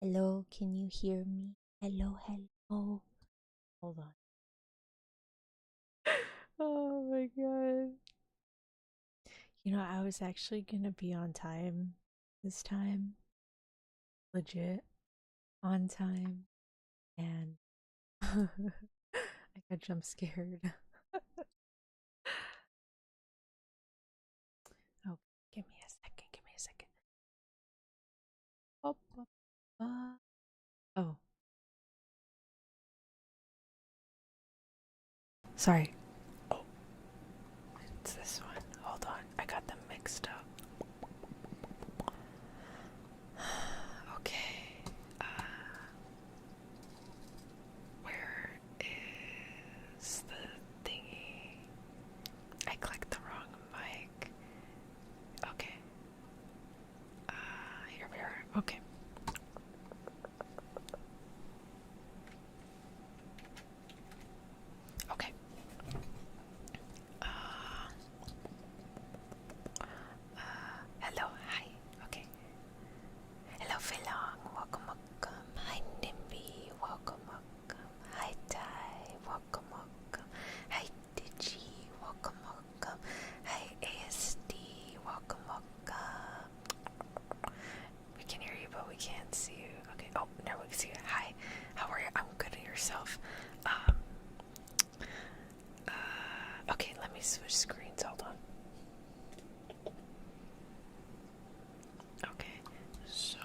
Hello, can you hear me? Hello, hello. Hold on. Oh my god. You know, I was actually gonna be on time this time. Legit. On time. And I got jump scared. Oh, give me a second. Give me a second. Oh, oh. Sorry. Oh, it's this one. Hold on. I got them mixed up. Okay. Where is the thingy? I clicked the wrong mic. Okay. Here we are. Okay. Okay. Hello. Hi. Okay. Hello, Philong. Welcome, welcome. Hi, Nimby. Welcome, welcome. Hi, Ty. Welcome, welcome. Hi, Digi. Welcome, welcome. Hi, ASD. Welcome, welcome. We can hear you, but we can't see you. Okay. Oh, now we can see you. Hi. How are you? I'm good at yourself. Okay, let me switch screens. Hold on. Okay, so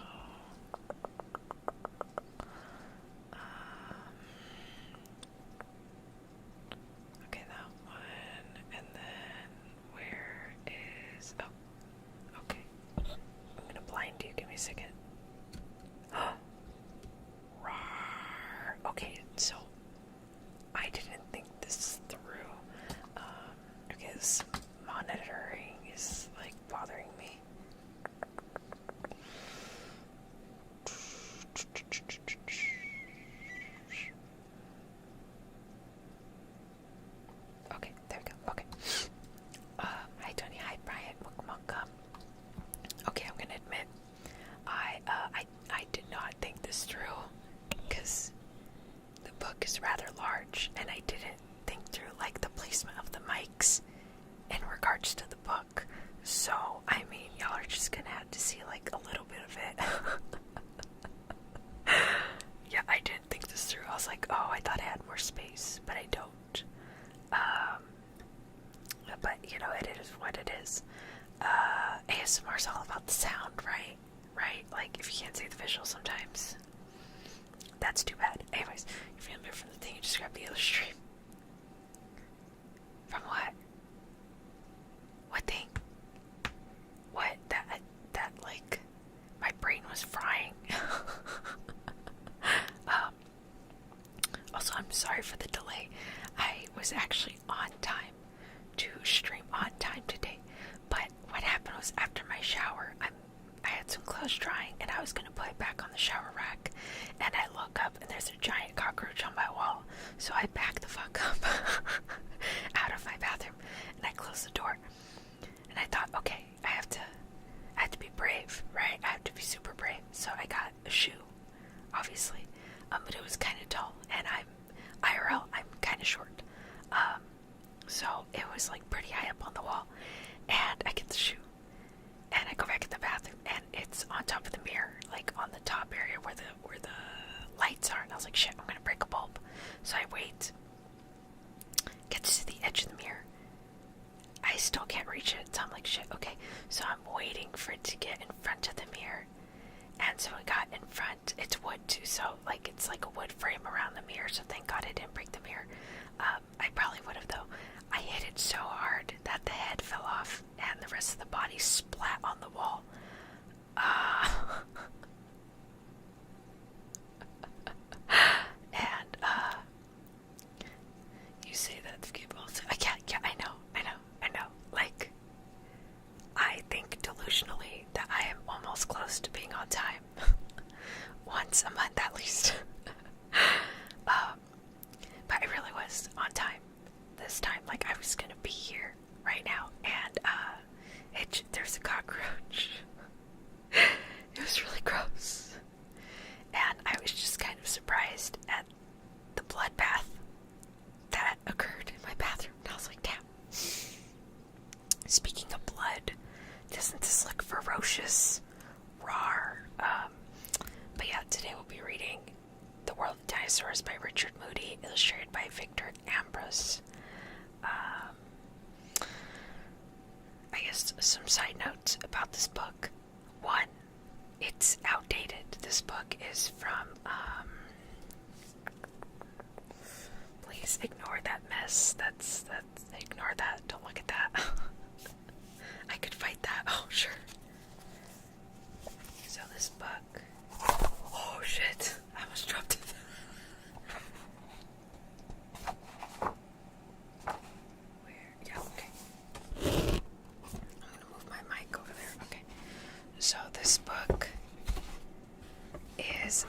okay, that one, and then where is? Oh, okay. I'm gonna blind you. Give me a second. Rawr. Okay, so I didn't think this through. Okay, this monitoring is like bothering me. Okay, there we go. Okay. Hi Tony, hi Brian, welcome. Okay, I'm gonna admit, I did not think this through, because the book is rather large, and I didn't think through like the placement of the mics in regards to the book. So, I mean, y'all are just gonna have to see like a little bit of it. Yeah, I didn't think this through. I was like, oh, I thought I had more space, but I don't. But you know, it is what it is. ASMR is all about the sound, right? Right? Like, if you can't see the visual sometimes, that's too bad. Anyways, you're feeling better from the thing, you just grab the other stream. From what? What thing? What? That, like, my brain was frying. Also, I'm sorry for the delay. I was actually on time to stream on time today, but what happened was after my shower, I had some clothes drying and I was gonna put it back on the shower rack, and I look up and there's a giant cockroach on my wall, so I back the fuck up out of my bathroom and I closed the door, and I thought, okay, I have to be brave, right? I have to be super brave, so I got a shoe, obviously, but it was kind of tall, and I'm kind of short, so it was like pretty high up on the wall, and I get the shoe, and I go back in the bathroom, and it's on top of the mirror, like on the top area where the lights are, and I was like, shit, I'm gonna break a bulb, so I wait, gets to the edge of the mirror, I still can't reach it, so I'm like, shit, okay, so I'm waiting for it to get in front of the mirror, and so it got in front. It's wood too, so like it's like a wood frame around the mirror, so thank God I didn't break the mirror. I probably would have though. I hit it so hard that the head fell off and the rest of the body splat on the wall. And you say that to people, so yeah, I know. Like, I think delusionally that I am almost close to being on time. Once a month at least. But I really was on time this time. Like, I was gonna be here right now, and there's a doesn't this look ferocious? Rawr. But yeah, today we'll be reading The World of Dinosaurs by Richard Moody, illustrated by Victor Ambrose. I guess some side notes about this book. One, it's outdated. This book is from, please ignore that mess. That's, ignore that. Don't look at that. I could fight that. Oh, sure. So this book, oh shit, I almost dropped it. Yeah, okay. I'm gonna move my mic over there. Okay. So this book is,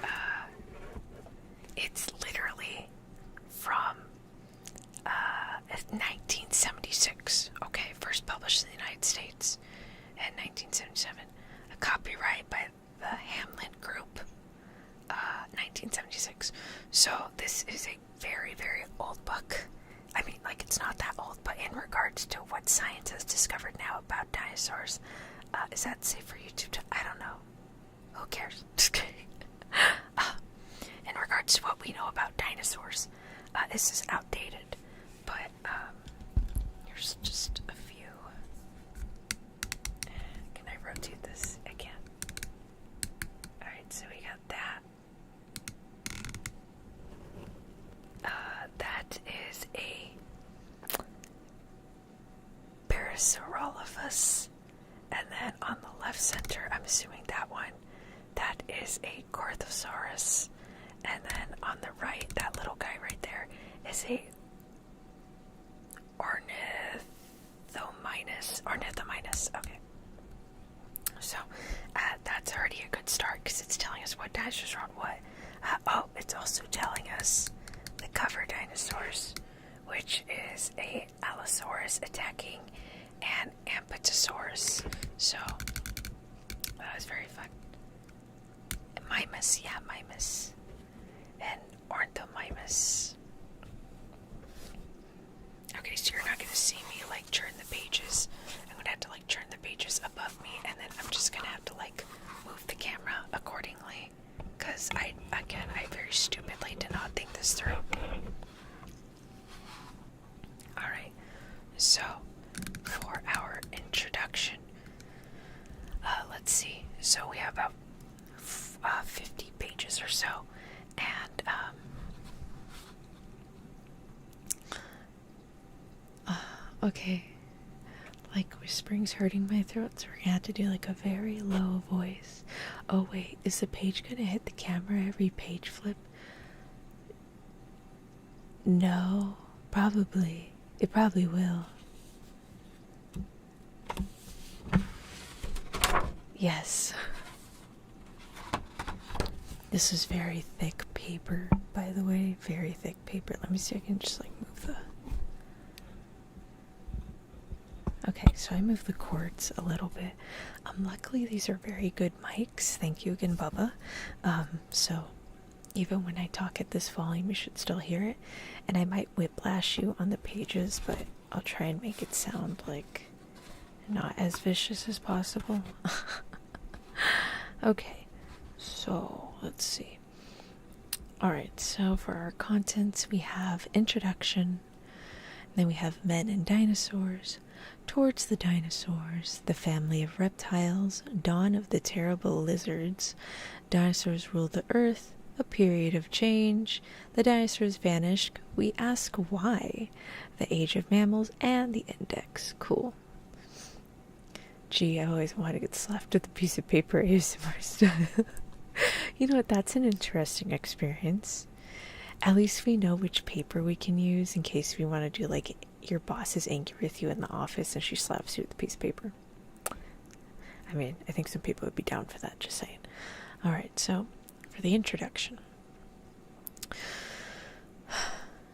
it's literally from 1976. Okay, first published in the United States in 1977. A copyright by the Hamlin Group, 1976. So this is a very, very old book. I mean, like, it's not that old, but in regards to what science has discovered now about dinosaurs, is that safe for YouTube? I don't know. Who cares? Just kidding. In regards to what we know about dinosaurs, this is outdated, but here's just a few. Can I rotate this? I can. Alright, so we got that. That is a Parasaurolophus. And then on the left center, I'm assuming that one, that is a Gorthosaurus. And then on the right, that little guy right there is a Ornithominus. Okay. So, that's already a good start because it's telling us what dinosaurs are on what. It's also telling us the cover dinosaurs, which is a Allosaurus attacking an Amphitosaurus. So, that was very fun. Mimus, yeah, Mimus. And Ornithomimus. Okay, so you're not going to see me, like, turn the pages. I'm going to have to, like, turn the pages above me, and then I'm just going to have to, like, move the camera accordingly. Because I very stupidly did not think this through. Alright, so, for our introduction, let's see. So we have about 50 pages or so, and okay, like, whispering's hurting my throat, so we're gonna have to do like a very low voice. Oh wait, is the page gonna hit the camera every page flip? No, probably. It probably will. Yes. This is very thick paper, by the way. Very thick paper. Let me see if I can just, like, move the... Okay, so I moved the cords a little bit. Luckily, these are very good mics. Thank you again, Bubba. So, even when I talk at this volume, you should still hear it. And I might whiplash you on the pages, but I'll try and make it sound, like, not as vicious as possible. Okay, so let's see. Alright, so for our contents, we have introduction, then we have men and dinosaurs, towards the dinosaurs, the family of reptiles, dawn of the terrible lizards, dinosaurs rule the earth, a period of change, the dinosaurs vanished, we ask why, the age of mammals, and the index. Cool. Gee, I always want to get slapped with a piece of paper ASMR stuff. You know what, that's an interesting experience. At least we know which paper we can use in case we want to do, like, your boss is angry with you in the office and she slaps you with a piece of paper. I mean, I think some people would be down for that, just saying. Alright, so, for the introduction.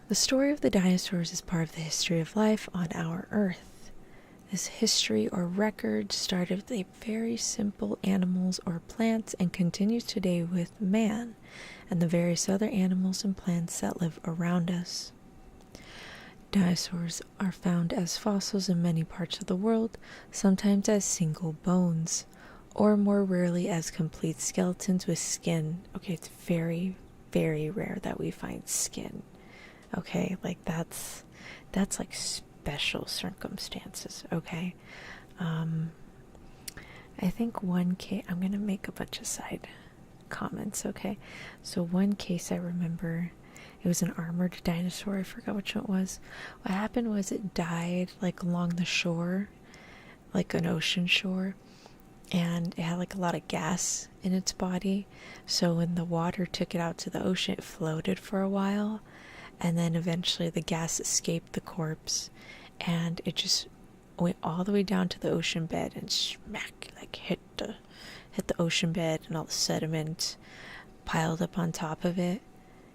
The story of the dinosaurs is part of the history of life on our Earth. This history or record started with a very simple animals or plants and continues today with man and the various other animals and plants that live around us. Dinosaurs are found as fossils in many parts of the world, sometimes as single bones, or more rarely as complete skeletons with skin. Okay, it's very, very rare that we find skin. Okay, like that's like special circumstances. Okay, I think one case, I'm gonna make a bunch of side comments. Okay, so one case I remember, it was an armored dinosaur. I forgot which one it was. What happened was it died like along the shore, like an ocean shore, and it had like a lot of gas in its body. So when the water took it out to the ocean, it floated for a while, and then eventually the gas escaped the corpse, and it just went all the way down to the ocean bed and smack, like hit the ocean bed, and all the sediment piled up on top of it,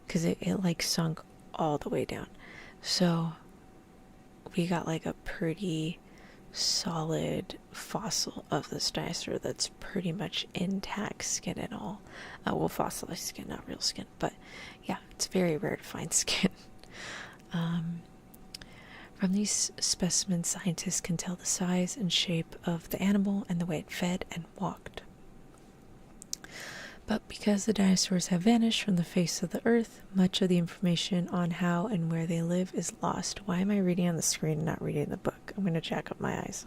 because it like sunk all the way down. So we got like a pretty solid fossil of this dinosaur that's pretty much intact, skin and all. Well, fossilized skin, not real skin, but yeah, it's very rare to find skin. From these specimens, scientists can tell the size and shape of the animal and the way it fed and walked. But because the dinosaurs have vanished from the face of the earth, much of the information on how and where they live is lost. Why am I reading on the screen and not reading the book? I'm going to jack up my eyes.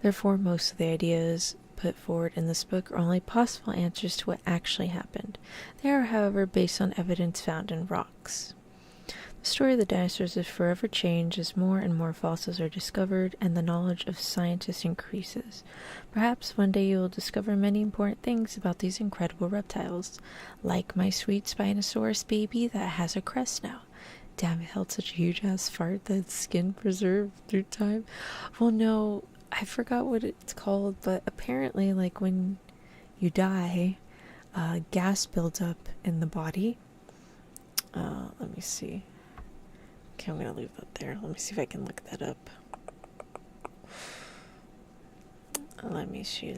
Therefore, most of the ideas put forward in this book are only possible answers to what actually happened. They are, however, based on evidence found in rocks. The story of the dinosaurs is forever changed as more and more fossils are discovered and the knowledge of scientists increases. Perhaps one day you will discover many important things about these incredible reptiles, like my sweet Spinosaurus baby that has a crest now. Damn, it held such a huge ass fart that its skin preserved through time. Well, no, I forgot what it's called, but apparently, like when you die, gas builds up in the body. Let me see. Okay, I'm gonna leave that there. Let me see if I can look that up. Let me see.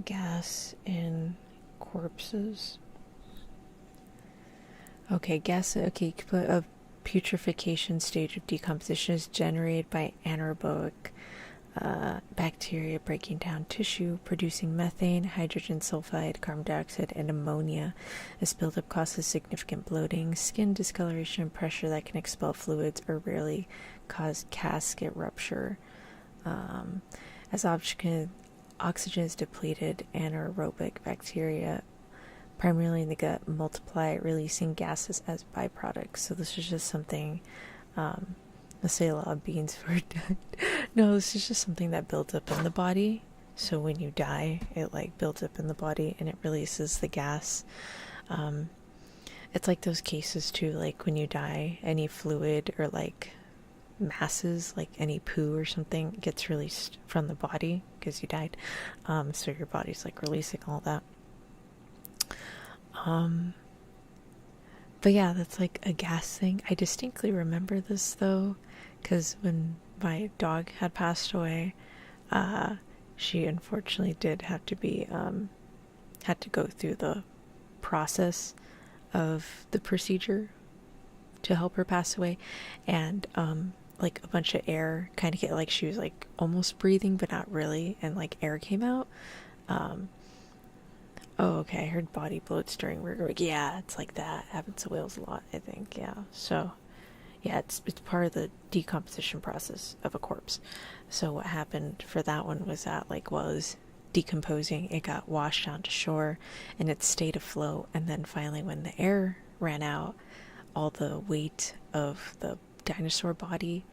Gas in corpses. Okay, gas. Okay, you could put a putrefaction stage of decomposition is generated by anaerobic bacteria breaking down tissue, producing methane, hydrogen sulfide, carbon dioxide, and ammonia. This buildup causes significant bloating, skin discoloration, pressure that can expel fluids or rarely cause casket rupture. As oxygen is depleted, anaerobic bacteria, primarily in the gut, multiply, releasing gases as byproducts. So this is just something, let's say a lot of beans were done. No, this is just something that builds up in the body. So when you die, it like builds up in the body and it releases the gas. It's like those cases too, like when you die, any fluid or like masses, like any poo or something, gets released from the body because you died. So your body's like releasing all that. But yeah, that's like a gas thing. I distinctly remember this though, because when my dog had passed away, she unfortunately did have to be, had to go through the process of the procedure to help her pass away, and like a bunch of air kind of get, like she was like almost breathing but not really, and like air came out. Oh, okay, I heard body bloats during rigor. Yeah, it's like that. Happens to whales a lot, I think. Yeah, so yeah, it's part of the decomposition process of a corpse. So what happened for that one was that, like, while it was decomposing, it got washed down to shore and it stayed afloat, and then finally when the air ran out, all the weight of the dinosaur body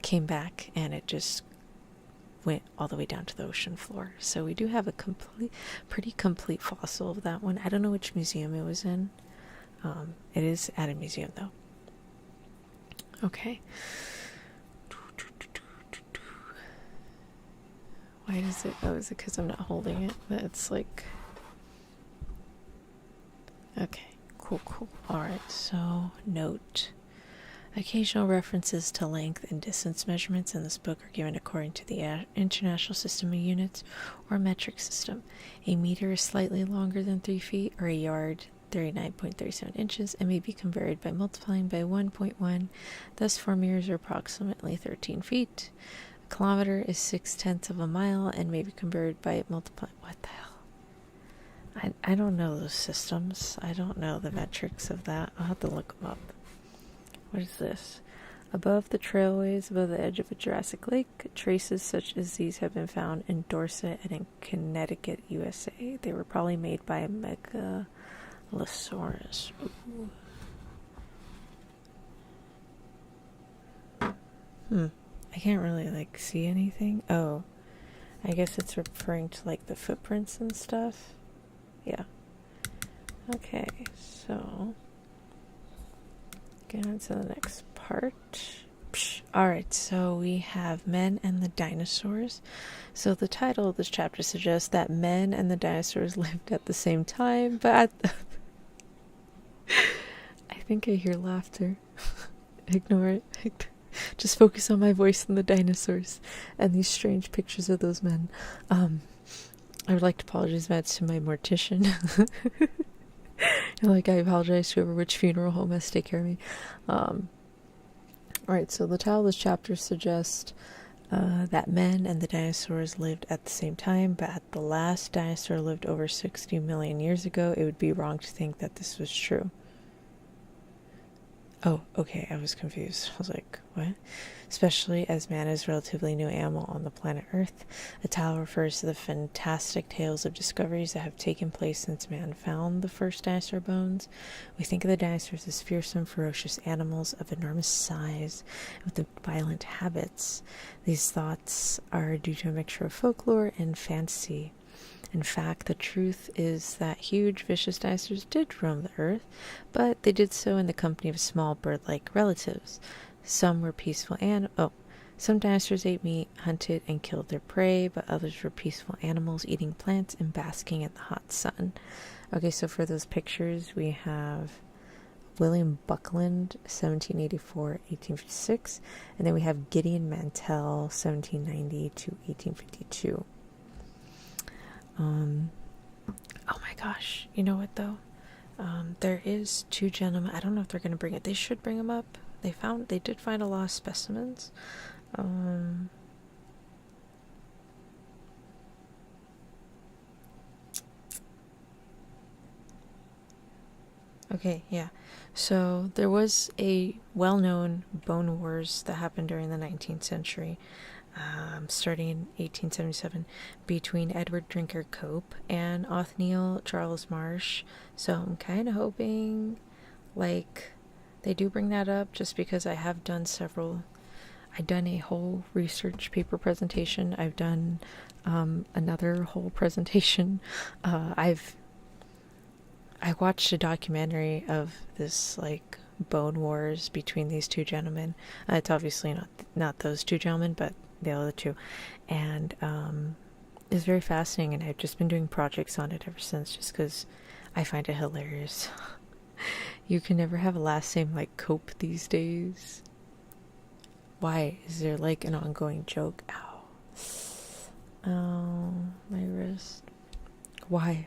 came back, and it just went all the way down to the ocean floor. So we do have a pretty complete fossil of that one. I don't know which museum it was in. It is at a museum though. Okay. Why does it? Oh, is it because I'm not holding it? It's like. Okay. Cool. Alright, so note. Occasional references to length and distance measurements in this book are given according to the International System of Units or metric system. A meter is slightly longer than 3 feet, or a yard 39.37 inches, and may be converted by multiplying by 1.1. Thus, 4 meters are approximately 13 feet. A kilometer is 6/10 of a mile and may be converted by multiplying. What the hell? I don't know those systems. I don't know the metrics of that. I'll have to look them up. What is this? Above the trailways, above the edge of a Jurassic Lake, traces such as these have been found in Dorset and in Connecticut, USA. They were probably made by a megalosaurus. I can't really see anything. Oh, I guess it's referring to the footprints and stuff. Yeah. Okay, so get on to the next part. Alright, so we have Men and the Dinosaurs. So the title of this chapter suggests that men and the dinosaurs lived at the same time, but I think I hear laughter. Ignore it. Just focus on my voice and the dinosaurs and these strange pictures of those men. I would like to apologize, Matt, to my mortician. I apologize to which funeral home has to take care of me. Alright, so the title of this chapter suggests that men and the dinosaurs lived at the same time, but at the last dinosaur lived over 60 million years ago. It would be wrong to think that this was true. Oh, okay, I was confused. I was like, what? Especially as man is a relatively new animal on the planet Earth. The title refers to the fantastic tales of discoveries that have taken place since man found the first dinosaur bones. We think of the dinosaurs as fearsome, ferocious animals of enormous size with violent habits. These thoughts are due to a mixture of folklore and fantasy. In fact, the truth is that huge, vicious dinosaurs did roam the earth, but they did so in the company of small bird-like relatives. Some were peaceful some dinosaurs ate meat, hunted, and killed their prey, but others were peaceful animals eating plants and basking in the hot sun. Okay, so for those pictures, we have William Buckland, 1784-1856, and then we have Gideon Mantell, 1790-1852. Oh my gosh, you know what though? There is 2 gentlemen. I don't know if they're going to bring it. They should bring them up. They did find a lot of specimens. Okay, yeah. So there was a well-known bone wars that happened during the 19th century. Starting in 1877, between Edward Drinker Cope and Othniel Charles Marsh. So I'm kind of hoping, they do bring that up, just because I have done I've done a whole research paper presentation. I've done another whole presentation. I watched a documentary of this, bone wars between these 2 gentlemen. It's obviously not those 2 gentlemen, but the other 2, and it's very fascinating, and I've just been doing projects on it ever since, just because I find it hilarious. You can never have a last name like Cope these days. Why is there an ongoing joke? Ow, my wrist. Why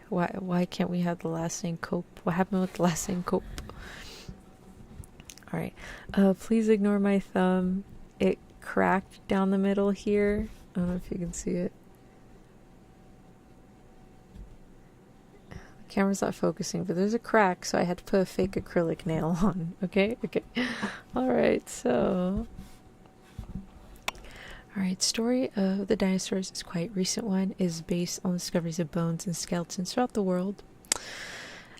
can't we have the last name Cope? What happened with the last name Cope? Alright, please ignore my thumb. It cracked down the middle here. I don't know if you can see it. The camera's not focusing, but there's a crack, so I had to put a fake acrylic nail on. Okay. Alright, so story of the dinosaurs is quite a recent one. It is based on discoveries of bones and skeletons throughout the world.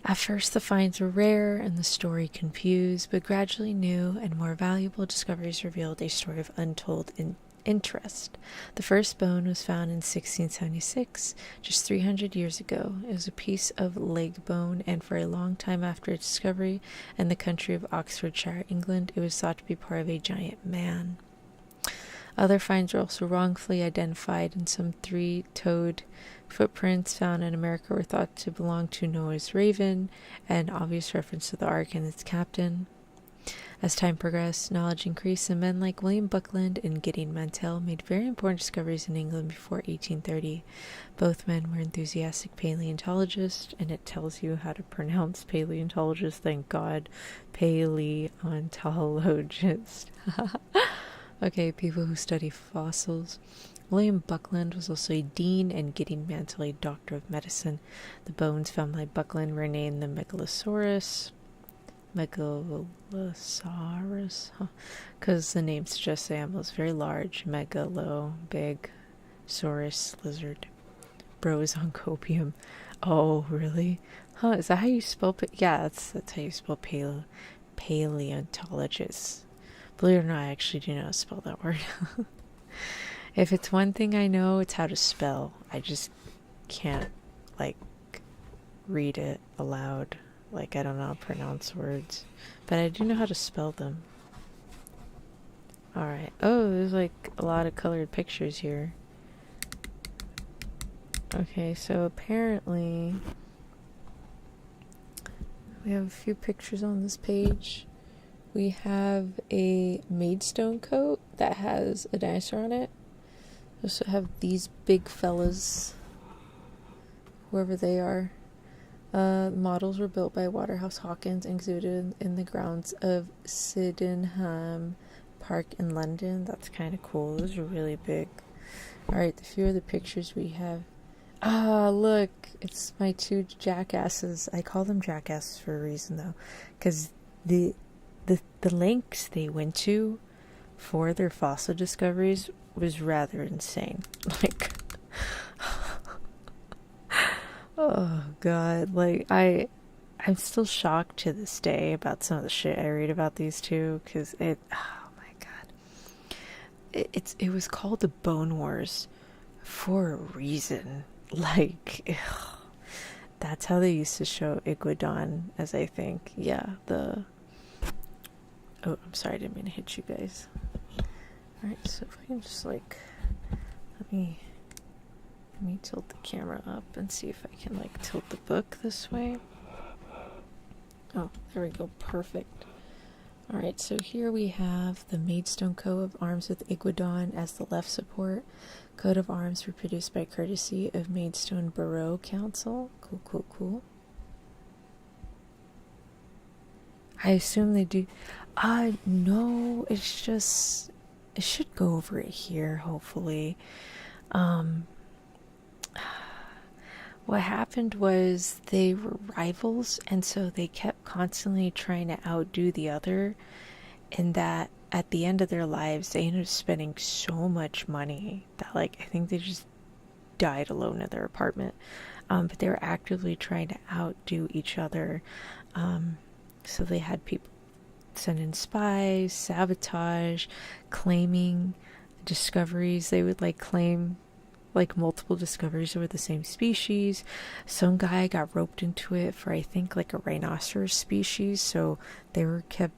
At first, the finds were rare and the story confused, but gradually new and more valuable discoveries revealed a story of untold interest. The first bone was found in 1676, just 300 years ago. It was a piece of leg bone, and for a long time after its discovery in the country of Oxfordshire, England, it was thought to be part of a giant man. Other finds were also wrongfully identified, and some 3-toed footprints found in America were thought to belong to Noah's raven, an obvious reference to the Ark and its captain. As time progressed, knowledge increased, and men like William Buckland and Gideon Mantell made very important discoveries in England before 1830. Both men were enthusiastic paleontologists, and it tells you how to pronounce paleontologist, thank God. Paleontologist. Okay, people who study fossils. William Buckland was also a dean, and Gideon Mantell a doctor of medicine. The bones found by Buckland were named the Megalosaurus, because the name suggests the animal is very large. Megalo, big, saurus, lizard. Brosoncopium. Oh, really? Huh? Is that how you spell? Yeah, that's how you spell paleontologist. Believe it or not, I actually do not spell that word. If it's one thing I know, it's how to spell. I just can't, like, read it aloud. Like, I don't know how to pronounce words. But I do know how to spell them. Alright. Oh, there's, like, a lot of colored pictures here. Okay, so apparently we have a few pictures on this page. We have a Maidstone coat that has a dinosaur on it. We also have these big fellas, whoever they are. Models were built by Waterhouse Hawkins and exhibited in the grounds of Sydenham Park in London. That's kind of cool. Those are really big. Alright, a few of the pictures we have. Ah, look, it's my two jackasses. I call them jackasses for a reason, though, because the lengths they went to for their fossil discoveries was rather insane. Like, oh god, like I'm still shocked to this day about some of the shit I read about these two, because oh my god, it was called the Bone Wars for a reason. Like, ugh, that's how they used to show Iguodon, as I think. Yeah, oh, I'm sorry, I didn't mean to hit you guys. Alright, so if I can just, like, let me tilt the camera up and see if I can, like, tilt the book this way. Oh, there we go, perfect. Alright, so here we have the Maidstone coat of arms with Iguodon as the left support. Coat of arms were produced by courtesy of Maidstone Borough Council. Cool. I assume they do. No, it's just, it should go over it here, hopefully. What happened was they were rivals, and so they kept constantly trying to outdo the other, and that at the end of their lives they ended up spending so much money that, like, I think they just died alone in their apartment. But they were actively trying to outdo each other. So they had people send in spies, sabotage, claiming discoveries. They would, like, claim, like, multiple discoveries over the same species. Some guy got roped into it for, I think, like, a rhinoceros species, so they were kept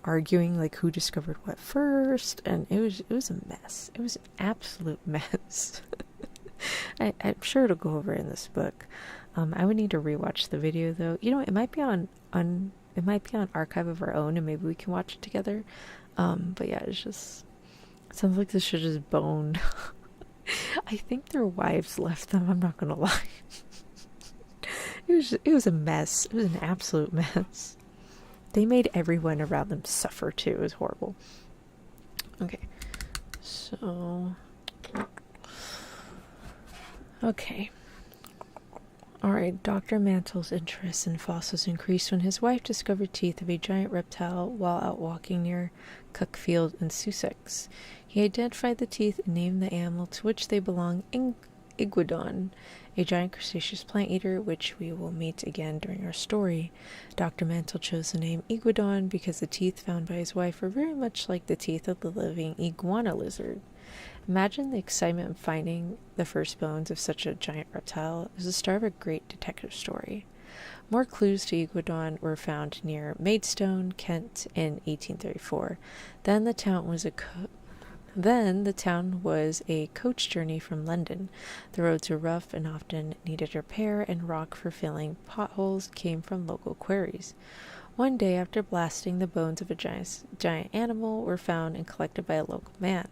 arguing, like, who discovered what first, and it was a mess. It was an absolute mess. I'm sure it'll go over in this book. I would need to rewatch the video, though. You know, it might be on Archive of Our Own, and maybe we can watch it together. But yeah, it sounds like this should just bone. I think their wives left them, I'm not gonna lie. It was a mess. It was an absolute mess. They made everyone around them suffer too. It was horrible. Okay. So, okay. Alright, Dr. Mantell's interest in fossils increased when his wife discovered teeth of a giant reptile while out walking near Cuckfield in Sussex. He identified the teeth and named the animal to which they belong Iguodon, a giant crustaceous plant eater, which we will meet again during our story. Dr. Mantell chose the name Iguodon because the teeth found by his wife were very much like the teeth of the living iguana lizard. Imagine the excitement of finding the first bones of such a giant reptile. It was the start of a great detective story. More clues to Iguodon were found near Maidstone, Kent, in 1834. Then the town was a coach journey from London. The roads were rough and often needed repair, and rock for filling potholes came from local quarries. One day, after blasting, the bones of a giant animal were found and collected by a local man,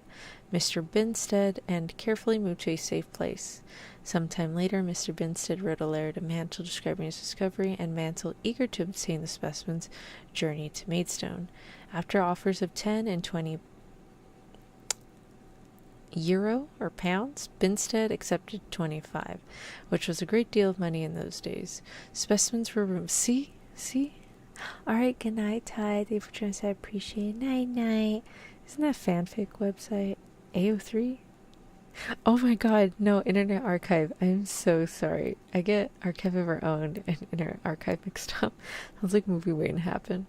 Mr. Binstead, and carefully moved to a safe place. Sometime later, Mr. Binstead wrote a letter to Mansell describing his discovery, and Mansell, eager to obtain the specimens, journeyed to Maidstone. After offers of 10 and 20 euro or pounds, Binstead accepted 25, which was a great deal of money in those days. Specimens were removed. See? Alright, good night, Ty. Thank you for joining us. I appreciate it. Night, night. Isn't that a fanfic website? AO3? Oh my god, no, Internet Archive. I'm so sorry. I get Archive of Our Own and Internet Archive mixed up. Sounds like a movie waiting to happen.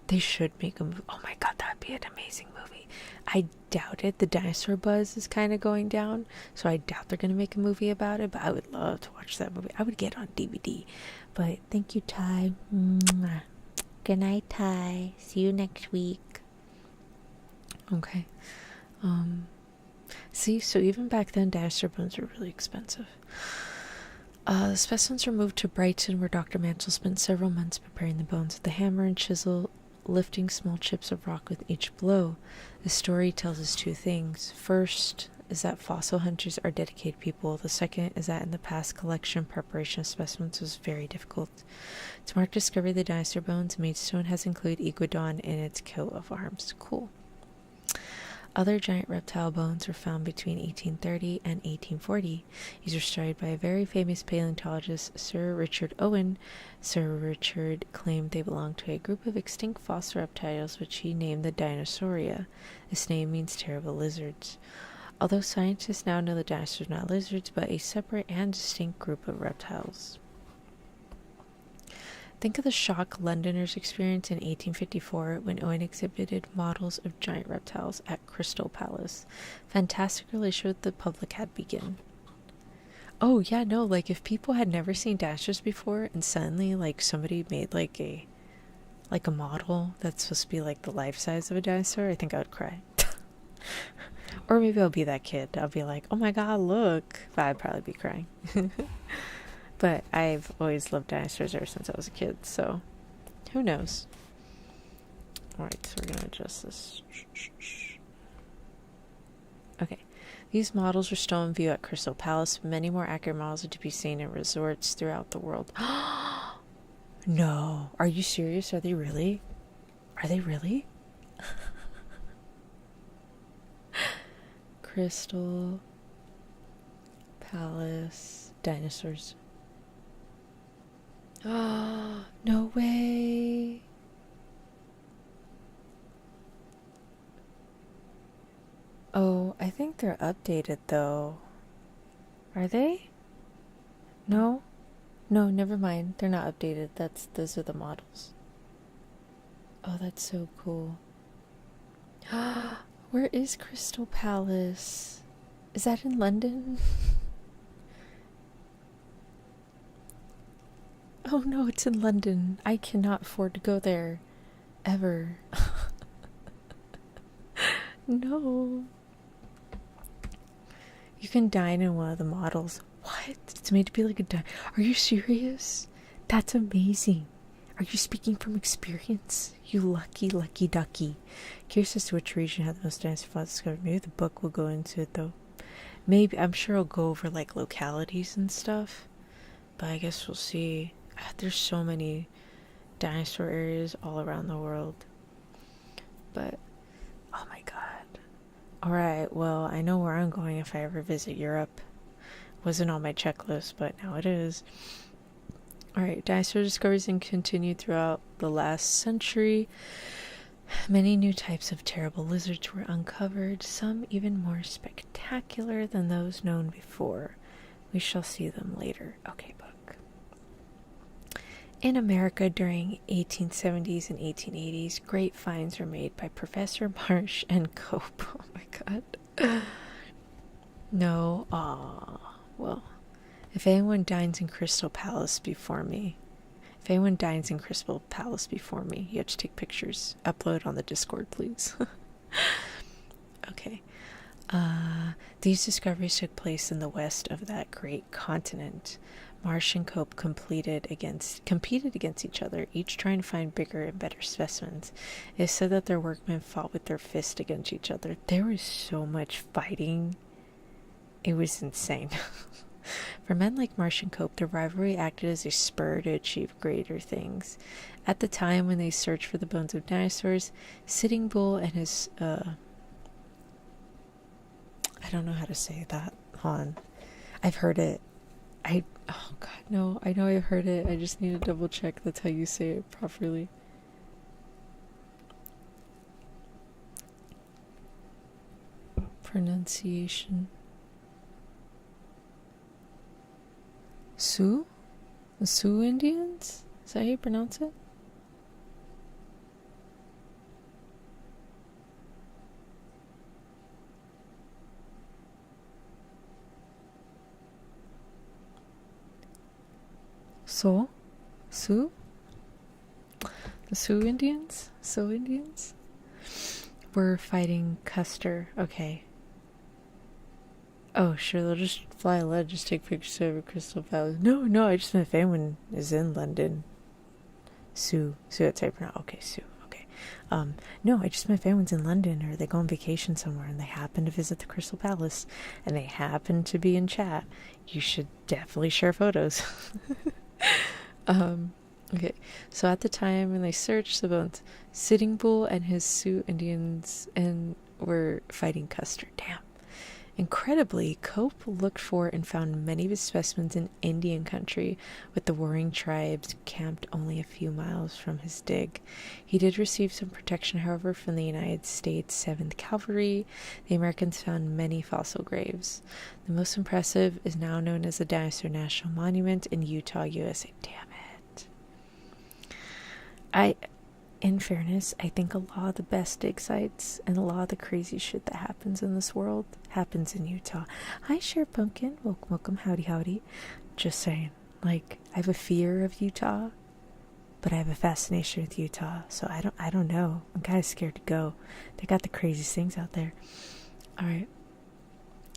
They should make a movie. Oh my god, that would be an amazing movie. I doubt it. The dinosaur buzz is kind of going down, so I doubt they're going to make a movie about it, but I would love to watch that movie. I would get it on DVD. But thank you, Ty. Mwah. Good night, Ty. See you next week. Okay. See, so even back then, dinosaur bones were really expensive. The specimens were moved to Brighton, where Dr. Mansell spent several months preparing the bones with the hammer and chisel, lifting small chips of rock with each blow. The story tells us two things. First is that fossil hunters are dedicated people. The second is that in the past, collection and preparation of specimens was very difficult. To mark discovery of the dinosaur bones, Maidstone has included Iguodon in its coat of arms. Cool. Other giant reptile bones were found between 1830 and 1840. These were studied by a very famous paleontologist, Sir Richard Owen. Sir Richard claimed they belonged to a group of extinct fossil reptiles, which he named the Dinosauria. This name means terrible lizards. Although scientists now know the dinosaurs are not lizards, but a separate and distinct group of reptiles. Think of the shock Londoners experienced in 1854 when Owen exhibited models of giant reptiles at Crystal Palace. Fantastic really showed the public had begun. Oh yeah, no, like if people had never seen dinosaurs before and suddenly like somebody made like a model that's supposed to be like the life size of a dinosaur, I think I would cry. Or maybe I'll be that kid. I'll be like, oh my god, look. But I'd probably be crying. But I've always loved dinosaurs ever since I was a kid, so who knows? Alright, so we're going to adjust this. Okay. These models were still in view at Crystal Palace. Many more accurate models are to be seen in resorts throughout the world. No. Are you serious? Are they really? Are they really? Crystal Palace dinosaurs. Oh, no way. Oh, I think they're updated though. Are they? No? No, never mind. They're not updated. Those are the models. Oh, that's so cool. Where is Crystal Palace? Is that in London? Oh no, it's in London. I cannot afford to go there. Ever. No. You can dine in one of the models. What? It's made to be like a dine. Are you serious? That's amazing. Are you speaking from experience? You lucky, lucky ducky. Curious as to which region had the most dinosaur fossils discovered. Maybe the book will go into it though. Maybe, I'm sure it'll go over like localities and stuff. But I guess we'll see. There's so many dinosaur areas all around the world. But, oh my god. Alright, well, I know where I'm going if I ever visit Europe. Wasn't on my checklist, but now it is. Alright, dinosaur discoveries continued throughout the last century. Many new types of terrible lizards were uncovered, some even more spectacular than those known before. We shall see them later. Okay, book. In America during 1870s and 1880s, great finds were made by Professor Marsh and Cope. Oh my god. No, well, if anyone dines in Crystal Palace before me, you have to take pictures. Upload on the Discord, please. Okay. These discoveries took place in the west of that great continent. Marsh and Cope competed against each other, each trying to find bigger and better specimens. It is said that their workmen fought with their fists against each other. There was so much fighting. It was insane. For men like Marsh and Cope, the rivalry acted as a spur to achieve greater things. At the time when they searched for the bones of dinosaurs, Sitting Bull and his I don't know how to say that. Hold on. I've heard it. Oh god, no. I know I've heard it. I just need to double check that's how you say it properly. Pronunciation. Sioux? The Sioux Indians? Is that how you pronounce it? Sioux? The Sioux Indians? Sioux Indians? Were fighting Custer. Okay. Oh, sure, they'll just fly a ledge, just take pictures over Crystal Palace. No, I just meant if anyone is in London. Sue, that's how you pronounce. Okay, Sue, okay. No, I just meant if anyone's in London or they go on vacation somewhere and they happen to visit the Crystal Palace and they happen to be in chat, you should definitely share photos. Okay, so at the time when they searched the bones, Sitting Bull and his Sioux Indians were fighting Custer. Damn. Incredibly, Cope looked for and found many of his specimens in Indian country, with the warring tribes camped only a few miles from his dig. He did receive some protection, however, from the United States 7th Cavalry. The Americans found many fossil graves. The most impressive is now known as the Dinosaur National Monument in Utah, USA. Damn it. In fairness, I think a lot of the best dig sites and a lot of the crazy shit that happens in this world happens in Utah. Hi, Sheriff Pumpkin. Welcome. Howdy. Just saying. Like, I have a fear of Utah, but I have a fascination with Utah. So I don't know. I'm kind of scared to go. They got the craziest things out there. All right.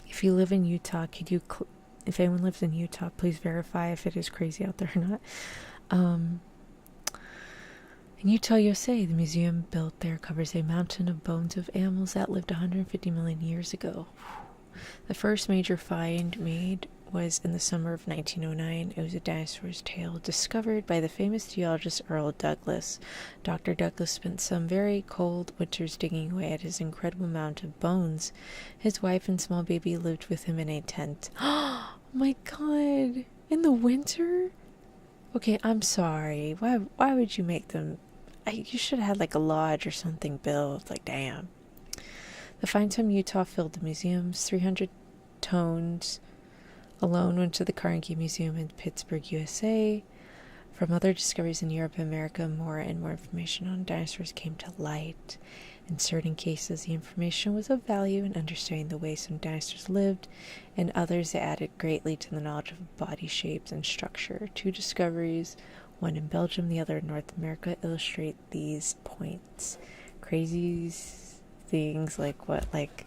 If you live in Utah, if anyone lives in Utah, please verify if it is crazy out there or not. In Utah, USA, the museum built there covers a mountain of bones of animals that lived 150 million years ago. The first major find made was in the summer of 1909. It was a dinosaur's tail discovered by the famous geologist Earl Douglas. Dr. Douglas spent some very cold winters digging away at his incredible mound of bones. His wife and small baby lived with him in a tent. Oh my god! In the winter? Okay, I'm sorry. Why would you make them... you should have had like a lodge or something built. Like, damn. The finds from Utah filled the museums. 300 tones alone went to the Carnegie Museum in Pittsburgh, USA. From other discoveries in Europe and America, more and more information on dinosaurs came to light. In certain cases, the information was of value in understanding the way some dinosaurs lived. In others, it added greatly to the knowledge of body shapes and structure. Two discoveries, one in Belgium, the other in North America, illustrate these points. Crazy things like what? Like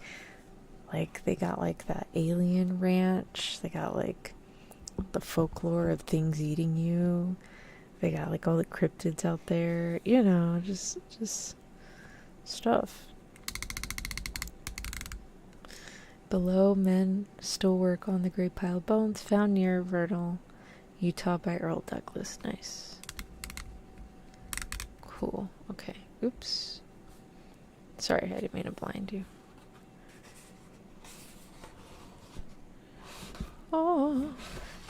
they got like that alien ranch. They got like the folklore of things eating you. They got like all the cryptids out there. You know, just stuff. Below, men still work on the great pile of bones found near Vernal, Utah by Earl Douglas. Nice. Cool. Okay. Oops. Sorry, I didn't mean to blind you. Oh,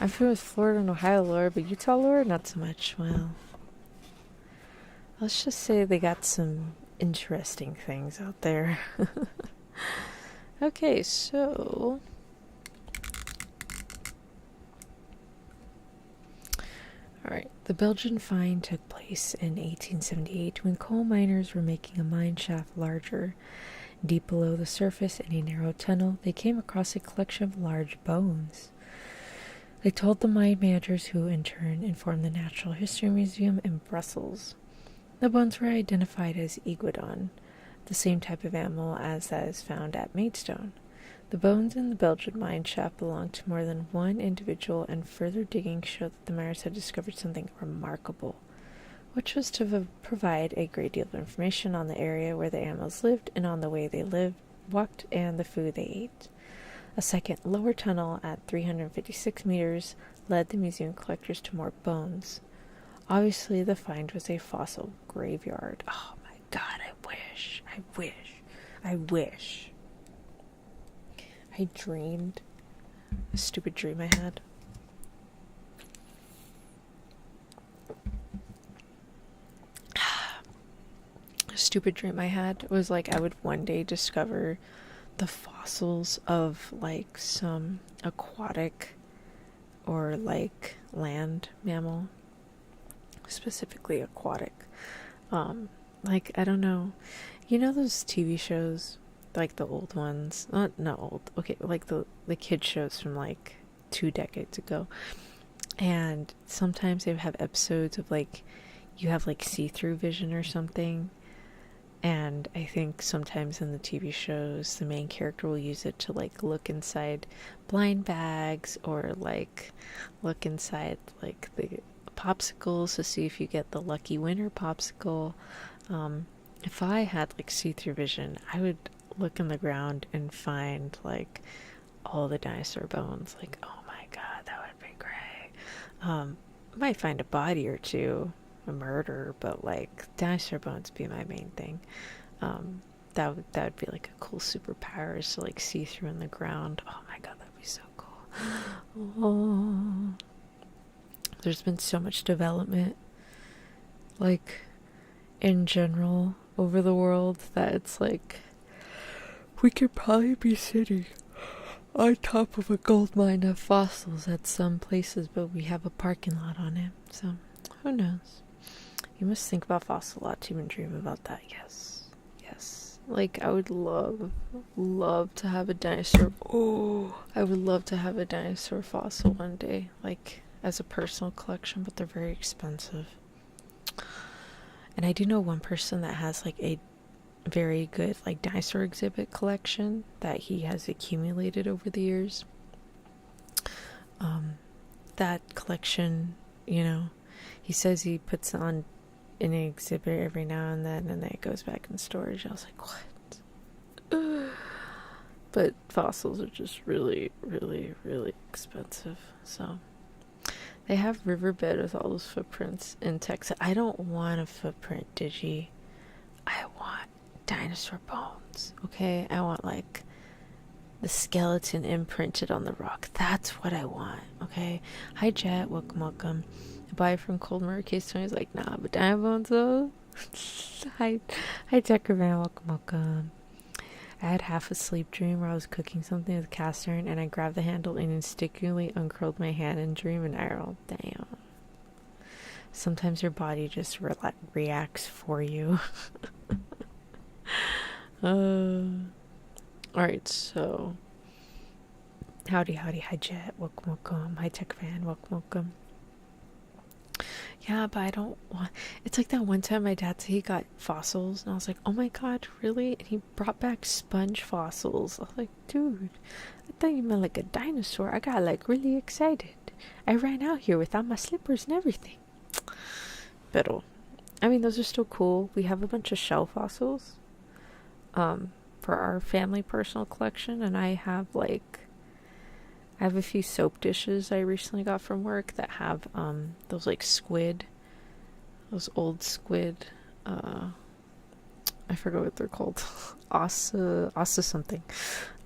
I'm familiar with Florida and Ohio lore, but Utah lore, not so much. Well, let's just say they got some interesting things out there. Okay, so... Alright, the Belgian find took place in 1878 when coal miners were making a mine shaft larger. Deep below the surface in a narrow tunnel, they came across a collection of large bones. They told the mine managers, who in turn informed the Natural History Museum in Brussels. The bones were identified as iguanodon, the same type of animal as that is found at Maidstone. The bones in the Belgian mine shaft belonged to more than one individual, and further digging showed that the miners had discovered something remarkable, which was to provide a great deal of information on the area where the animals lived and on the way they lived, walked, and the food they ate. A second, lower tunnel at 356 meters led the museum collectors to more bones. Obviously, the find was a fossil graveyard. Oh my god, I wish. I dreamed a stupid dream I had. A stupid dream I had was like I would one day discover the fossils of like some aquatic or like land mammal, specifically aquatic. Like I don't know, you know those TV shows, like the old ones, not old, okay, like the kid shows from like 2 decades ago, and sometimes they have episodes of like you have like see-through vision or something. And I think sometimes in the TV shows, the main character will use it to like look inside blind bags or like look inside like the popsicles to see if you get the lucky winner popsicle. If I had like see-through vision, I would look in the ground and find like all the dinosaur bones. Like, oh my god, that would be great. Might find a body or two, a murder, but like dinosaur bones be my main thing. That would be like a cool superpower, is to like see through in the ground. Oh my god, that'd be so cool. Oh, there's been so much development, like in general over the world, that it's like we could probably be sitting on top of a gold mine of fossils at some places, but we have a parking lot on it, so who knows. You must think about fossils a lot to even dream about that. Yes. Like, I would love to have a dinosaur. Oh, I would love to have a dinosaur fossil one day, like, as a personal collection, but they're very expensive. And I do know one person that has, like, a very good, like, dinosaur exhibit collection that he has accumulated over the years. That collection, you know, he says he puts on in an exhibit every now and then it goes back in storage. I was like, what? But fossils are just really, really, really expensive. So they have riverbed with all those footprints in Texas. I don't want a footprint, Digi. I want dinosaur bones. Okay, I want like the skeleton imprinted on the rock. That's what I want. Okay. Hi Jet, welcome. Buy from Cold Murray Case 20 is like, nah, but dino bones though. Hi Decker Van, welcome. I had half a sleep dream where I was cooking something with a cast iron and I grabbed the handle and instinctively uncurled my hand in dream and I rolled. Damn. Sometimes your body just reacts for you. Alright, so howdy, hi Jet, welcome. Hi Tech Van, welcome. Yeah, but I don't want... It's like that one time my dad said he got fossils, and I was like, oh my god, really? And he brought back sponge fossils. I was like, dude, I thought you meant like a dinosaur. I got like really excited. I ran out here without my slippers and everything. But, I mean, those are still cool. We have a bunch of shell fossils for our family personal collection, and I have a few soap dishes I recently got from work that have those like squid, those old squid, I forgot what they're called, asa something.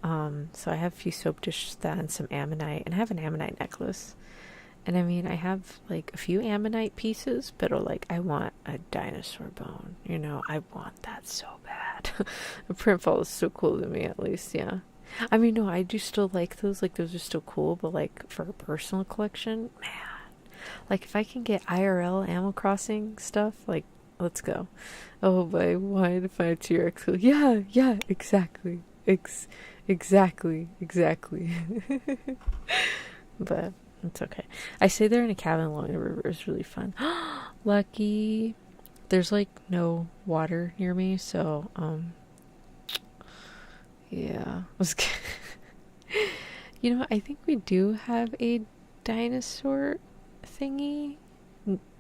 So I have a few soap dishes, that, and some ammonite, and I have an ammonite necklace. And I mean, I have like a few ammonite pieces, but like I want a dinosaur bone, you know, I want that so bad. A print fall is so cool to me, at least, yeah. I mean, no, I do still like those are still cool, but like for a personal collection, man, like if I can get IRL Animal Crossing stuff, like, let's go. Oh, but I wanted to find a T-Rex. Yeah, exactly. Exactly. But it's okay. I stayed there in a cabin along the river. It was really fun. Lucky. There's like no water near me, so yeah, You know, I think we do have a dinosaur thingy.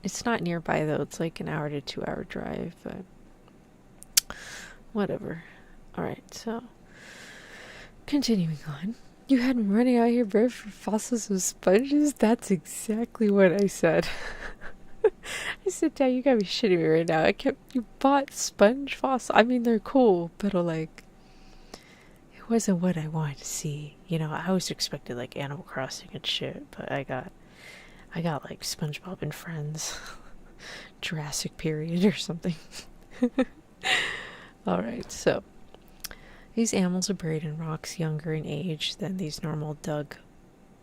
It's not nearby though. It's like an hour to 2 hour drive, but whatever. Alright, so continuing on. You had me running out here bred for fossils of sponges? That's exactly what I said. I said, Dad, you gotta be shitting me right now. You bought sponge fossils. I mean, they're cool, but like, it wasn't what I wanted to see. You know, I was expected like Animal Crossing and shit, but I got like SpongeBob and Friends, Jurassic Period or something. Alright, so these animals are buried in rocks younger in age than those normally dug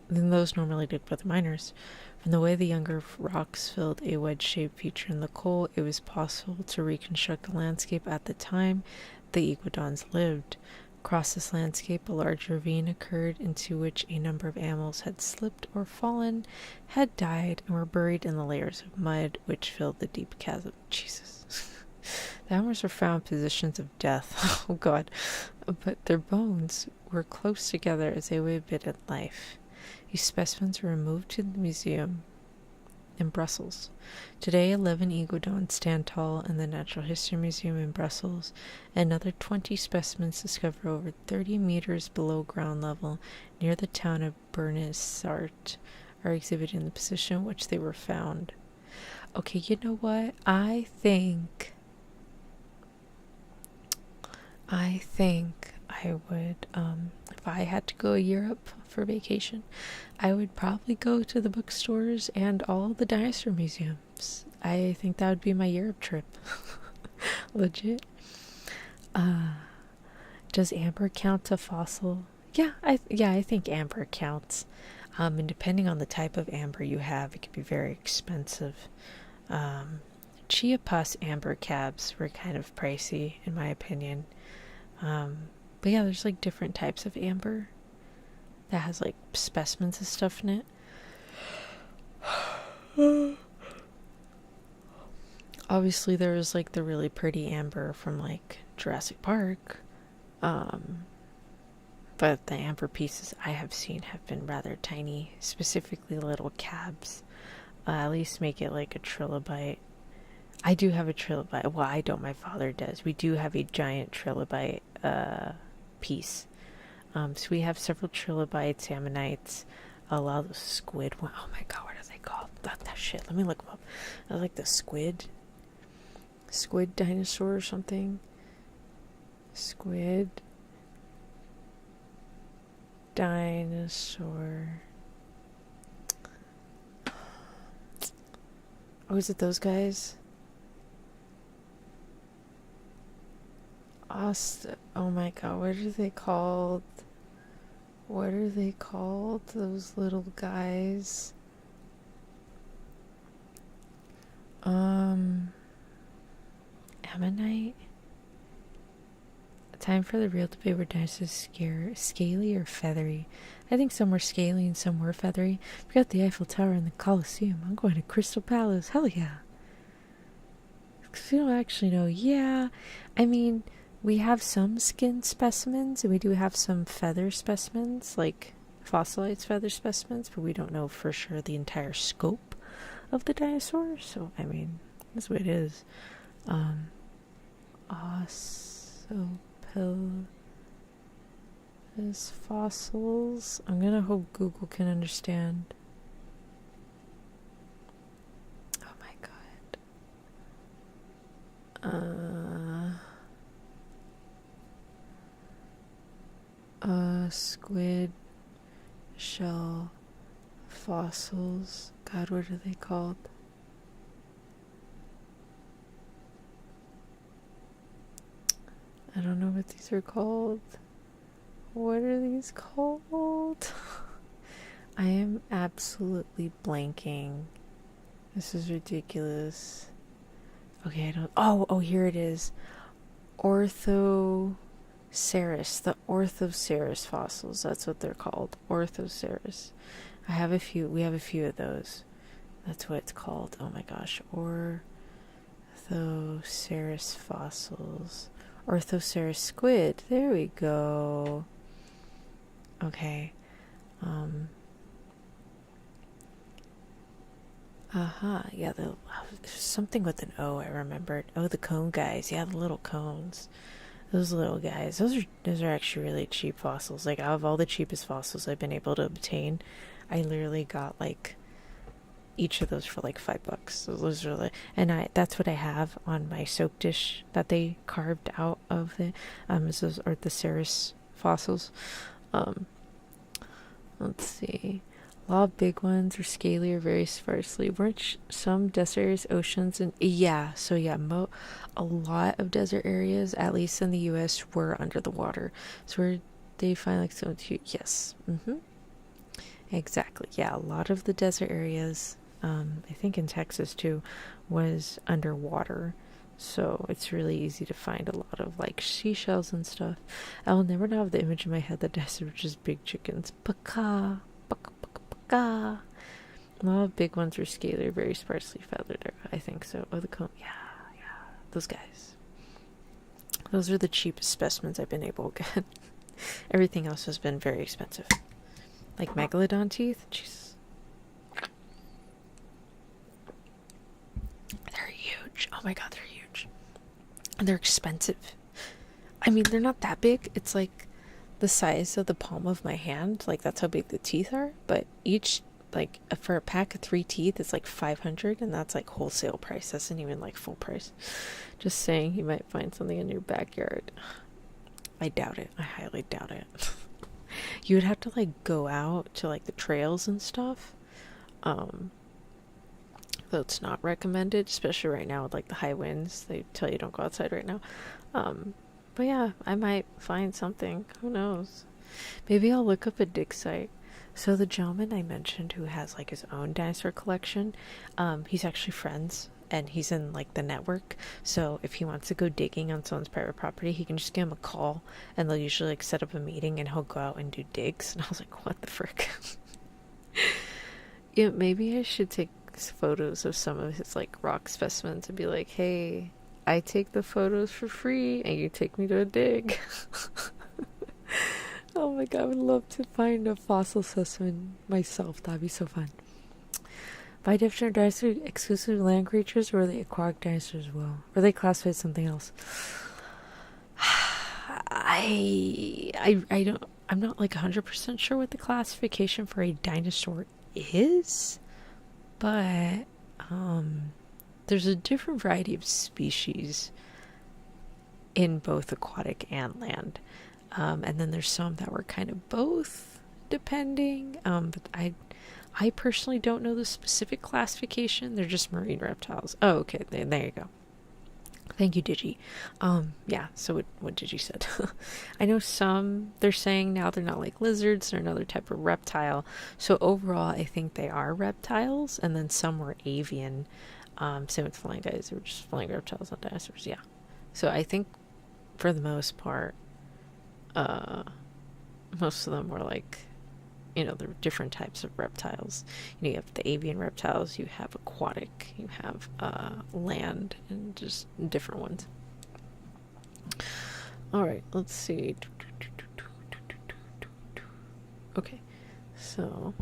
by the miners. From the way the younger rocks filled a wedge-shaped feature in the coal, it was possible to reconstruct the landscape at the time the Iguodons lived. Across this landscape, a large ravine occurred into which a number of animals had slipped or fallen, had died, and were buried in the layers of mud which filled the deep chasm. Jesus. The animals were found in positions of death. Oh God. But their bones were close together as they would have been in life. These specimens were removed to the museum in Brussels. Today, 11 iguodons stand tall in the Natural History Museum in Brussels. Another 20 specimens discovered over 30 meters below ground level near the town of Bernissart are exhibited in the position in which they were found. Okay, you know what? I think I would, if I had to go to Europe for vacation, I would probably go to the bookstores and all the dinosaur museums. I think that would be my Europe trip. Legit. Does amber count a fossil? Yeah, I think amber counts. And depending on the type of amber you have, it can be very expensive. Chia Pus amber cabs were kind of pricey, in my opinion. But yeah, there's like different types of amber that has like specimens and stuff in it. Obviously, there was like the really pretty amber from like Jurassic Park. But the amber pieces I have seen have been rather tiny, specifically little cabs. At least make it like a trilobite. I do have a trilobite. Well, I don't. My father does. We do have a giant trilobite piece. So we have several trilobites, ammonites, a lot of the squid. Oh my god, what are they called? That shit. Let me look them up. I like the squid dinosaur or something. Squid dinosaur. Oh, is it those guys? Oh my god, what are they called? What are they called? Those little guys. Ammonite? Time for the real debate where dinosaurs scaly or feathery. I think some were scaly and some were feathery. We got the Eiffel Tower and the Colosseum. I'm going to Crystal Palace. Hell yeah. Because we don't actually know. Yeah, I mean, we have some skin specimens and we do have some feather specimens, like fossilized feather specimens, but we don't know for sure the entire scope of the dinosaur. So, I mean, that's what it is. Ossopilus fossils. I'm gonna hope Google can understand. Oh my god. Squid shell fossils. God, what are they called? I don't know what these are called. What are these called? I am absolutely blanking. This is ridiculous. Okay, I don't... Oh, here it is. Orthoceras. The Orthoceras fossils. That's what they're called. Orthoceras. We have a few of those. That's what it's called. Oh my gosh. Orthoceras fossils. Orthoceras squid. There we go. Okay. Yeah, something with an O, I remembered. Oh, the cone guys. Yeah, the little cones. Those little guys. Those are actually really cheap fossils. Like, out of all the cheapest fossils I've been able to obtain, I literally got like each of those for like $5. So those are like, and that's what I have on my soap dish that they carved out of the those are the Ceres fossils. Um, let's see. A lot of big ones are scaly or very sparsely. Weren't some desert areas, oceans, and yeah, so yeah, a lot of desert areas, at least in the U.S., were under the water. So where they find like some cute, yes, exactly, yeah, a lot of the desert areas, I think in Texas too, was underwater. So it's really easy to find a lot of like seashells and stuff. I will never not have the image in my head that desert was just big chickens. Baka, baka, baka, baka. A lot of big ones are scaly, very sparsely feathered. I think so. Oh, the comb. Yeah, yeah. Those guys. Those are the cheapest specimens I've been able to get. Everything else has been very expensive. Like megalodon teeth. Jesus. They're huge. Oh my god, they're huge. And they're expensive. I mean, they're not that big. It's like the size of the palm of my hand. Like, that's how big the teeth are. But each, like, for a pack of 3 teeth, it's like 500, and that's like wholesale price. That's not even like full price. Just saying, you might find something in your backyard. I doubt it. I highly doubt it. You would have to like go out to like the trails and stuff. Though it's not recommended, especially right now with like the high winds. They tell you don't go outside right now. But yeah, I might find something. Who knows? Maybe I'll look up a dig site. So the gentleman I mentioned who has like his own dinosaur collection, he's actually friends and he's in like the network. So if he wants to go digging on someone's private property, he can just give him a call and they'll usually like set up a meeting and he'll go out and do digs. And I was like, what the frick? Yeah, maybe I should take photos of some of his like rock specimens and be like, hey, I take the photos for free and you take me to a dig. Oh my god, I would love to find a fossil specimen myself. That'd be so fun. By definition, are dinosaurs exclusively land creatures or are they aquatic dinosaurs as well? Or are they classified as something else? I don't, I'm not like 100% sure what the classification for a dinosaur is, but there's a different variety of species in both aquatic and land. And then there's some that were kind of both, depending. But I personally don't know the specific classification. They're just marine reptiles. Oh, okay. There you go. Thank you, Digi. Yeah, so what Digi said. I know some, they're saying now they're not like lizards, they're another type of reptile. So overall, I think they are reptiles, and then some were avian. Same with flying guys, they were just flying reptiles, not dinosaurs, yeah. So I think, for the most part, most of them were like, there were different types of reptiles. You have the avian reptiles, you have aquatic, you have land, and just different ones. Alright, let's see. Okay, so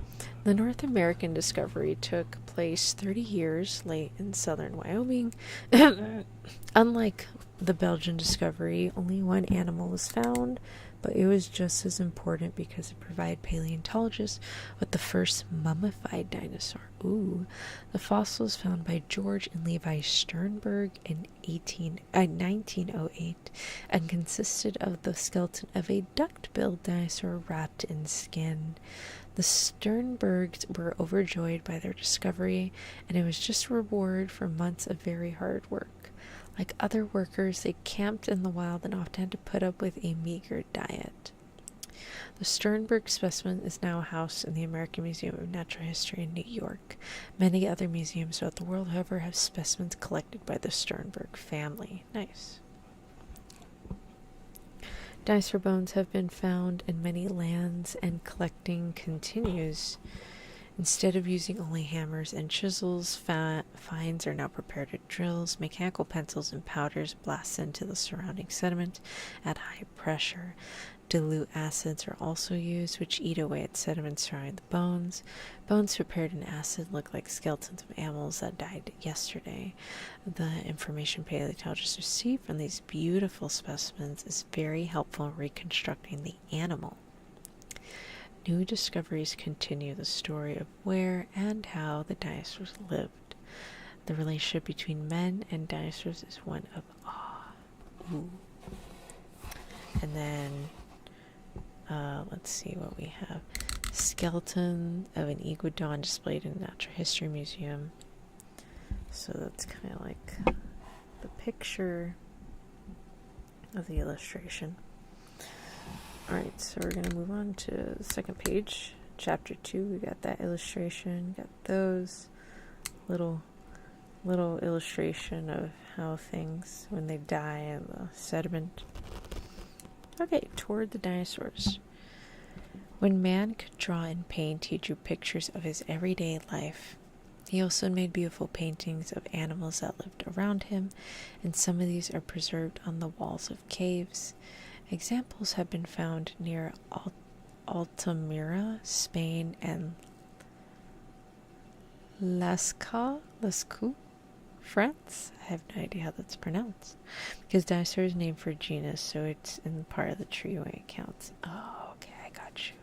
the North American discovery took place 30 years late in southern Wyoming. Unlike the Belgian discovery, only one animal was found, but it was just as important because it provided paleontologists with the first mummified dinosaur. Ooh. The fossil was found by George and Levi Sternberg in 1908 and consisted of the skeleton of a duck-billed dinosaur wrapped in skin. The Sternbergs were overjoyed by their discovery, and it was just a reward for months of very hard work. Like other workers, they camped in the wild and often had to put up with a meager diet. The Sternberg specimen is now housed in the American Museum of Natural History in New York. Many other museums throughout the world, however, have specimens collected by the Sternberg family. Nice. Dinosaur bones have been found in many lands, and collecting continues. Instead of using only hammers and chisels, finds are now prepared at drills. Mechanical pencils and powders blast into the surrounding sediment at high pressure. Dilute acids are also used, which eat away at sediments surrounding the bones. Bones prepared in acid look like skeletons of animals that died yesterday. The information paleontologists receive from these beautiful specimens is very helpful in reconstructing the animal. New discoveries continue the story of where and how the dinosaurs lived. The relationship between men and dinosaurs is one of awe. Ooh. And then, let's see what we have. Skeleton of an iguanodon displayed in the Natural History Museum. So that's kind of like the picture of the illustration. Alright, so we're going to move on to the second page. Chapter 2, we got that illustration, got those little illustration of how things, when they die in the sediment. Okay, toward the dinosaurs. When man could draw and paint, he drew pictures of his everyday life. He also made beautiful paintings of animals that lived around him, and some of these are preserved on the walls of caves. Examples have been found near Altamira, Spain, and Lascaux, France. I have no idea how that's pronounced. Because dinosaur is named for a genus, so it's in part of the tree when it counts. Oh, okay, I got you.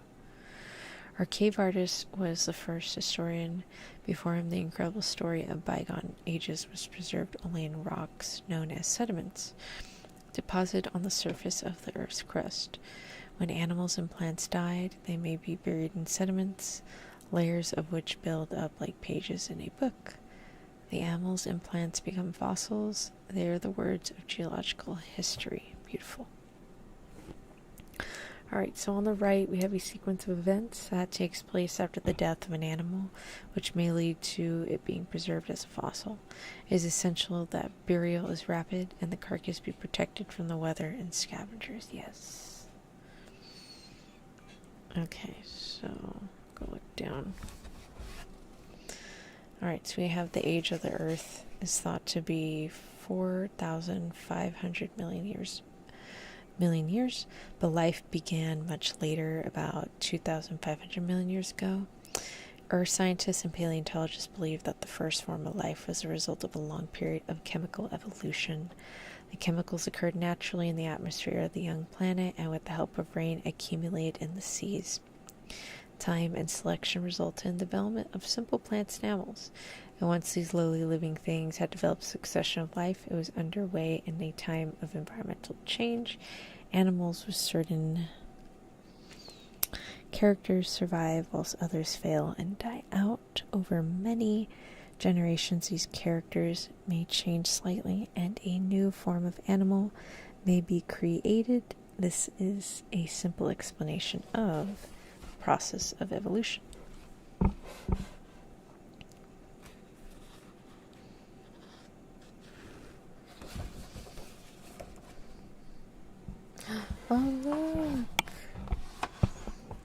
Our cave artist was the first historian. Before him, the incredible story of bygone ages was preserved only in rocks known as sediments, deposited on the surface of the Earth's crust. When animals and plants died, they may be buried in sediments, layers of which build up like pages in a book. The animals and plants become fossils. They are the words of geological history. Beautiful. Alright, so on the right we have a sequence of events that takes place after the death of an animal, which may lead to it being preserved as a fossil. It is essential that burial is rapid and the carcass be protected from the weather and scavengers. Yes. Okay, so go look down. Alright, so we have the age of the Earth is thought to be 4,500 million years, but life began much later, about 2,500 million years ago. Earth scientists and paleontologists believe that the first form of life was a result of a long period of chemical evolution. The chemicals occurred naturally in the atmosphere of the young planet and with the help of rain accumulated in the seas. Time and selection resulted in the development of simple plants and animals, and once these lowly living things had developed a succession of life, it was underway in a time of environmental change. Animals with certain characters survive whilst others fail and die out. Over many generations, these characters may change slightly and a new form of animal may be created. This is a simple explanation of the process of evolution. Oh look!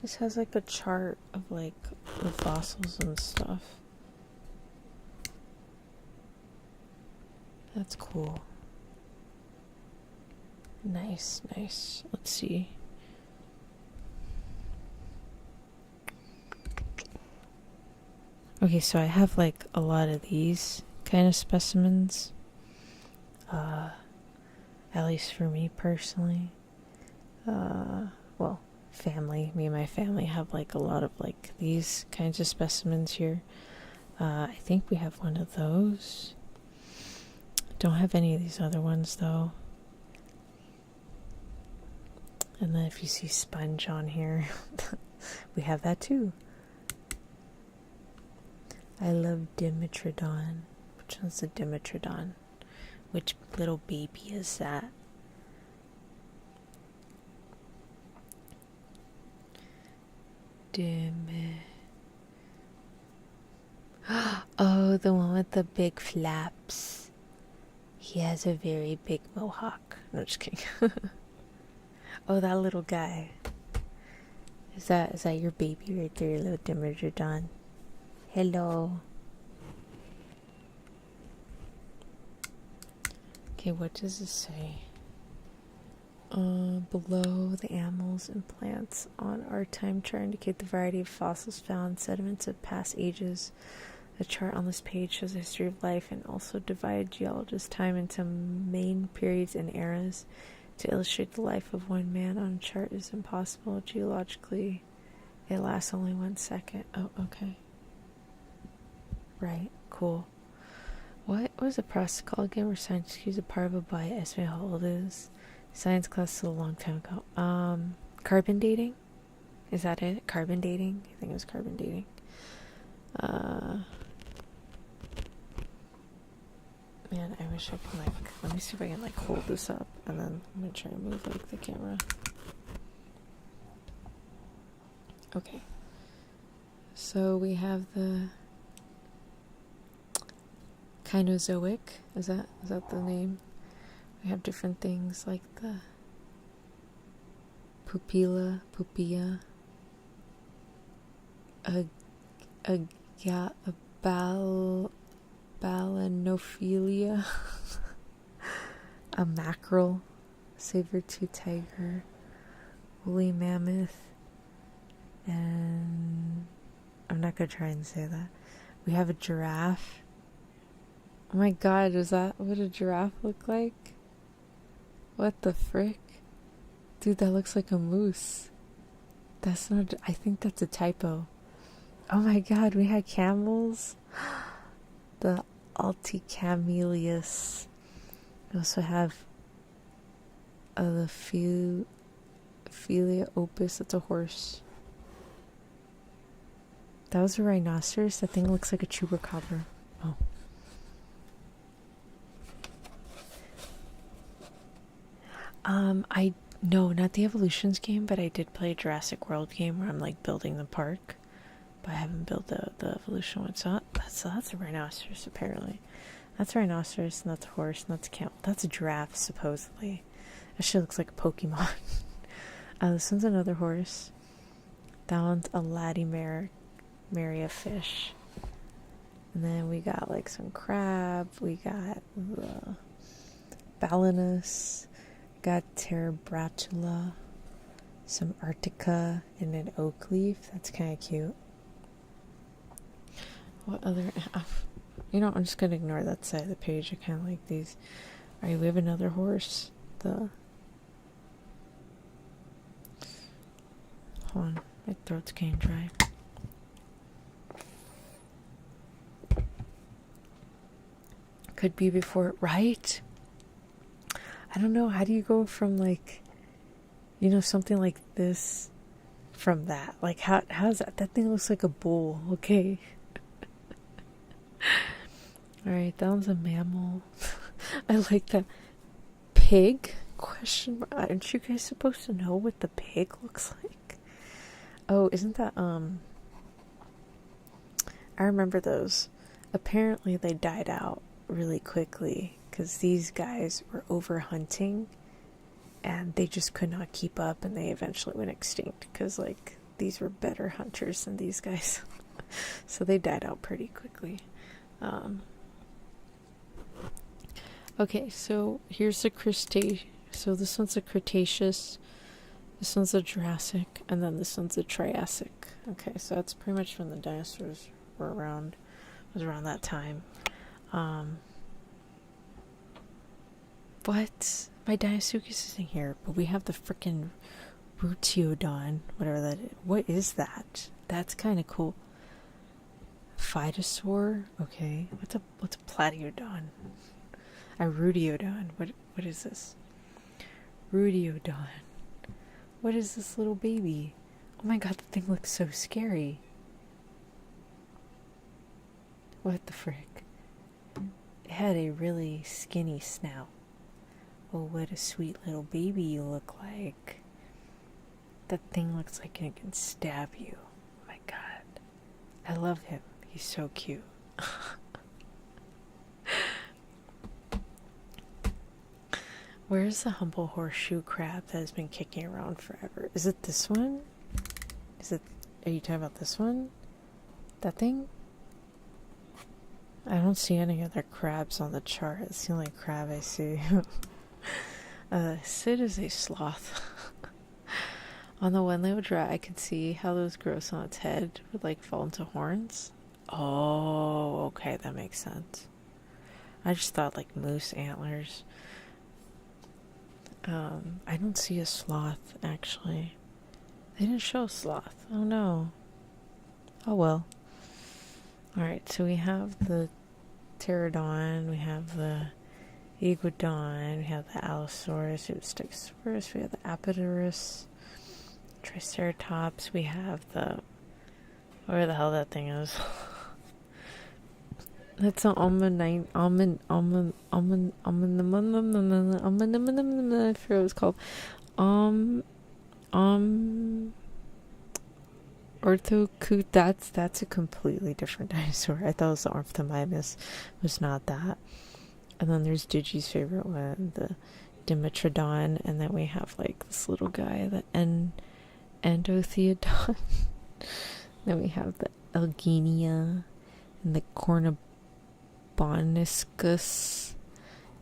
This has like a chart of like the fossils and stuff. That's cool. Nice, nice. Let's see. Okay, so I have like a lot of these kind of specimens. At least for me personally. Well, family. Me and my family have like a lot of like these kinds of specimens here. I think we have one of those. Don't have any of these other ones though. And then if you see sponge on here, we have that too. I love Dimetrodon. Which one's the Dimetrodon? Which little baby is that? Oh, the one with the big flaps. He has a very big mohawk. No, just kidding. Oh, that little guy. Is that your baby right there, your little Dimetrodon? Hello. Okay, what does it say? Below, the animals and plants on our time chart indicate the variety of fossils found, sediments of past ages. The chart on this page shows the history of life and also divided geologists' time into main periods and eras. To illustrate the life of one man on a chart is impossible. Geologically, it lasts only 1 second. Oh, okay. Right, cool. What was the process called again where scientists use a particle by estimate how old it is? Science class a long time ago. Carbon dating? Is that it? Carbon dating? I think it was carbon dating. Man, I wish I could let me see if I can hold this up and then I'm gonna try to move the camera. Okay. So we have the Kinozoic. Is that the name? We have different things like the pupilla, balanophilia, a mackerel, saber-tooth tiger, woolly mammoth, and I'm not gonna try and say that. We have a giraffe. Oh my god, is that what a giraffe look like? What the frick? Dude, that looks like a moose. That's not, I think that's a typo. Oh my god, we had camels. The Alticamelius. We also have the Philia opus. That's a horse. That was a rhinoceros. That thing looks like a chupacabra. Oh. No, not the Evolutions game, but I did play a Jurassic World game where I'm building the park. But I haven't built the Evolution one. So that's a rhinoceros, apparently. That's a rhinoceros, and that's a horse, and that's a camel. That's a giraffe, supposedly. That shit looks like a Pokemon. This one's another horse. That one's a Latimeria fish. And then we got some crab. We got the Balanus. Got Terebratula. Some Arctica and an oak leaf. That's kind of cute. What other... I'm just going to ignore that side of the page. I kind of like these. Alright, we have another horse. Hold on. My throat's getting dry. Could be before... Right? I don't know. How do you go from something like this from that? How's that? That thing looks like a bull. Okay. Alright, that one's a mammal. I like that. Pig? Question mark. Aren't you guys supposed to know what the pig looks like? Oh, isn't that, I remember those. Apparently they died out really quickly because these guys were over hunting and they just could not keep up and they eventually went extinct because these were better hunters than these guys. So they died out pretty quickly. Okay, so here's the Cretaceous. So this one's a Cretaceous, this one's a Jurassic, and then this one's a Triassic. Okay, so that's pretty much when the dinosaurs were around. It was around that time. What? My Deinosuchus isn't here, but we have the frickin' Rutiodon, whatever that is. What is that? That's kind of cool. Phytosaur? Okay. What's a Platyodon? A Rudiodon. What is this? Rudiodon. What is this little baby? Oh my god, the thing looks so scary. What the frick? It had a really skinny snout. Oh, what a sweet little baby you look like. That thing looks like it can stab you. Oh my god. I love him. He's so cute. Where's the humble horseshoe crab that has been kicking around forever? Is it this one? Are you talking about this one? That thing? I don't see any other crabs on the chart. It's the only crab I see. Sid is a sloth. On the one that would dry, I could see how those growths on its head would like fall into horns. Oh, okay, that makes sense. I just thought like moose antlers. I don't see a sloth actually. They didn't show a sloth. Oh no. Oh well. Alright, so we have the pterodon, we have the iguanodon, we have the allosaurus, we have the stegosaurus, we have the apatosaurus, triceratops, we have the where the hell that thing is. That's an almond. I forget what it's called. Orthocoot. That's a completely different dinosaur. I thought it was the Ornithomimimus. Was not that. And then there's Digi's favorite one, the Dimetrodon, and then we have like this little guy, the Endothelodon. Then we have the Elgenia and the Cornoboniscus,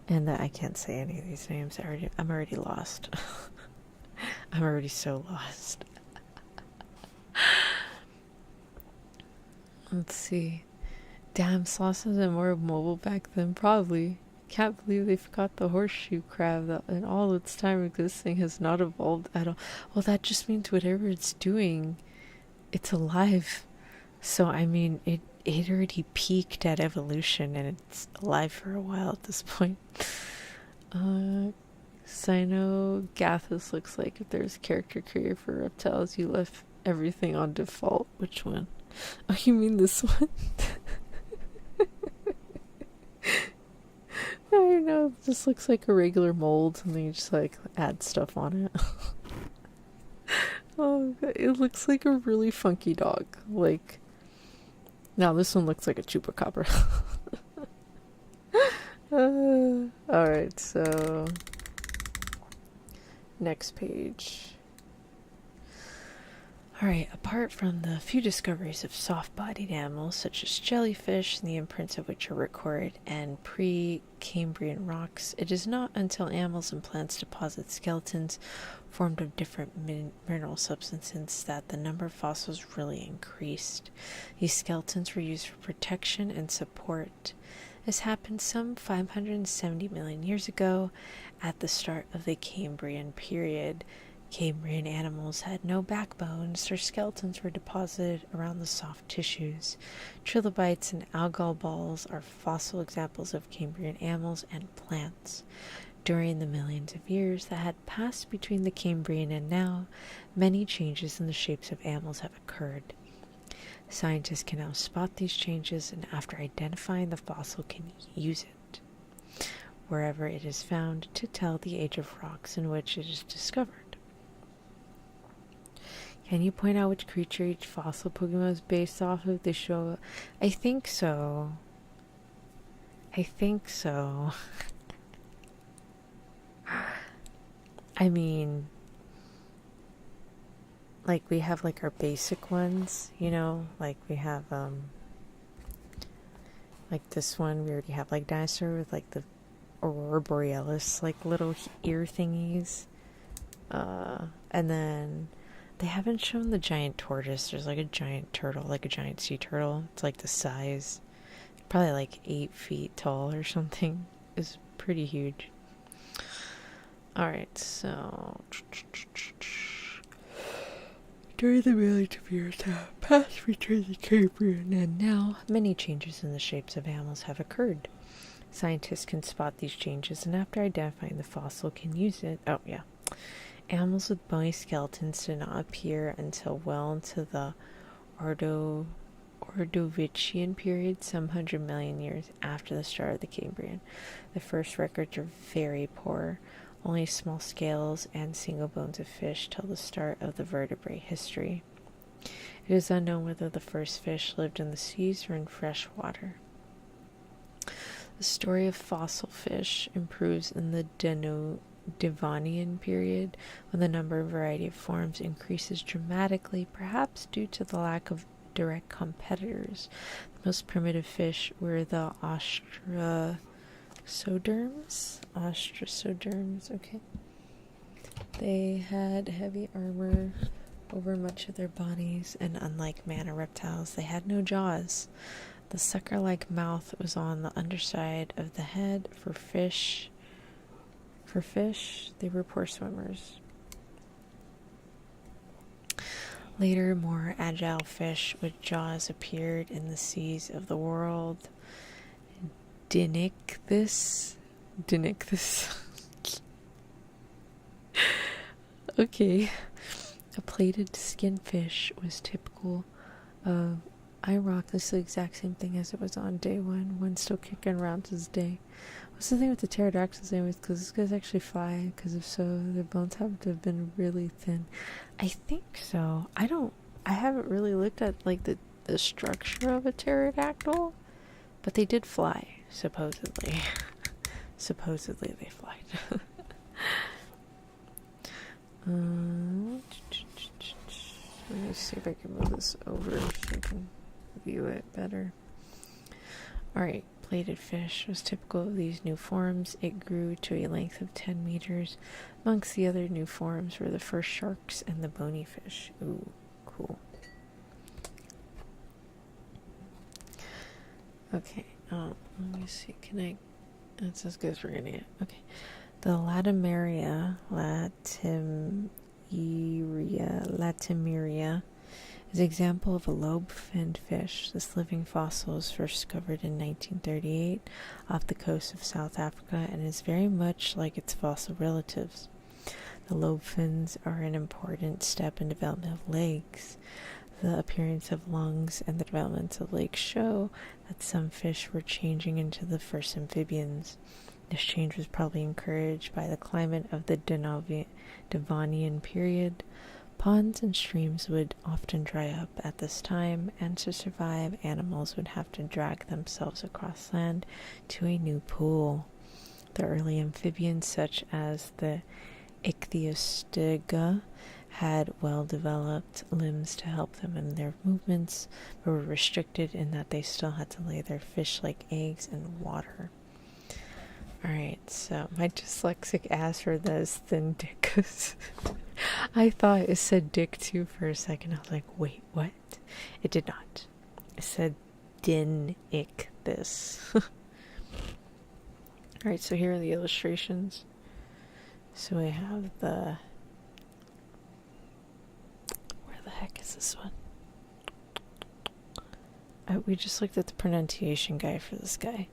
and I can't say any of these names. I'm already lost. I'm already so lost. Let's see. Damn, sloths wasn't more mobile back then. Probably. Can't believe they forgot the horseshoe crab that in all its time existing has not evolved at all. Well, that just means whatever it's doing, it's alive. So I mean, it already peaked at evolution and it's alive for a while at this point. Cynogathus looks like if there's a character created for reptiles, you left everything on default. Which one? Oh, you mean this one? I don't know. It just looks like a regular mold and then you just like add stuff on it. Oh, it looks like a really funky dog. Like, now this one looks like a chupacabra. Alright, so next page. Alright, apart from the few discoveries of soft-bodied animals such as jellyfish, the imprints of which are recorded in pre-Cambrian rocks, it is not until animals and plants deposit skeletons formed of different mineral substances that the number of fossils really increased. These skeletons were used for protection and support. This happened some 570 million years ago at the start of the Cambrian period. Cambrian animals had no backbones. Their skeletons were deposited around the soft tissues. Trilobites and algal balls are fossil examples of Cambrian animals and plants. During the millions of years that had passed between the Cambrian and now, many changes in the shapes of animals have occurred. Scientists can now spot these changes and after identifying the fossil can use it, wherever it is found, to tell the age of rocks in which it is discovered. Can you point out which creature each fossil Pokemon is based off of? They show... I think so. I mean, like, we have, like, our basic ones, you know? Like, we have, like, this one, we already have, like, dinosaur with, like, the Aurora Borealis, like, little ear thingies. And then they haven't shown the giant tortoise. There's, like, a giant turtle, like a giant sea turtle. It's, like, the size, probably, like, 8 feet tall or something. It's pretty huge. Alright, so... During the millions of years that have passed between the Cambrian and now, many changes in the shapes of animals have occurred. Scientists can spot these changes and after identifying the fossil can use it. Oh, yeah. Animals with bony skeletons did not appear until well into the Ordovician period, some 100 million years after the start of the Cambrian. The first records are very poor. Only small scales and single bones of fish tell the start of the vertebrate history. It is unknown whether the first fish lived in the seas or in fresh water. The story of fossil fish improves in the Devonian period, when the number and variety of forms increases dramatically, perhaps due to the lack of direct competitors. The most primitive fish were the Soderms? Ostrosoderms, okay. They had heavy armor over much of their bodies, and unlike mammal reptiles, they had no jaws. The sucker-like mouth was on the underside of the head. For fish, they were poor swimmers. Later, more agile fish with jaws appeared in the seas of the world. Dinichthys. Okay. A plated skin fish was typical of IROC. This is the exact same thing as it was on day one. One's still kicking around to this day. What's the thing with the pterodactyls anyways? Because these guys actually fly. Because if so, their bones have to have been really thin. I think so. I haven't really looked at like the structure of a pterodactyl. But they did fly, supposedly. Supposedly they fly. Let me see if I can move this over so I can view it better. Alright, plated fish was typical of these new forms. It grew to a length of 10 meters. Amongst the other new forms were the first sharks and the bony fish. Ooh, cool. Okay, let me see, that's as good as we're gonna get. Okay, the latimeria is an example of a lobe-finned fish. This living fossil was first discovered in 1938 off the coast of South Africa and is very much like its fossil relatives. The lobe fins are an important step in development of legs. The appearance of lungs and the development of legs show that some fish were changing into the first amphibians. This change was probably encouraged by the climate of the Devonian period. Ponds and streams would often dry up at this time, and to survive, animals would have to drag themselves across land to a new pool. The early amphibians, such as the Ichthyostega, had well-developed limbs to help them in their movements, but were restricted in that they still had to lay their fish-like eggs in water. Alright, so my dyslexic ass heard that as thin dick. I thought it said dick too for a second. I was like, wait, what? It did not. It said Dinichthys. Alright, so here are the illustrations. So we have the... Where the heck is this one? We just looked at the pronunciation guide for this guy.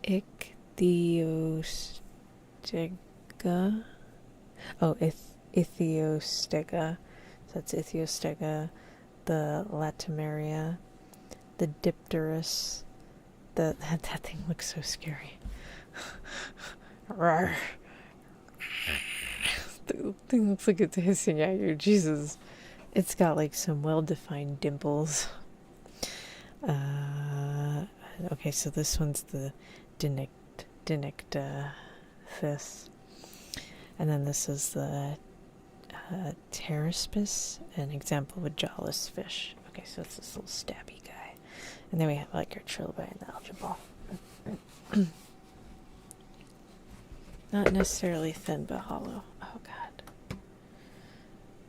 Ichthyostega. Oh, Ichthyostega. So that's Ichthyostega. The latimeria. The dipterus. That thing looks so scary. Rawr. The thing looks like it's hissing at you. Jesus. It's got like some well-defined dimples. Okay, so this one's the Dinichthys. And then this is the Pteraspis, an example of a jawless fish. Okay, so it's this little stabby guy. And then we have like our trilby and the algebra. Not necessarily thin, but hollow. Oh god.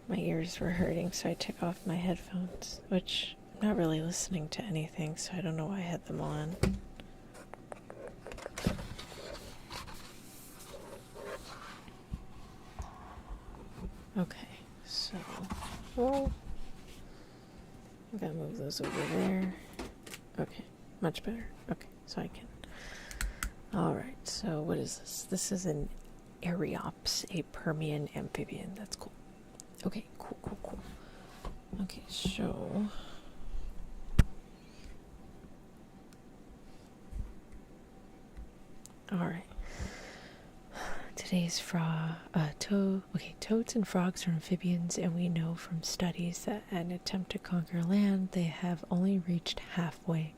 My ears were hurting, so I took off my headphones, which I'm not really listening to anything, so I don't know why I had them on. Okay, so I gotta move those over there. Okay, much better. Okay, so I can. Alright, so what is this? This is an Eriops, a Permian amphibian. That's cool. Okay, cool. Okay, so... Alright. Today's toads and frogs are amphibians, and we know from studies that in an attempt to conquer land, they have only reached halfway.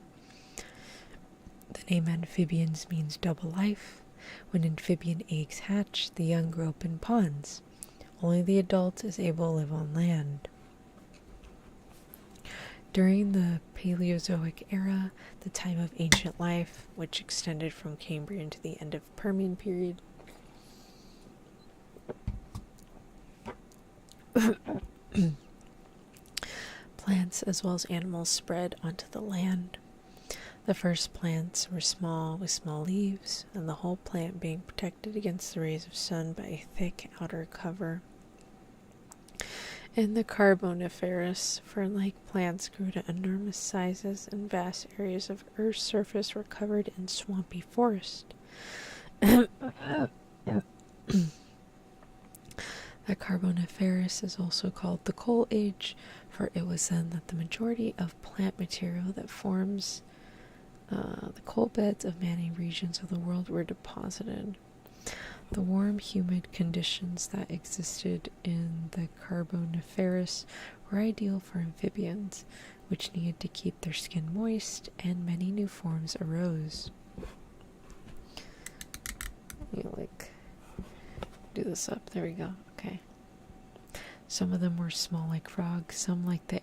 The name amphibians means double life. When amphibian eggs hatch, the young grow up in ponds. Only the adult is able to live on land. During the Paleozoic era, the time of ancient life, which extended from Cambrian to the end of Permian period, plants as well as animals spread onto the land. The first plants were small with small leaves, and the whole plant being protected against the rays of sun by a thick outer cover. In the Carboniferous, fern-like plants grew to enormous sizes, and vast areas of Earth's surface were covered in swampy forest. The Carboniferous is also called the Coal Age, for it was then that the majority of plant material that forms the coal beds of many regions of the world were deposited. The warm, humid conditions that existed in the Carboniferous were ideal for amphibians, which needed to keep their skin moist, and many new forms arose. Do this up. There we go. Okay. Some of them were small like frogs, some like the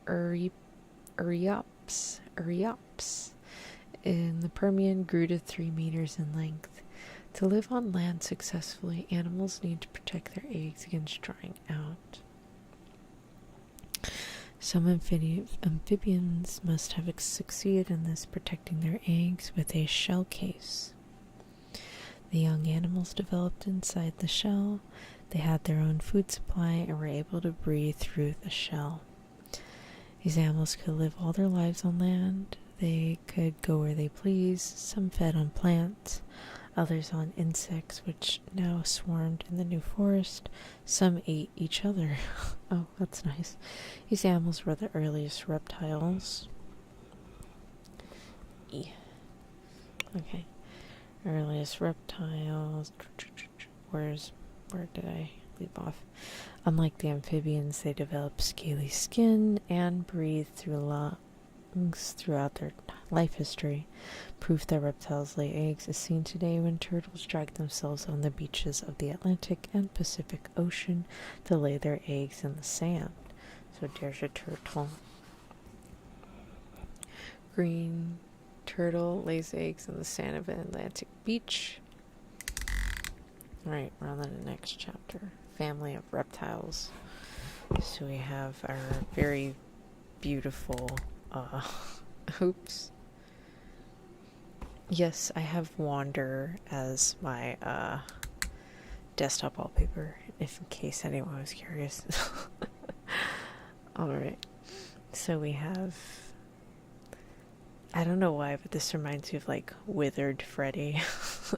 Eriops in the Permian grew to 3 meters in length. To live on land successfully, animals need to protect their eggs against drying out. Some amphibians must have succeeded in this, protecting their eggs with a shell case. The young animals developed inside the shell. They had their own food supply and were able to breathe through the shell. These animals could live all their lives on land. They could go where they please. Some fed on plants, others on insects, which now swarmed in the new forest. Some ate each other. Oh, that's nice. These animals were the earliest reptiles. Okay. Earliest reptiles. Where did I leave off? Unlike the amphibians, they developed scaly skin and breathed through lungs throughout their life history. Proof that reptiles lay eggs is seen today when turtles drag themselves on the beaches of the Atlantic and Pacific Ocean to lay their eggs in the sand. So there's a turtle. Green turtle lays eggs in the sand of an Atlantic beach. Alright, we're on to the next chapter. Family of reptiles. So we have our very beautiful, oops. Yes, I have Wander as my, desktop wallpaper, if in case anyone was curious. Alright, so we have, I don't know why, but this reminds me of, like, Withered Freddy.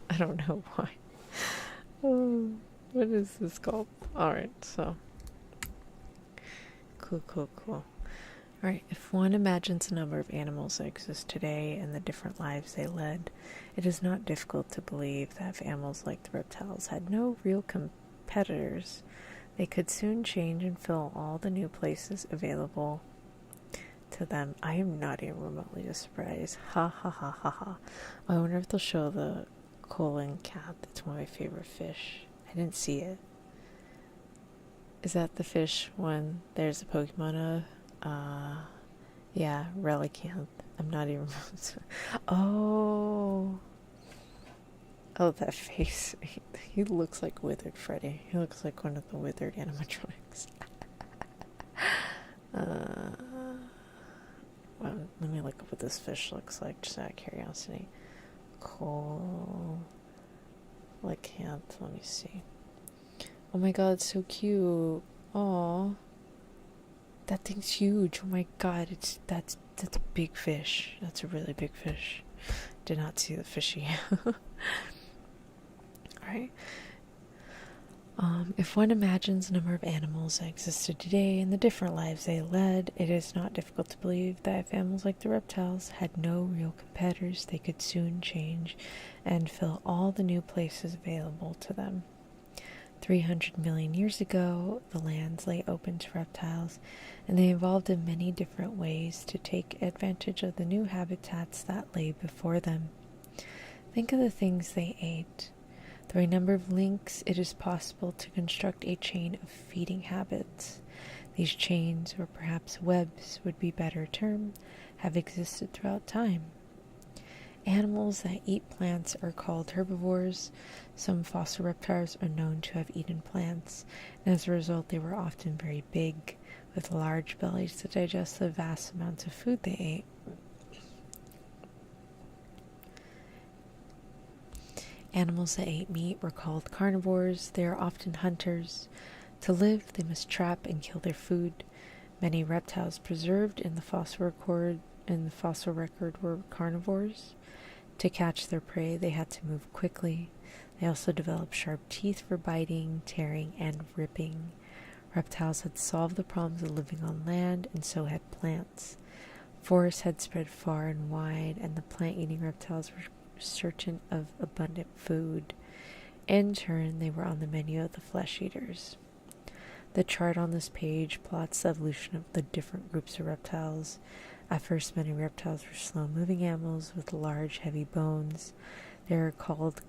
I don't know why. Oh, what is this called? Alright, so. Cool. Alright, if one imagines the number of animals that exist today and the different lives they led, it is not difficult to believe that if animals like the reptiles had no real competitors, they could soon change and fill all the new places available to them. I am not even remotely surprised. Ha ha ha ha ha. I wonder if they'll show the colon cat. That's one of my favorite fish. I didn't see it. Is that the fish when there's a Pokemon yeah, Relicanth. I'm not even Oh, that face. He looks like Withered Freddy. He looks like one of the Withered animatronics. Well, let me look up what this fish looks like, just out of curiosity. Cool. Relicanth, let me see. Oh my god, it's so cute. Aw. That thing's huge. Oh my god, that's a big fish. That's a really big fish. Did not see the fishy. Alright. If one imagines the number of animals that existed today and the different lives they led, it is not difficult to believe that if animals like the reptiles had no real competitors, they could soon change and fill all the new places available to them. 300 million years ago, the lands lay open to reptiles, and they evolved in many different ways to take advantage of the new habitats that lay before them. Think of the things they ate. Through a number of links, it is possible to construct a chain of feeding habits. These chains, or perhaps webs would be a better term, have existed throughout time. Animals that eat plants are called herbivores. Some fossil reptiles are known to have eaten plants, and as a result they were often very big, with large bellies to digest the vast amounts of food they ate. Animals that ate meat were called carnivores. They are often hunters. To live, they must trap and kill their food. Many reptiles preserved in the fossil record were carnivores. To catch their prey, they had to move quickly. They also developed sharp teeth for biting, tearing, and ripping. Reptiles had solved the problems of living on land, and so had plants. Forests had spread far and wide, and the plant-eating reptiles were certain of abundant food. In turn, they were on the menu of the flesh eaters. The chart on this page plots the evolution of the different groups of reptiles. At first, many reptiles were slow-moving animals with large, heavy bones. They are called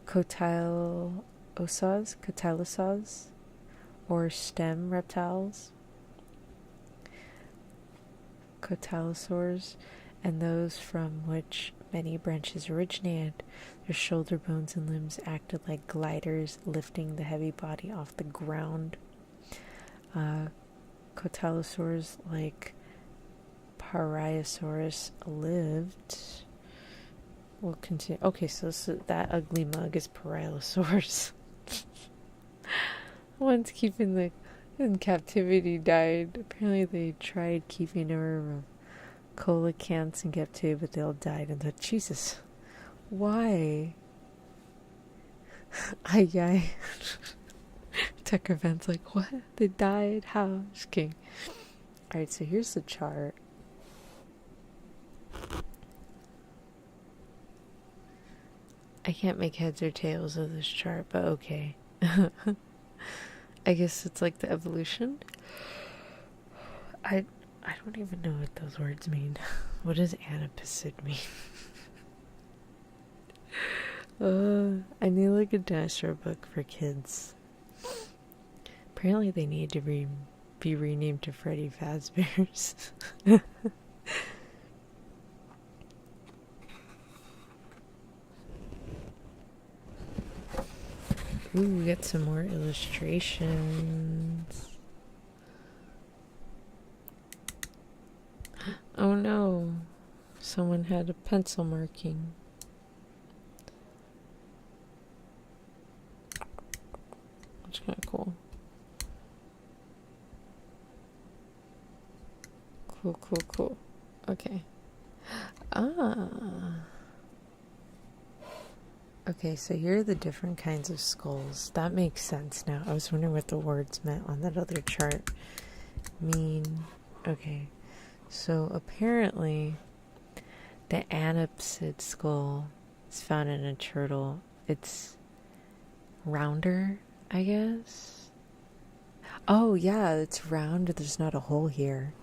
cotylosaurs, or stem reptiles. Cotylosaurs, and those from which many branches originated. Their shoulder bones and limbs acted like gliders, lifting the heavy body off the ground. Cotylosaurs, like Parasaurus, lived. We'll continue. Okay, so that ugly mug is Parasaurus. One's keeping the in captivity died. Apparently, they tried keeping her coelacanths in captivity, but they all died. And thought, Jesus, why? Ay. Tech events like, what? They died? How? Just kidding. Alright, so here's the chart. I can't make heads or tails of this chart, but okay. I guess it's like the evolution. I don't even know what those words mean. What does anapacid mean? I need like a dinosaur book for kids. Apparently they need to be renamed to Freddy Fazbear's. Ooh, we got some more illustrations. Oh no, someone had a pencil marking. That's kind of cool. Cool. Okay. Okay, so here are the different kinds of skulls. That makes sense now. I was wondering what the words meant on that other chart. Okay. So apparently the anapsid skull is found in a turtle. It's rounder, I guess. Oh yeah, it's round. There's not a hole here.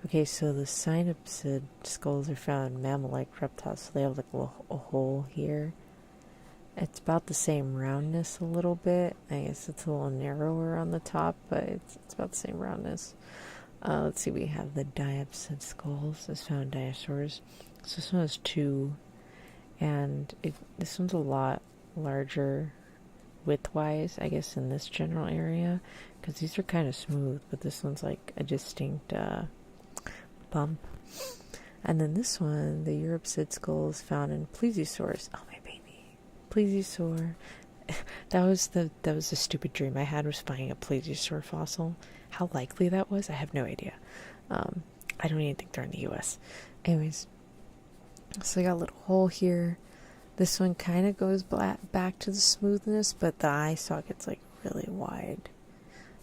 Okay, so the synapsid skulls are found in mammal-like reptiles, so they have like a hole here. It's about the same roundness a little bit. I guess it's a little narrower on the top, but it's about the same roundness. Let's see, we have the diapsid skulls. This found in dinosaurs. So this one has two, and this one's a lot larger width-wise, I guess, in this general area, because these are kind of smooth, but this one's like a distinct bump. And then this one, the Europsid skull, is found in plesiosaurs. Oh, my baby, plesiosaur. That was a stupid dream I had, was finding a plesiosaur fossil. How likely that was, I have no idea. I don't even think they're in the US. Anyways, so I got a little hole here. This one kind of goes back to the smoothness, but the eye socket's like really wide,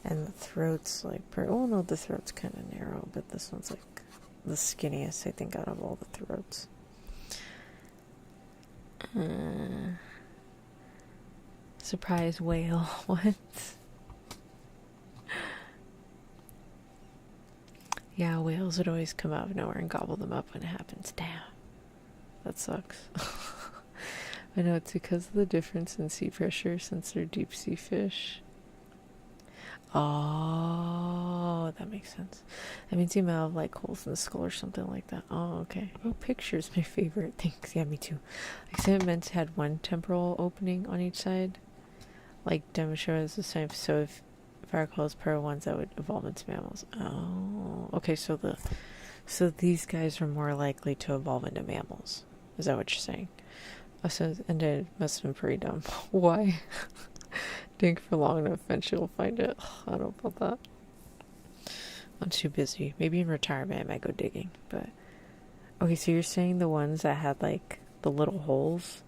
and the throat's like no, the throat's kind of narrow, but this one's like the skinniest, I think, out of all the throats. Surprise whale. What? Yeah, whales would always come out of nowhere and gobble them up when it happens. Damn. That sucks. I know, it's because of the difference in sea pressure since they're deep sea fish. Oh, that makes sense. That means you might have like holes in the skull or something like that. Oh, okay. Oh, pictures, my favorite. Thanks. Yeah, me too. Experiments had one temporal opening on each side, like demonstrates the same. So if I recall, pair of ones that would evolve into mammals. Oh, okay. So these guys are more likely to evolve into mammals. Is that what you're saying? Oh, so and it must have been pretty dumb. Why? Dig for long enough, eventually we'll find it. I don't know about that. I'm too busy. Maybe in retirement I might go digging. But okay, so you're saying the ones that had like the little holes,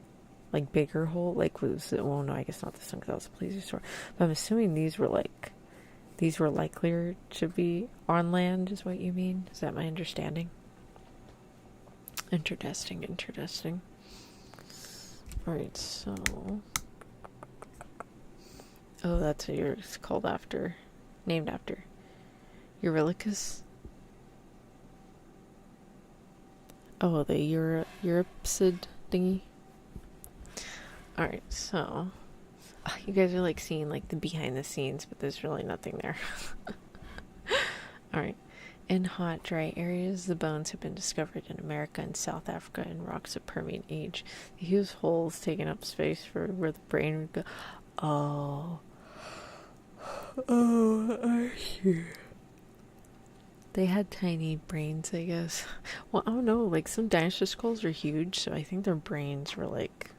like bigger hole, like was it? Well, no, I guess not this one because that was a plesiosaur. But I'm assuming these were likelier to be on land. Is what you mean? Is that my understanding? Interesting. All right, so. Oh, that's what you're called after. Named after. Eurylochus? Oh, the Eurypsid thingy? Alright, so... you guys are like seeing like the behind the scenes, but there's really nothing there. Alright. In hot, dry areas, the bones have been discovered in America and South Africa in rocks of Permian age. The huge holes taking up space for where the brain would go. Oh, I see. They had tiny brains, I guess. Well, I don't know. Like, some dinosaur skulls are huge, so I think their brains were, like,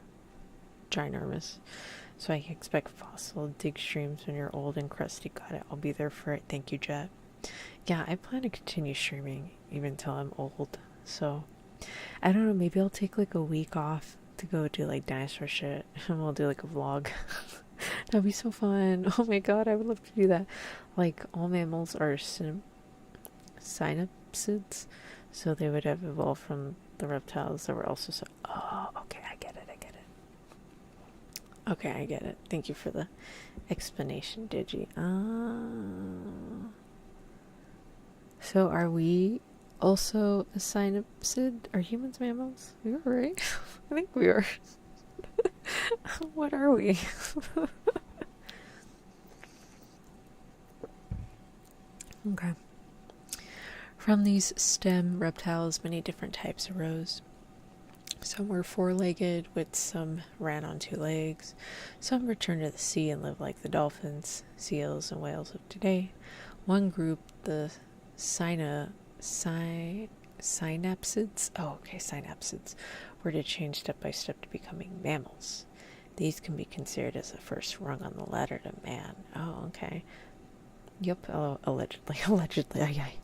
ginormous. So I expect fossil dig streams when you're old and crusty. Got it. I'll be there for it. Thank you, Jet. Yeah, I plan to continue streaming even till I'm old. So, I don't know. Maybe I'll take, like, a week off to go do, like, dinosaur shit. And we'll do, like, a vlog. That'd be so fun. Oh my god, I would love to do that. Like, all mammals are synapsids, so they would have evolved from the reptiles that were also so. Oh, okay, I get it. Okay, I get it. Thank you for the explanation, Digi. So are we also a synapsid? Are humans mammals? We are, right? I think we are. What are we? Okay. From these stem reptiles, many different types arose. Some were four-legged, with some ran on two legs. Some returned to the sea and lived like the dolphins, seals, and whales of today. One group, the synapsids, were to change step by step to becoming mammals. These can be considered as the first rung on the ladder to man. Oh, okay. Yep, allegedly. Aye.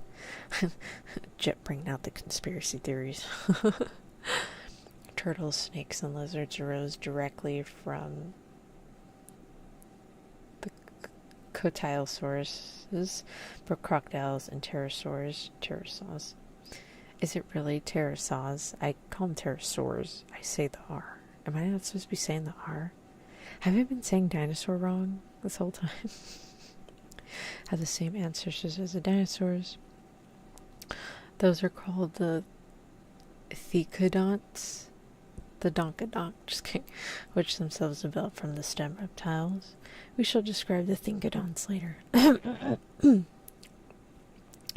Jet bringing out the conspiracy theories. Turtles, snakes, and lizards arose directly from the Cotylosaurs, but crocodiles and pterosaurs. Is it really pterosaurs? I call them pterosaurs. I say the R. Am I not supposed to be saying the R? Have I been saying dinosaur wrong this whole time? Have the same ancestors as the dinosaurs. Those are called the thecodonts. The donkadonk, just kidding, which themselves developed from the stem reptiles. We shall describe the thecodonts later.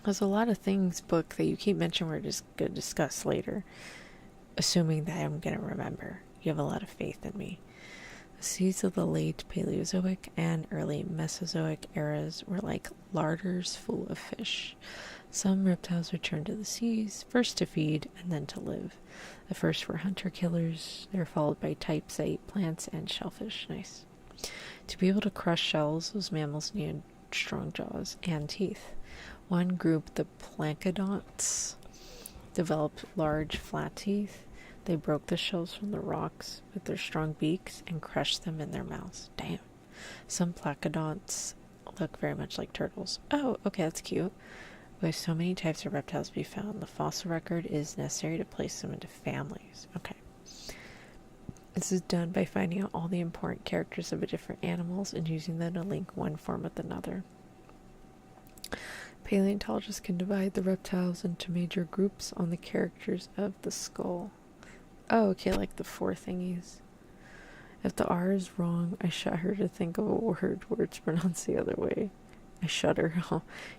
There's a lot of things, book, that you keep mentioning we're just going to discuss later, assuming that I'm going to remember. You have a lot of faith in me. The seeds of the late Paleozoic and early Mesozoic eras were like larders full of fish. Some reptiles returned to the seas, first to feed and then to live. The first were hunter-killers. They were followed by types that ate plants and shellfish. Nice. To be able to crush shells, those mammals needed strong jaws and teeth. One group, the plancodonts, developed large, flat teeth. They broke the shells from the rocks with their strong beaks and crushed them in their mouths. Damn. Some plancodonts look very much like turtles. Oh, okay, that's cute. With so many types of reptiles to be found, the fossil record is necessary to place them into families. Okay. This is done by finding out all the important characters of the different animals and using them to link one form with another. Paleontologists can divide the reptiles into major groups on the characters of the skull. Oh, okay, like the four thingies. If the R is wrong, I shot her to think of a word where it's pronounced the other way. I shudder.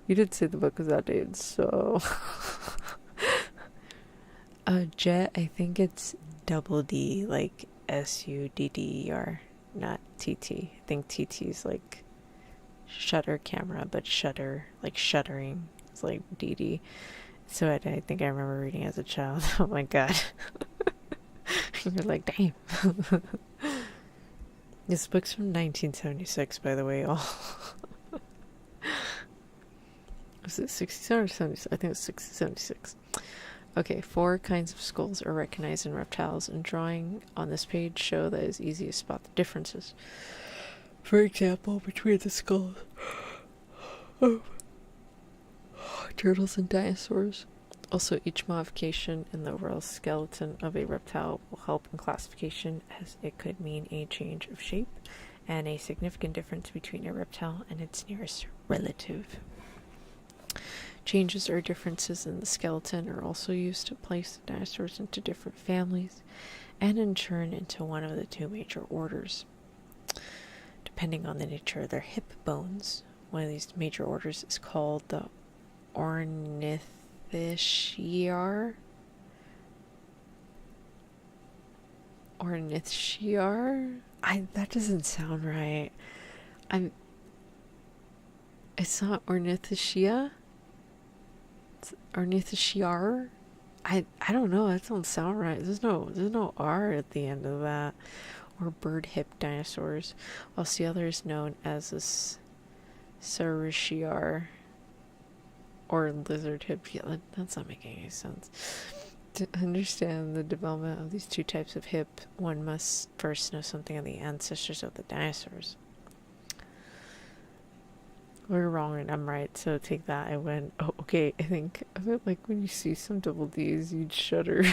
You did say the book was outdated, so. Jet, I think it's double D, like SUDDER, not TT. I think TT's like shutter camera, but shudder, like shuddering, it's like DD. So I think I remember reading as a child. Oh my god. You're like, damn. This book's from 1976, by the way, y'all. Was it 67 or 76? I think it was 76. Okay, 4 kinds of skulls are recognized in reptiles, and drawing on this page show that it's easy to spot the differences. For example, between the skulls of turtles and dinosaurs. Also, each modification in the overall skeleton of a reptile will help in classification, as it could mean a change of shape and a significant difference between a reptile and its nearest relative. Changes or differences in the skeleton are also used to place the dinosaurs into different families and in turn into one of the 2 major orders. Depending on the nature of their hip bones, one of these major orders is called the Ornithischiar. That doesn't sound right. It's not Ornithischia? It's Ornithischiar? I don't know, that doesn't sound right. There's no R at the end of that. Or bird hip dinosaurs, whilst the other is known as a Saurischia or lizard hip. Yeah, that's not making any sense. To understand the development of these 2 types of hip, one must first know something of the ancestors of the dinosaurs. We're wrong and I'm right, so take that. I went, oh, okay, I think a bit like when you see some double D's, you'd shudder.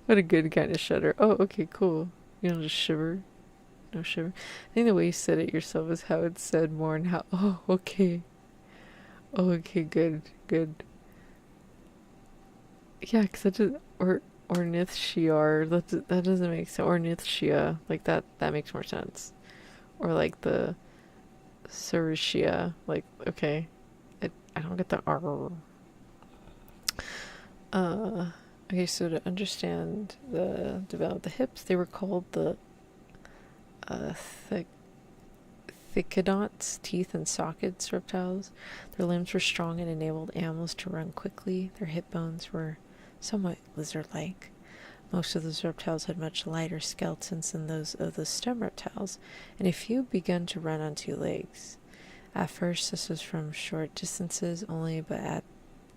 What a good kind of shudder. Oh, okay, cool. You don't just shiver. No shiver. I think the way you said it yourself is how it's said more, and how, oh, okay. Oh, okay, good. Yeah, because that just, Ornithischiar, that doesn't make sense. Ornithischia, like that makes more sense. Or like the Saurischia, like, okay. I don't get the R. Okay, so to understand the development of the hips, they were called the Thecodonts, teeth and sockets reptiles. Their limbs were strong and enabled animals to run quickly. Their hip bones were somewhat lizard-like. Most of those reptiles had much lighter skeletons than those of the stem reptiles, and a few began to run on 2 legs. At first, this was from short distances only, but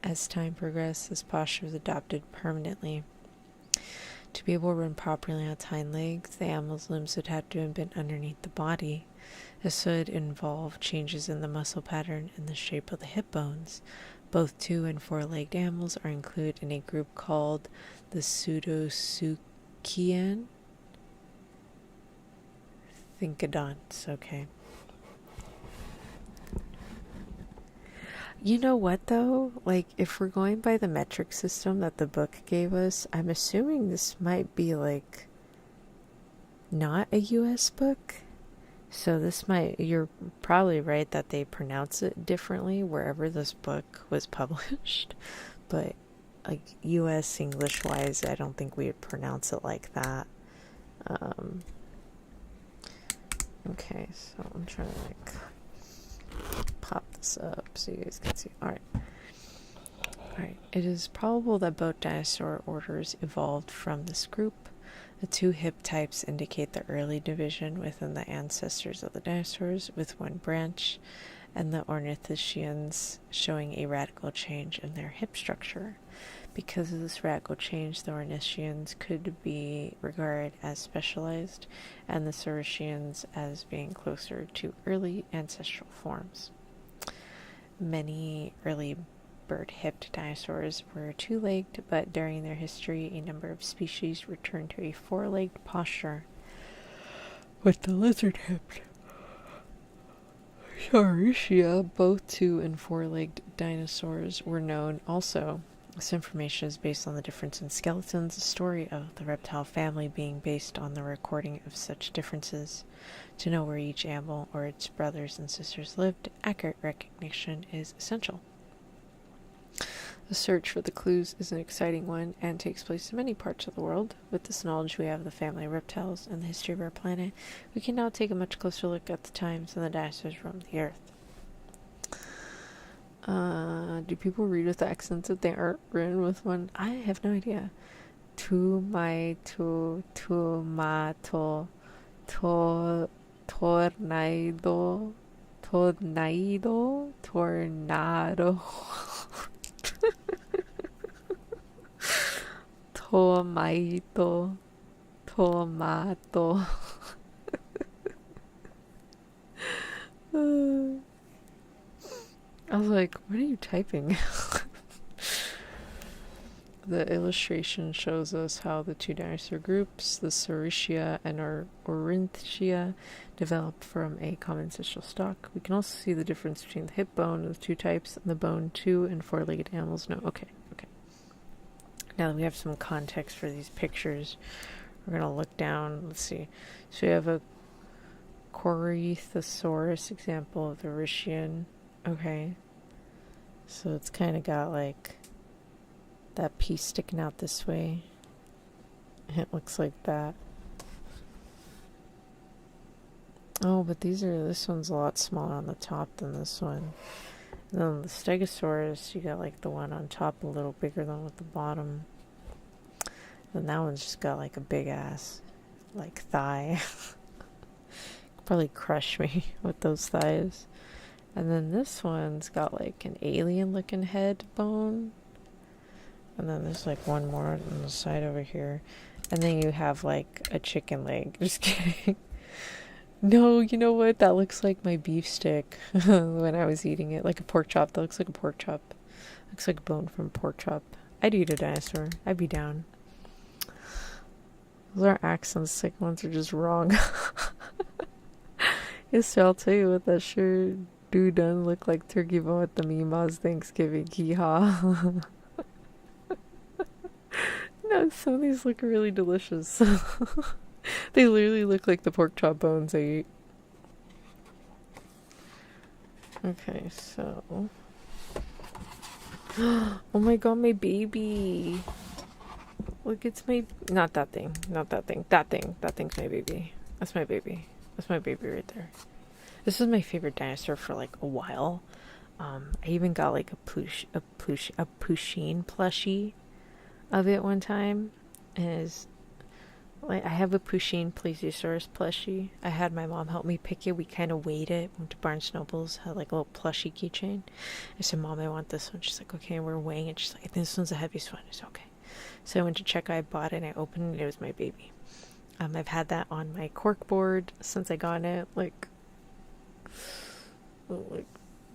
as time progressed, this posture was adopted permanently. To be able to run properly on its hind legs, the animal's limbs would have to have been underneath the body. This would involve changes in the muscle pattern and the shape of the hip bones. Both 2- and 4-legged animals are included in a group called the Pseudosuchian Thecodonts. Okay. You know what, though? Like, if we're going by the metric system that the book gave us, I'm assuming this might be, like, not a US book. So this might, you're probably right that they pronounce it differently wherever this book was published. But, like, US English-wise, I don't think we would pronounce it like that. Okay, so I'm trying to, like, pop this up so you guys can see. Alright. It is probable that both dinosaur orders evolved from this group. The 2 hip types indicate the early division within the ancestors of the dinosaurs, with 1 branch, and the ornithischians showing a radical change in their hip structure. Because of this radical change, the ornithischians could be regarded as specialized, and the saurischia as being closer to early ancestral forms. Many early bird-hipped dinosaurs were 2-legged, but during their history, a number of species returned to a 4-legged posture, with the lizard-hipped Saurischia. Both 2- and 4-legged dinosaurs were known also This information is based on the difference in skeletons, the story of the reptile family being based on the recording of such differences. To know where each animal or its brothers and sisters lived, accurate recognition is essential. The search for the clues is an exciting one and takes place in many parts of the world. With this knowledge we have of the family of reptiles and the history of our planet, we can now take a much closer look at the times when the dinosaurs roamed the earth. Do people read with accents if they aren't written with one? I have no idea. Tomato, tornado, tornado, tornado, tomato, tomato. I was like, what are you typing? The illustration shows us how the two dinosaur groups, the Saurischia and Ornithischia, developed from a common ancestral stock. We can also see the difference between the hip bone of the two types and the bone two and four-legged animals. No, okay. Now that we have some context for these pictures, we're going to look down. Let's see. So we have a Corythosaurus example of the Rischian. Okay. So it's kind of got like that piece sticking out this way. It looks like that. Oh, but this one's a lot smaller on the top than this one. And then the Stegosaurus, you got like the one on top a little bigger than with the bottom. And that one's just got like a big ass, like thigh. Probably crush me with those thighs. And then this one's got like an alien looking head bone. And then there's like one more on the side over here. And then you have like a chicken leg. Just kidding. No, you know what? That looks like my beef stick when I was eating it. Like a pork chop. That looks like a pork chop. Looks like a bone from a pork chop. I'd eat a dinosaur. I'd be down. Those are accents. Second ones are just wrong. Yes, so I'll tell you what, that sure do done look like turkey bone at the Mima's Thanksgiving. Hee-haw. No, some of these look really delicious. They literally look like the pork chop bones I eat. Okay, so... Oh my god, my baby! Look, it's my... Not that thing. Not that thing. That thing. That thing's my baby. That's my baby. That's my baby right there. This is my favorite dinosaur for like a while. I even got like a Pusheen plushie of it one time. And like, I have a Pusheen Plesiosaurus plushie. I had my mom help me pick it. We kind of weighed it. Went to Barnes Nobles, had like a little plushie keychain. I said, Mom, I want this one. She's like, okay. And we're weighing it. She's like, I think this one's the heaviest one. I said, okay. So I went to check. I bought it and I opened it. It was my baby. I've had that on my cork board since I got it, like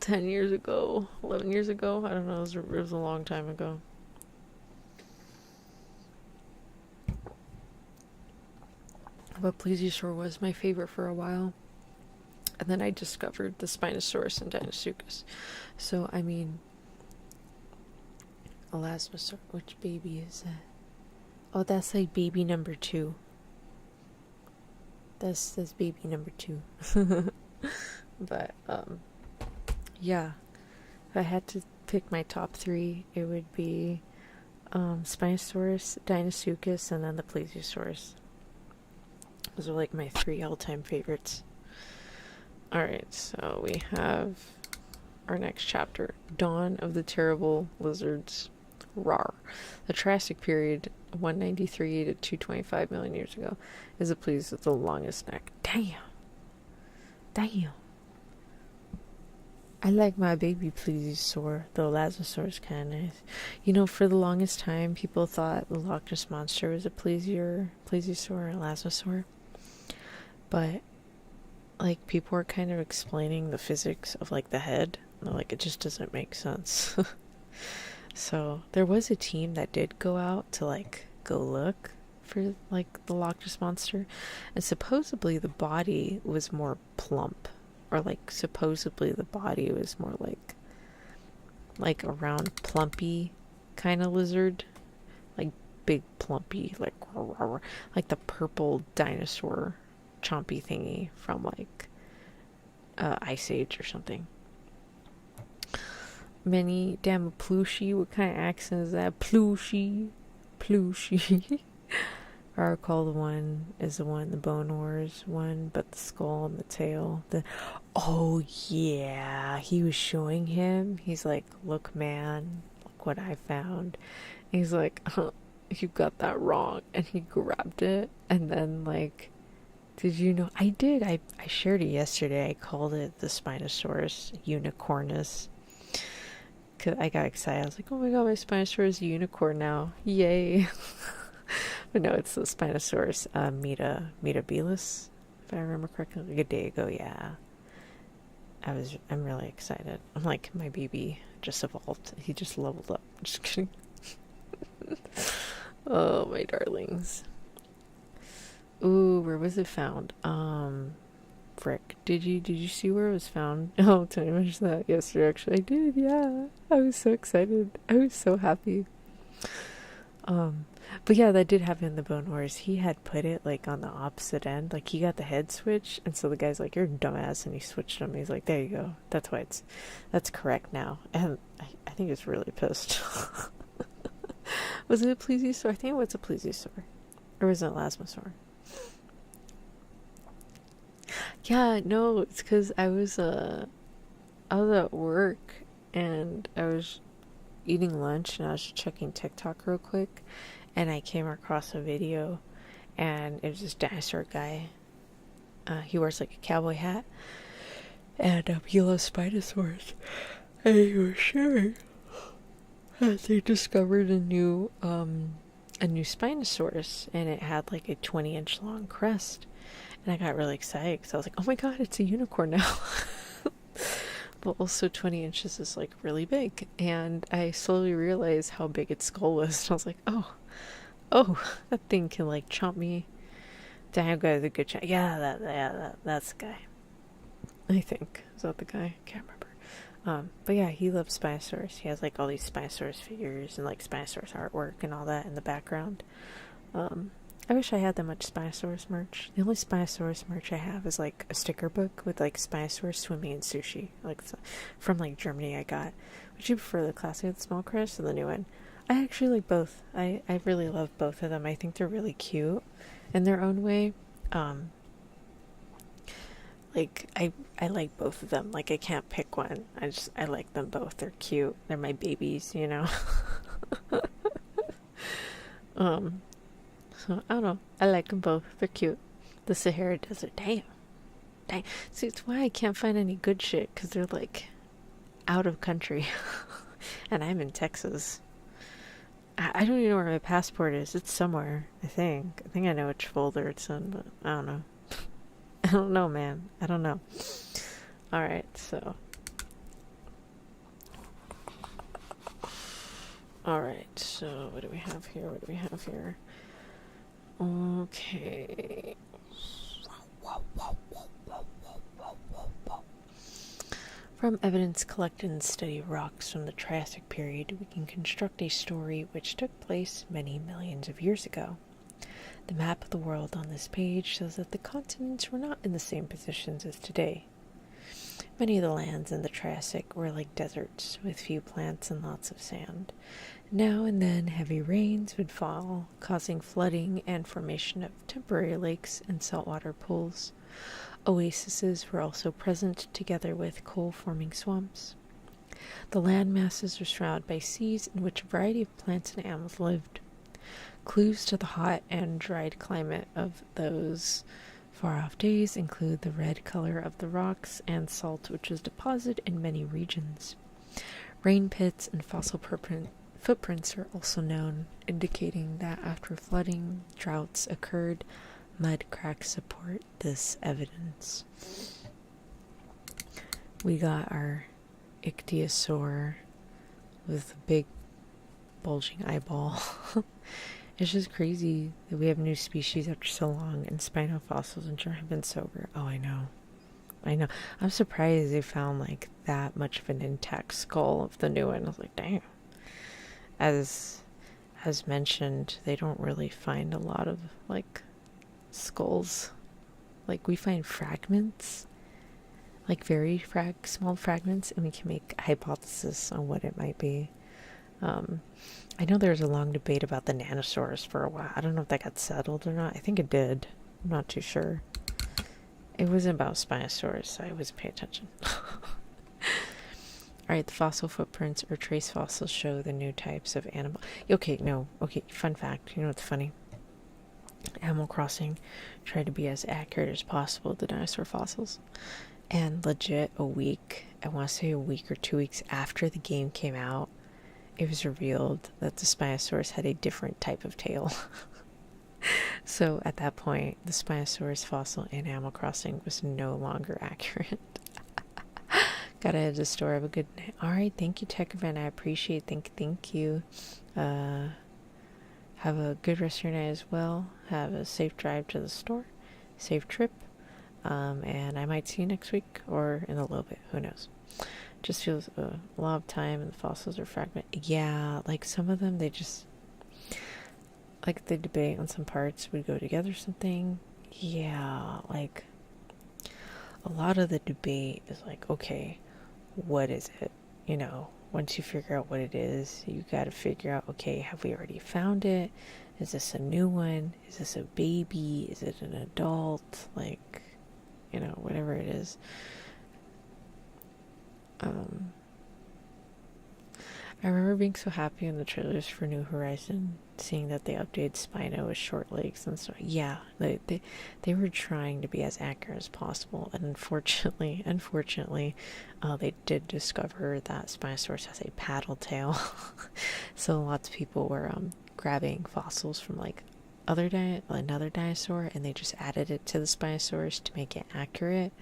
10 years ago, 11 years ago. I don't know. It was a long time ago. But Plesiosaur was my favorite for a while. And then I discovered the Spinosaurus and Deinosuchus. So, I mean, Elasmosaurus, which baby is that? Oh, that's like baby number 2. That's baby number 2. But, yeah. If I had to pick my top 3, it would be Spinosaurus, Deinosuchus, and then the Plesiosaurus. Those are like my 3 all-time favorites. Alright, so we have our next chapter, Dawn of the Terrible Lizards. Rawr. The Triassic period, 193 to 225 million years ago, is a plesiosaur with the longest neck. Damn. I like my baby plesiosaur, though Elasmosaurus is kind of nice. You know, for the longest time, people thought the Loch Ness Monster was a plesiosaur or Elasmosaur. But, like, people were kind of explaining the physics of, like, the head. Like, it just doesn't make sense. So, there was a team that did go out to, like, go look for, like, the Loch Ness Monster. And supposedly the body was more plump. Or, like, supposedly the body was more, like a round, plumpy kind of lizard, like big plumpy, like the purple dinosaur chompy thingy from like Ice Age or something. Many damn plushy. What kind of accent is that? Plushy. I recall the one, the Bone Wars one, but the skull and the tail. Oh yeah, he was showing him. He's like, "Look, man, look what I found." And he's like, "You got that wrong," and he grabbed it, and then like, did you know? I did. I shared it yesterday. I called it the Spinosaurus unicornus. Cause I got excited. I was like, "Oh my god, my Spinosaurus is a unicorn now! Yay!" But no, it's the Spinosaurus metabilis, if I remember correctly, like a day ago. Yeah, I'm really excited. I'm like, my baby just evolved. He just leveled up. Just kidding. Oh, my darlings. Ooh, where was it found? Frick. Did you see where it was found? Oh, Tony mentioned that yesterday. Actually, I did. Yeah, I was so excited. I was so happy. But yeah, that did happen in the Bone Wars. He had put it like on the opposite end. Like he got the head switch, and so the guy's like, "You're a dumbass," and he switched him. He's like, "There you go. That's correct now." And I think he's really pissed. Was it a plesiosaur? I think it was a plesiosaur, or was it an elasmosaur? Yeah, no, it's because I was at work and I was eating lunch and I was checking TikTok real quick, and I came across a video, and it was this dinosaur guy. He wears like a cowboy hat, and he loves Spinosaurus. And he was sharing that they discovered a new Spinosaurus, and it had like a 20-inch long crest. And I got really excited because I was like, "Oh my god, it's a unicorn now!" But also 20 inches is like really big, and I slowly realized how big its skull was, and I was like, oh, that thing can like chomp me. Damn, guy's a good chomp. Yeah, that's the guy. I think is that the guy? Can't remember. But yeah, he loves Spinosaurus. He has like all these Spinosaurus figures and like Spinosaurus artwork and all that in the background. I wish I had that much Spinosaurus merch. The only Spinosaurus merch I have is like a sticker book with like Spinosaurus swimming in sushi, like from like Germany. I got. Would you prefer the classic, the small crest, or the new one? I actually like both. I really love both of them. I think they're really cute in their own way. Like I like both of them. Like I can't pick one. I like them both. They're cute. They're my babies, you know. So I don't know. I like them both. They're cute. The Sahara Desert. Dang. See, it's why I can't find any good shit, because they're like out of country. And I'm in Texas. I don't even know where my passport is. It's somewhere, I think. I know which folder it's in, but I don't know. I don't know, man. I don't know. Alright, so. Alright, so what do we have here? Okay. From evidence collected in study of rocks from the Triassic period, we can construct a story which took place many millions of years ago. The map of the world on this page shows that the continents were not in the same positions as today. Many of the lands in the Triassic were like deserts, with few plants and lots of sand. Now and then heavy rains would fall, causing flooding and formation of temporary lakes and saltwater pools. Oases were also present, together with coal-forming swamps. The land masses were surrounded by seas in which a variety of plants and animals lived. Clues to the hot and dried climate of those far-off days include the red color of the rocks and salt which was deposited in many regions. Rain pits and fossil footprints are also known, indicating that after flooding, droughts occurred. Mud cracks support this evidence. We got our ichthyosaur with a big bulging eyeball. It's just crazy that we have new species after so long, and spino fossils and sure have been sober. Oh, I know. I'm surprised they found like that much of an intact skull of the new one. I was like, damn. as mentioned, they don't really find a lot of like skulls. Like we find fragments, like very small fragments, and we can make a hypothesis on what it might be. I know there was a long debate about the Dinosaurs for a while. I don't know if that got settled or not. I think it did. I'm not too sure. It wasn't about Spinosaurus, so I wasn't paying attention. Alright, the fossil footprints or trace fossils show the new types of animal. Okay, no. Okay, fun fact. You know what's funny? Animal Crossing tried to be as accurate as possible with the dinosaur fossils. And legit, I want to say a week or 2 weeks after the game came out, it was revealed that the Spinosaurus had a different type of tail. So at that point, the Spinosaurus fossil in Animal Crossing was no longer accurate. Gotta head to the store. Have a good night. Alright, thank you, Tech Event. I appreciate it. Thank you. Have a good rest of your night as well. Have a safe drive to the store. Safe trip. And I might see you next week or in a little bit. Who knows? Just feels a lot of time and the fossils are fragmented. Yeah, like some of them, they just, like the debate on some parts would go together something. Yeah, like a lot of the debate is like, okay, what is it? You know, once you figure out what it is, you got to figure out, okay, have we already found it? Is this a new one? Is this a baby? Is it an adult? Like, you know, whatever it is. I remember being so happy in the trailers for New Horizon, seeing that they updated Spino with short legs and stuff. Yeah, they were trying to be as accurate as possible, and unfortunately, they did discover that Spinosaurus has a paddle tail. So lots of people were grabbing fossils from like another dinosaur, and they just added it to the Spinosaurus to make it accurate.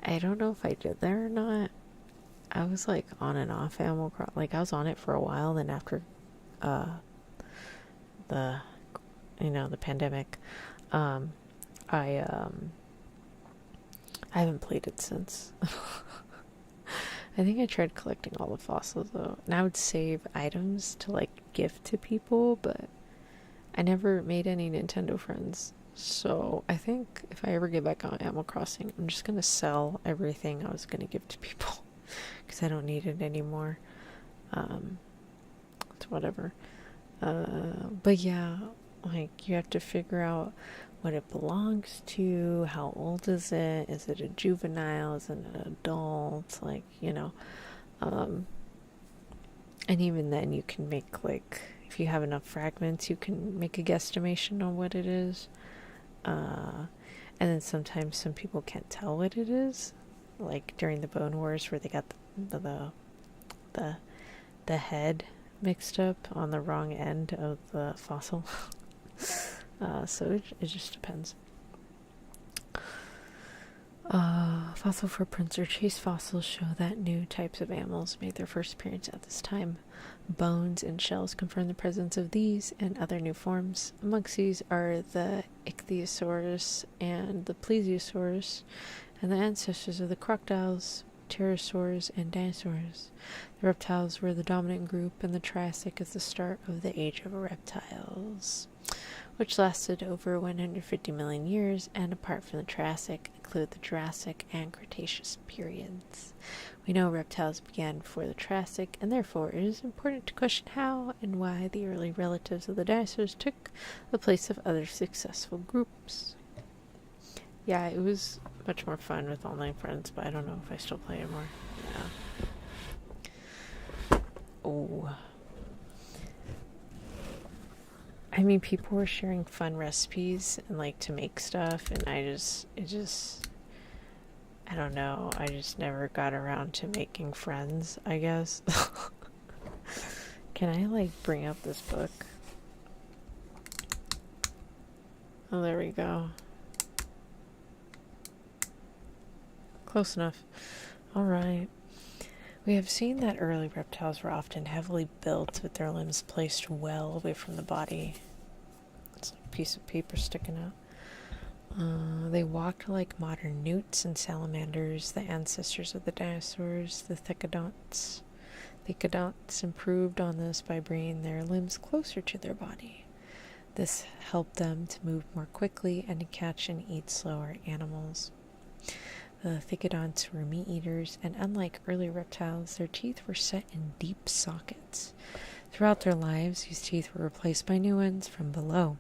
I don't know if I did that or not. I was like on and off Animal Crossing. Like I was on it for a while, then after the pandemic, I haven't played it since. I think I tried collecting all the fossils though, and I would save items to like gift to people, but I never made any Nintendo friends. So I think if I ever get back on Animal Crossing, I'm just gonna sell everything I was gonna give to people because I don't need it anymore. It's whatever. But yeah, like you have to figure out what it belongs to, how old is it a juvenile, is it an adult, like, you know. And even then you can make, like, if you have enough fragments, you can make a guesstimation on what it is. And then sometimes some people can't tell what it is, like during the Bone Wars where they got the head mixed up on the wrong end of the fossil. So it just depends. Fossil footprints or chase fossils show that new types of animals made their first appearance at this time. Bones and shells confirm the presence of these and other new forms. Amongst these are the ichthyosaurus and the plesiosaurus, and the ancestors of the crocodiles, pterosaurs, and dinosaurs. The reptiles were the dominant group, and the Triassic is the start of the age of reptiles, which lasted over 150 million years, and apart from the Triassic, include the Jurassic and Cretaceous periods. We know reptiles began before the Triassic, and therefore it is important to question how and why the early relatives of the dinosaurs took the place of other successful groups. Yeah, it was much more fun with online friends, but I don't know if I still play anymore. Yeah. Oh. I mean, people were sharing fun recipes and like to make stuff, and I don't know, I just never got around to making friends, I guess. Can I like bring up this book? Oh, there we go. Close enough. Alright. We have seen that early reptiles were often heavily built with their limbs placed well away from the body. It's like a piece of paper sticking out. They walked like modern newts and salamanders, the ancestors of the dinosaurs, the thecodonts. Thecodonts improved on this by bringing their limbs closer to their body. This helped them to move more quickly and to catch and eat slower animals. The thecodonts were meat eaters, and unlike early reptiles, their teeth were set in deep sockets. Throughout their lives, these teeth were replaced by new ones from below.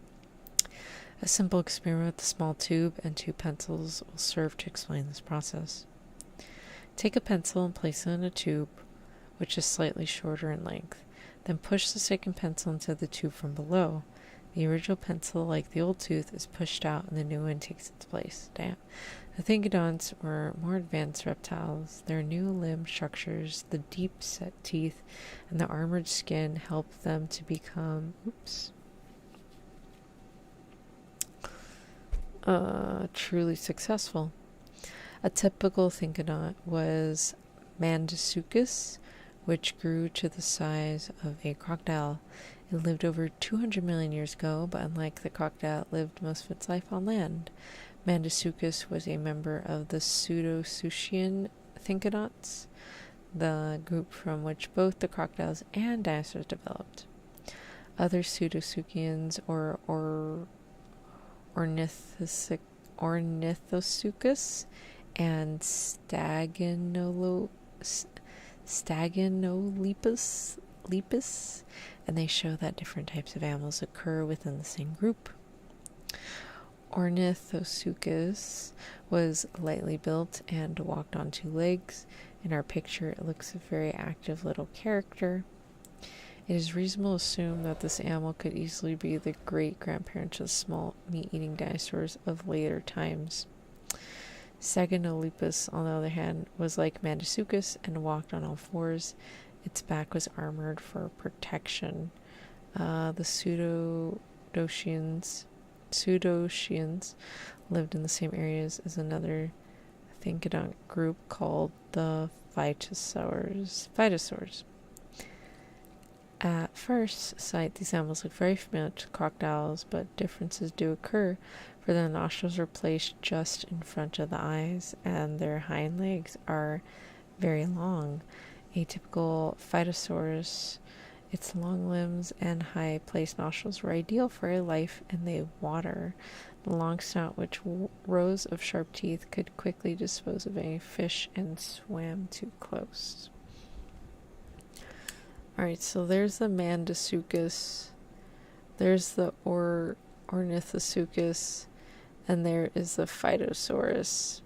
A simple experiment with a small tube and 2 pencils will serve to explain this process. Take a pencil and place it in a tube, which is slightly shorter in length. Then push the second pencil into the tube from below. The original pencil, like the old tooth, is pushed out and the new one takes its place. Damn. The thecodonts were more advanced reptiles. Their new limb structures, the deep-set teeth, and the armored skin helped them to become truly successful. A typical thecodont was Mandisuchus, which grew to the size of a crocodile. It lived over 200 million years ago, but unlike the crocodile, it lived most of its life on land. Mandisuchus was a member of the Pseudosuchian thecodonts, the group from which both the crocodiles and dinosaurs developed. Other Pseudosuchians, or Ornithosuchus and Staganolepus, and they show that different types of animals occur within the same group. Ornithosuchus was lightly built and walked on 2 legs. In our picture, it looks a very active little character. It is reasonable to assume that this animal could easily be the great-grandparent of small meat-eating dinosaurs of later times. Staganolepus, on the other hand, was like Mandisuchus and walked on all 4s. Its back was armored for protection. The Pseudocians lived in the same areas as another thecodont group called the Phytosaurs. At first sight, these animals look very familiar to crocodiles, but differences do occur, for their nostrils are placed just in front of the eyes, and their hind legs are very long. A typical Phytosaurus, its long limbs and high-placed nostrils were ideal for a life in the water. The long snout, which rows of sharp teeth, could quickly dispose of any fish and swam too close. Alright, so there's the Mandisuchus, there's the Ornithosuchus, and there is the Phytosaurus.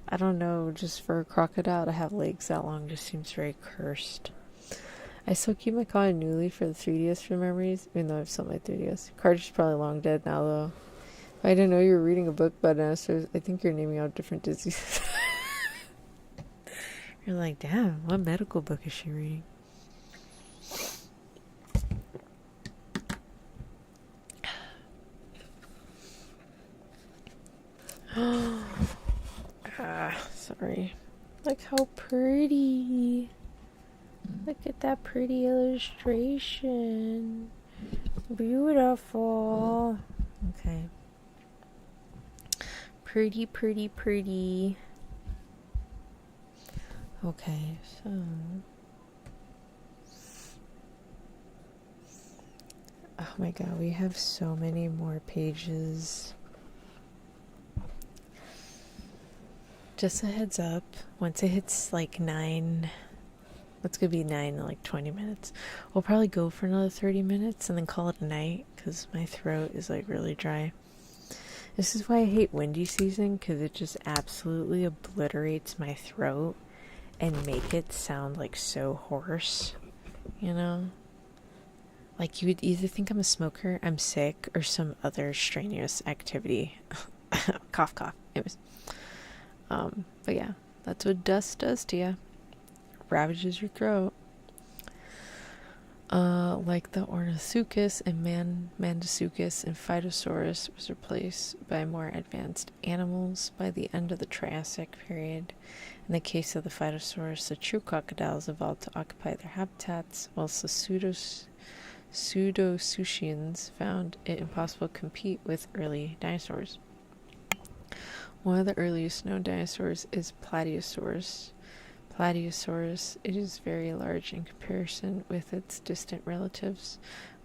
I don't know, just for a crocodile to have legs that long just seems very cursed. I still keep my copy newly for the 3DS for memories, even though I've sold my 3DS. Cartridge is probably long dead now, though. I didn't know you were reading a book about dinosaurs. I think you're naming out different diseases. You're like, damn, what medical book is she reading? Sorry. Look how pretty. Look at that pretty illustration. Beautiful. Okay. Pretty, pretty, pretty. Okay, so... Oh my god, we have so many more pages. Just a heads up, once it hits like 9, it's gonna be 9 in like 20 minutes. We'll probably go for another 30 minutes and then call it a night because my throat is like really dry. This is why I hate windy season, because it just absolutely obliterates my throat and make it sound like so hoarse, you know? Like you would either think I'm a smoker, I'm sick, or some other strenuous activity. Cough, cough. Anyways. But yeah, that's what dust does to you. Ravages your throat. Like the Ornithosuchus and Mandisuchus and Phytosaurus was replaced by more advanced animals by the end of the Triassic period. In the case of the Phytosaurus, the true crocodiles evolved to occupy their habitats, whilst the Pseudosuchians found it impossible to compete with early dinosaurs. One of the earliest known dinosaurs is Plateosaurus. Plateosaurus, it is very large in comparison with its distant relatives,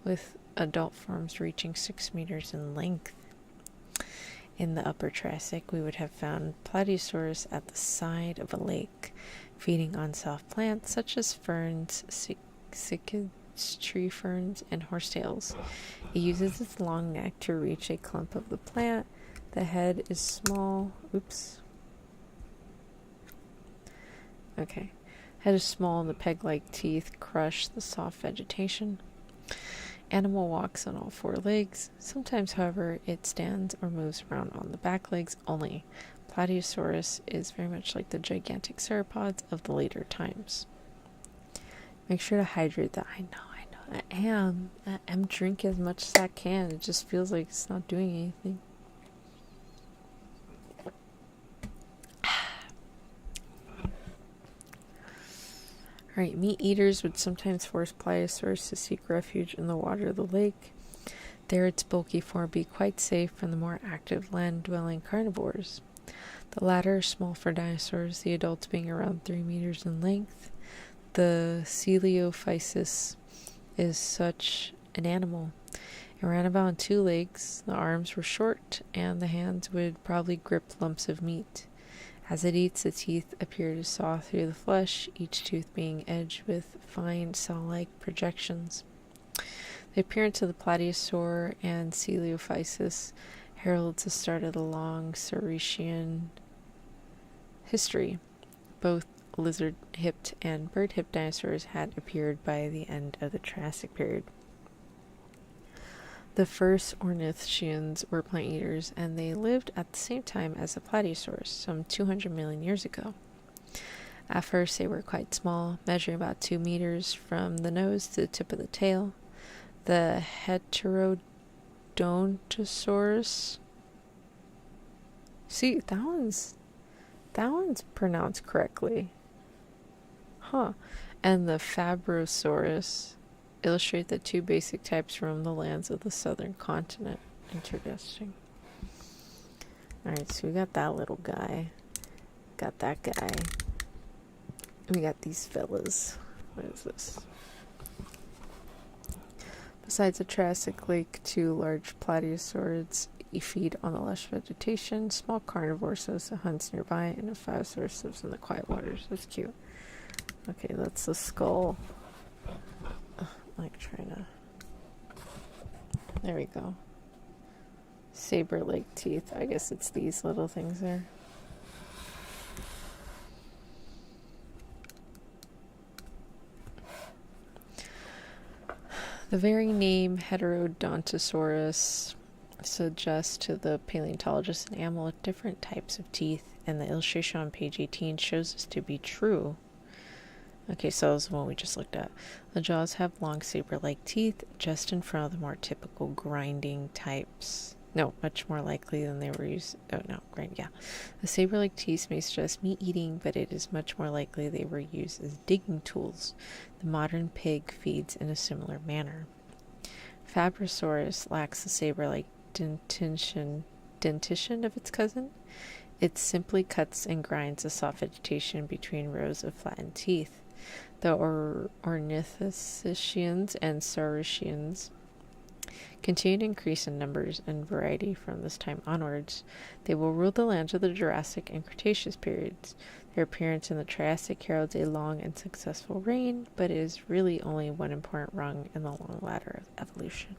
with adult forms reaching 6 meters in length. In the upper Triassic, we would have found Plateosaurus at the side of a lake, feeding on soft plants such as ferns, cycads, tree ferns, and horsetails. It uses its long neck to reach a clump of the plant. The head is small. Head is small and the peg-like teeth crush the soft vegetation. Animal walks on all 4 legs. Sometimes, however, it stands or moves around on the back legs only. Plateosaurus is very much like the gigantic sauropods of the later times. Make sure to hydrate that. I know. I am. I'm drinking as much as I can. It just feels like it's not doing anything. Alright, meat eaters would sometimes force Plateosaurus to seek refuge in the water of the lake. There its bulky form would be quite safe from the more active land-dwelling carnivores. The latter are small for dinosaurs, the adults being around 3 meters in length. The Coelophysis is such an animal. It ran about on 2 legs, the arms were short, and the hands would probably grip lumps of meat. As it eats, the teeth appear to saw through the flesh, each tooth being edged with fine saw-like projections. The appearance of the plateosaur and Coelophysis heralds the start of the long Saurischian history. Both lizard-hipped and bird-hipped dinosaurs had appeared by the end of the Triassic period. The first ornithischians were plant eaters, and they lived at the same time as the plateosaurs, some 200 million years ago. At first, they were quite small, measuring about 2 meters from the nose to the tip of the tail. The Heterodontosaurus. See, that one's pronounced correctly. Huh. And the Fabrosaurus illustrate the 2 basic types roam the lands of the southern continent. Interesting. Alright, so we got that little guy. Got that guy. We got these fellas. What is this? Besides the Triassic Lake, 2 large plateosaurids feed on the lush vegetation. Small carnivores, so the hunts nearby, and a Phiosaurus lives in the quiet waters. That's cute. Okay, that's the skull. Like trying to. There we go. Saber-like teeth. I guess it's these little things there. The very name Heterodontosaurus suggests to the paleontologist an animal with different types of teeth, and the illustration on page 18 shows this to be true. Okay, so that was the one we just looked at. The jaws have long saber-like teeth just in front of the more typical grinding types. No, much more likely than they were used. Oh, no, yeah. The saber-like teeth may suggest meat eating, but it is much more likely they were used as digging tools. The modern pig feeds in a similar manner. Fabrosaurus lacks the saber-like dentition of its cousin. It simply cuts and grinds the soft vegetation between rows of flattened teeth. The ornithischians and saurischians continue to increase in numbers and variety from this time onwards. They will rule the lands of the Jurassic and Cretaceous periods. Their appearance in the Triassic heralds a long and successful reign, but it is really only one important rung in the long ladder of evolution.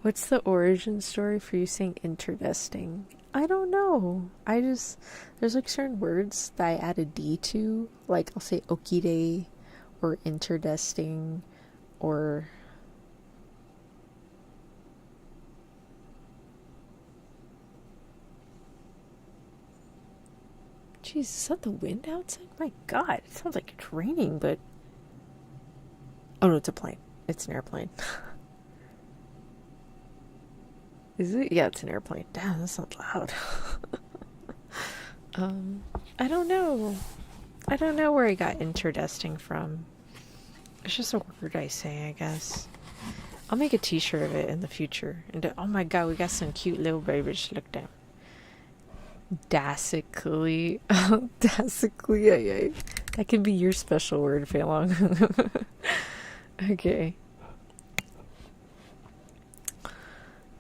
What's the origin story for you saying interdesting? I don't know. There's like certain words that I add a D to. Like I'll say okide or interdesting or jeez, is that the wind outside? My God, it sounds like it's raining, but oh no, it's a plane. It's an airplane. Is it? Yeah, it's an airplane. Damn, that sounds loud. I don't know. I don't know where I got interdesting from. It's just a word I say, I guess. I'll make a t-shirt of it in the future. And oh my God, we got some cute little babies. Look down. Dasically. Dasically, ay, ay. That can be your special word, Feilong. Okay.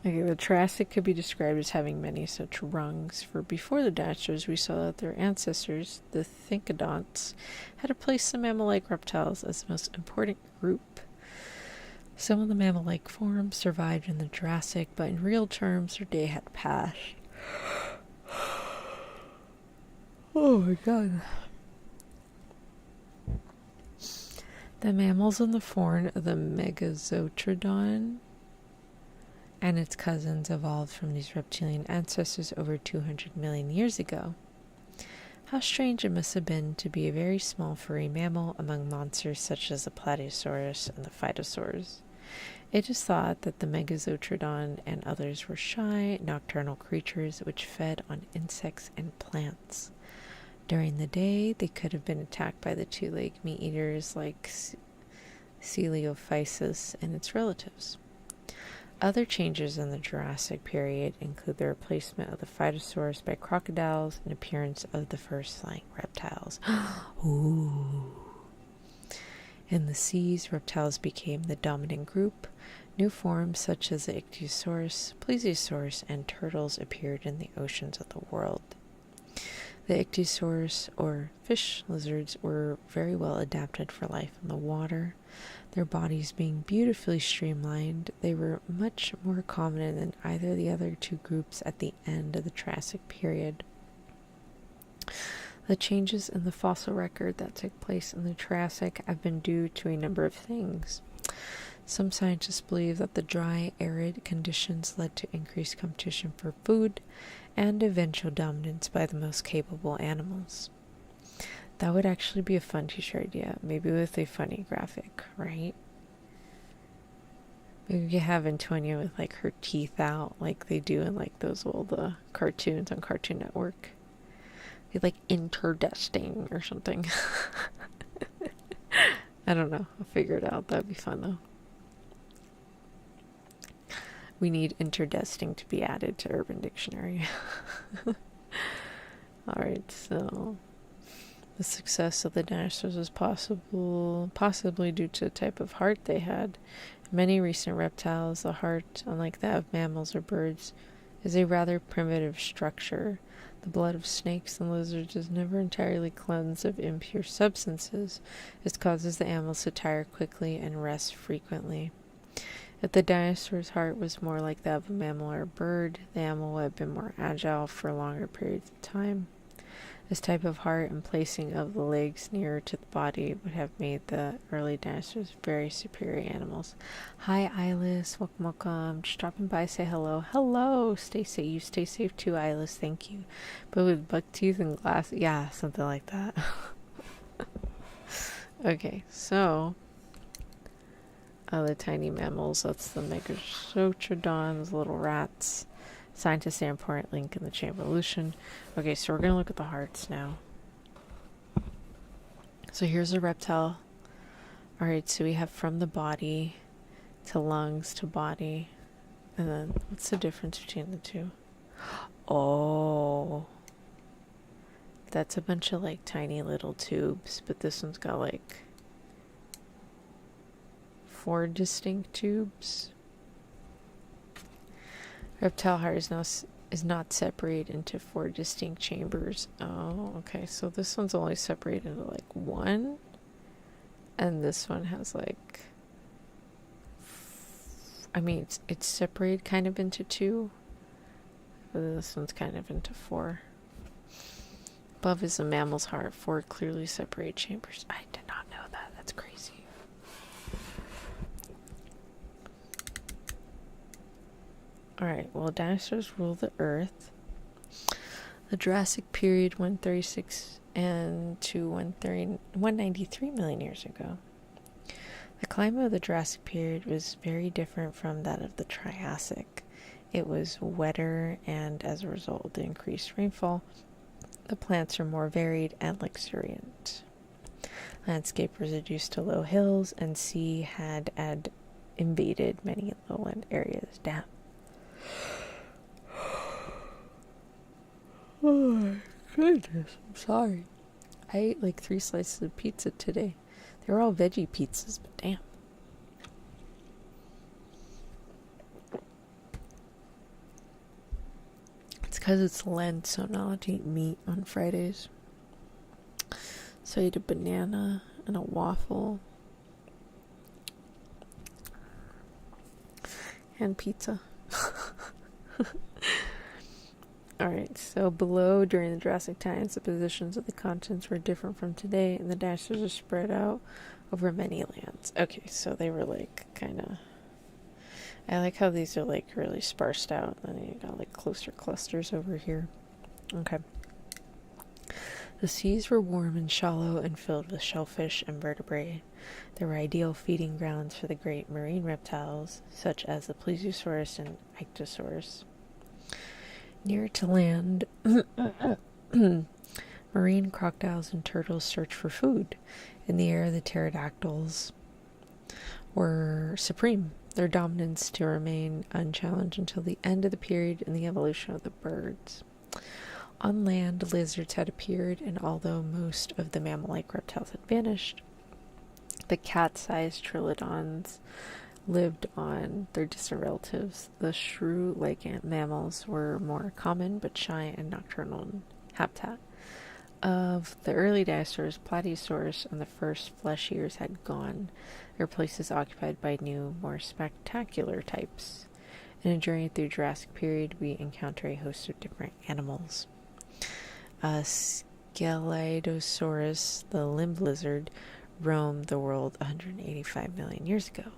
Okay, the Triassic could be described as having many such rungs, for before the dinosaurs we saw that their ancestors, the Thinkodonts, had replaced the mammal-like reptiles as the most important group. Some of the mammal-like forms survived in the Jurassic, but in real terms their day had passed. Oh my god. The mammals in the form of the Megazotrodon and its cousins evolved from these reptilian ancestors over 200 million years ago. How strange it must have been to be a very small furry mammal among monsters such as the Plateosaurus and the Phytosaurs. It is thought that the Megazotrodon and others were shy, nocturnal creatures which fed on insects and plants. During the day, they could have been attacked by the two-legged meat-eaters like Coelophysis and its relatives. Other changes in the Jurassic period include the replacement of the Phytosaurs by crocodiles and appearance of the first flying reptiles. Ooh. In the seas, reptiles became the dominant group. New forms such as the Ichthyosaurus, Plesiosaurus, and turtles appeared in the oceans of the world. The Ichthyosaurs, or fish lizards, were very well adapted for life in the water. Their bodies being beautifully streamlined, they were much more common than either of the other two groups at the end of the Triassic period. The changes in the fossil record that took place in the Triassic have been due to a number of things. Some scientists believe that the dry, arid conditions led to increased competition for food and eventual dominance by the most capable animals. That would actually be a fun t-shirt idea, maybe with a funny graphic, right? Maybe we could have Antonia with like her teeth out, like they do in like those old cartoons on Cartoon Network. Like interdesting or something. I don't know. I'll figure it out. That'd be fun though. We need interdesting to be added to Urban Dictionary. Alright, so the success of the dinosaurs was possibly due to the type of heart they had. In many recent reptiles, the heart, unlike that of mammals or birds, is a rather primitive structure. The blood of snakes and lizards is never entirely cleansed of impure substances. This causes the animals to tire quickly and rest frequently. If the dinosaur's heart was more like that of a mammal or a bird, the animal would have been more agile for longer periods of time. This type of heart and placing of the legs nearer to the body would have made the early dinosaurs very superior animals. Hi, Eyeless. Welcome. Just dropping by, say hello. Hello. Stay safe. You stay safe too, Eyeless. Thank you. But with buck teeth and glass, yeah, something like that. Okay, so the tiny mammals. That's the Megazotrodons, little rats. Scientists say important link in the chain of evolution. Okay, so we're going to look at the hearts now. So here's a reptile. Alright, so we have from the body to lungs to body. And then what's the difference between the two? Oh. That's a bunch of like tiny little tubes, but this one's got like 4 distinct tubes. Reptile heart is not separated into 4 distinct chambers. Oh, okay. So this one's only separated into like 1, and this one has like, I mean, it's separated kind of into 2, but this one's kind of into 4. Above is a mammal's heart, 4 clearly separated chambers. I did not know that. That's crazy. Alright, well, dinosaurs ruled the earth. The Jurassic period, 136 and to 193 million years ago. The climate of the Jurassic period was very different from that of the Triassic. It was wetter, and as a result of the increased rainfall, the plants are more varied and luxuriant. Landscape was reduced to low hills, and sea had invaded many lowland areas. Damn. Oh my goodness, I'm sorry. I ate like 3 slices of pizza today. They were all veggie pizzas, but damn. It's because it's Lent, so I'm not allowed to eat meat on Fridays. So I ate a banana and a waffle. And pizza. Alright, so below, during the Jurassic times, the positions of the continents were different from today, and the dinosaurs are spread out over many lands. Okay, so they were like kind of. I like how these are like really sparsed out, and then you got like closer clusters over here. Okay. The seas were warm and shallow and filled with shellfish and vertebrae. They were ideal feeding grounds for the great marine reptiles, such as the plesiosaurus and ichthyosaurus. Near to land, marine crocodiles and turtles searched for food. In the air, the pterodactyls were supreme, their dominance to remain unchallenged until the end of the period in the evolution of the birds. On land, lizards had appeared, and although most of the mammal-like reptiles had vanished, the cat-sized trilodons lived on. Their distant relatives, the shrew-like mammals, were more common but shy and nocturnal in habitat. Of the early dinosaurs, Plateosaurus and the first flesh eaters had gone, their places occupied by new, more spectacular types. In a journey through Jurassic period, we encounter a host of different animals. Scelidosaurus, the limb lizard, roamed the world 185 million years ago.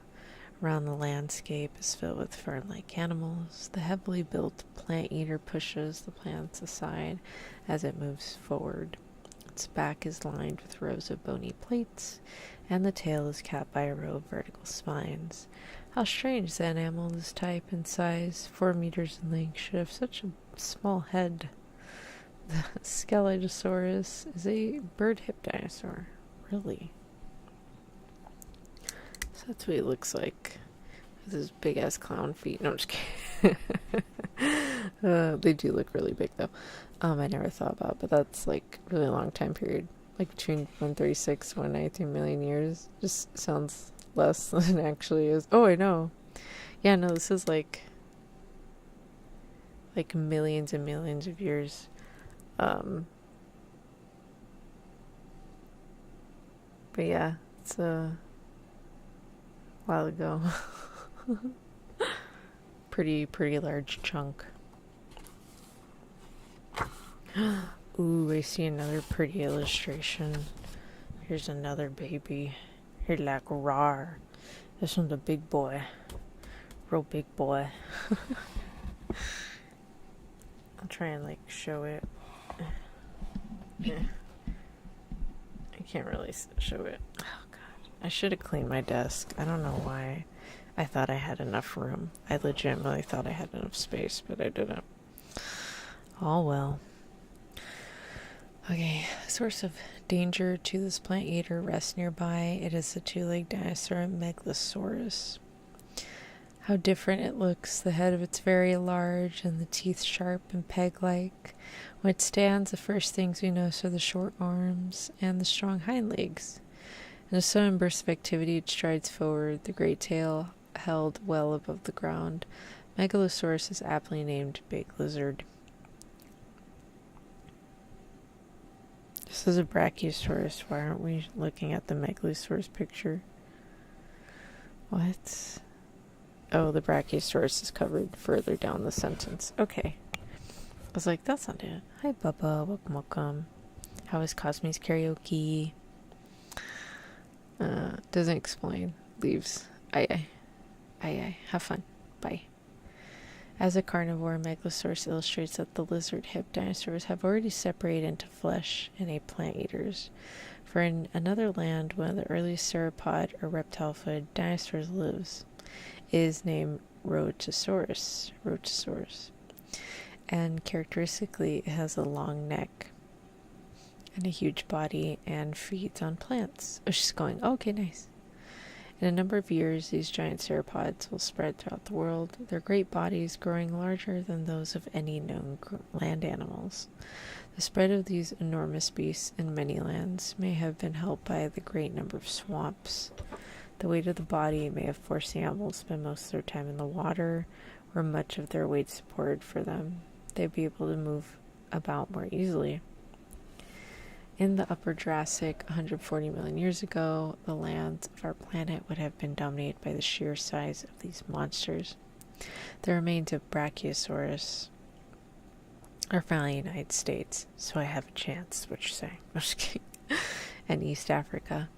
Around the landscape is filled with fern-like animals. The heavily built plant eater pushes the plants aside as it moves forward. Its back is lined with rows of bony plates, and the tail is capped by a row of vertical spines. How strange that an animal this type and size, 4 meters in length, should have such a small head. The Scelidosaurus is a bird-hip dinosaur. Really? So that's what he looks like. With his big-ass clown feet. No, I'm just kidding. They do look really big, though. I never thought about it, but that's like a really long time period. Like between 136 and 193 million years. Just sounds less than it actually is. Oh, I know. Yeah, no, this is like millions and millions of years. But yeah, it's a while ago. pretty large chunk. Ooh, I see another pretty illustration. Here's another baby. Here, like, rawr. This one's a big boy. Real big boy. I'll try and like show it. I can't really show it. Oh god, I should have cleaned my desk. I don't know why. I thought I had enough room. I legitimately thought I had enough space, but I didn't. Oh well. Okay, source of danger to this plant eater rests nearby. It is the 2-legged dinosaur Megalosaurus. How different it looks. The head of it's very large and the teeth sharp and peg-like. When it stands, the first things we notice are the short arms and the strong hind legs. In a sudden burst of activity, it strides forward, the great tail held well above the ground. Megalosaurus is aptly named Big Lizard. This is a Brachiosaurus. Why aren't we looking at the Megalosaurus picture? What? Oh, the Brachiosaurus is covered further down the sentence. Okay. I was like, that's not it. Hi, Bubba. Welcome. How is Cosme's karaoke? Doesn't explain. Leaves. Aye. Have fun. Bye. As a carnivore, Megalosaurus illustrates that the lizard-hip dinosaurs have already separated into flesh and ape plant eaters. For in another land, one of the earliest sauropod or reptile-footed dinosaurs lives. It is named Rotosaurus, and characteristically it has a long neck and a huge body and feeds on plants. Oh, she's going, okay, nice. In a number of years, these giant sauropods will spread throughout the world, their great bodies growing larger than those of any known land animals. The spread of these enormous beasts in many lands may have been helped by the great number of swamps. The weight of the body may have forced the animals to spend most of their time in the water, where much of their weight supported for them. They'd be able to move about more easily. In the Upper Jurassic, 140 million years ago, the lands of our planet would have been dominated by the sheer size of these monsters. The remains of Brachiosaurus are found in the United States, so I have a chance, what you're saying. I'm just kidding. And East Africa.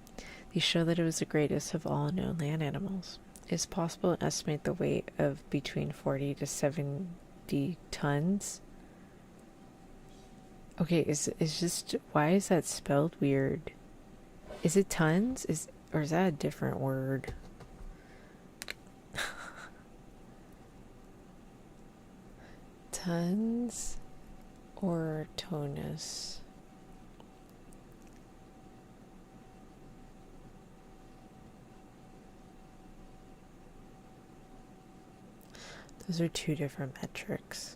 These show that it was the greatest of all known land animals. It is possible to estimate the weight of between 40 to 70 tons. Okay, is just, why is that spelled weird? Is it tons? Or is that a different word? Tons or tonus? Those are two different metrics.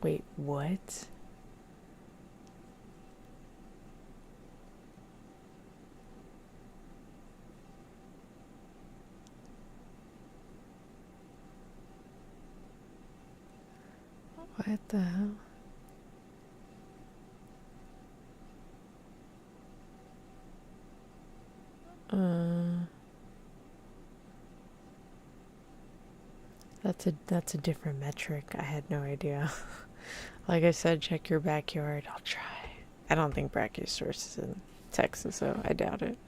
Wait, what? What the hell? That's a different metric. I had no idea. Like I said, check your backyard. I'll try. I don't think Brachiosaurus is in Texas, so I doubt it.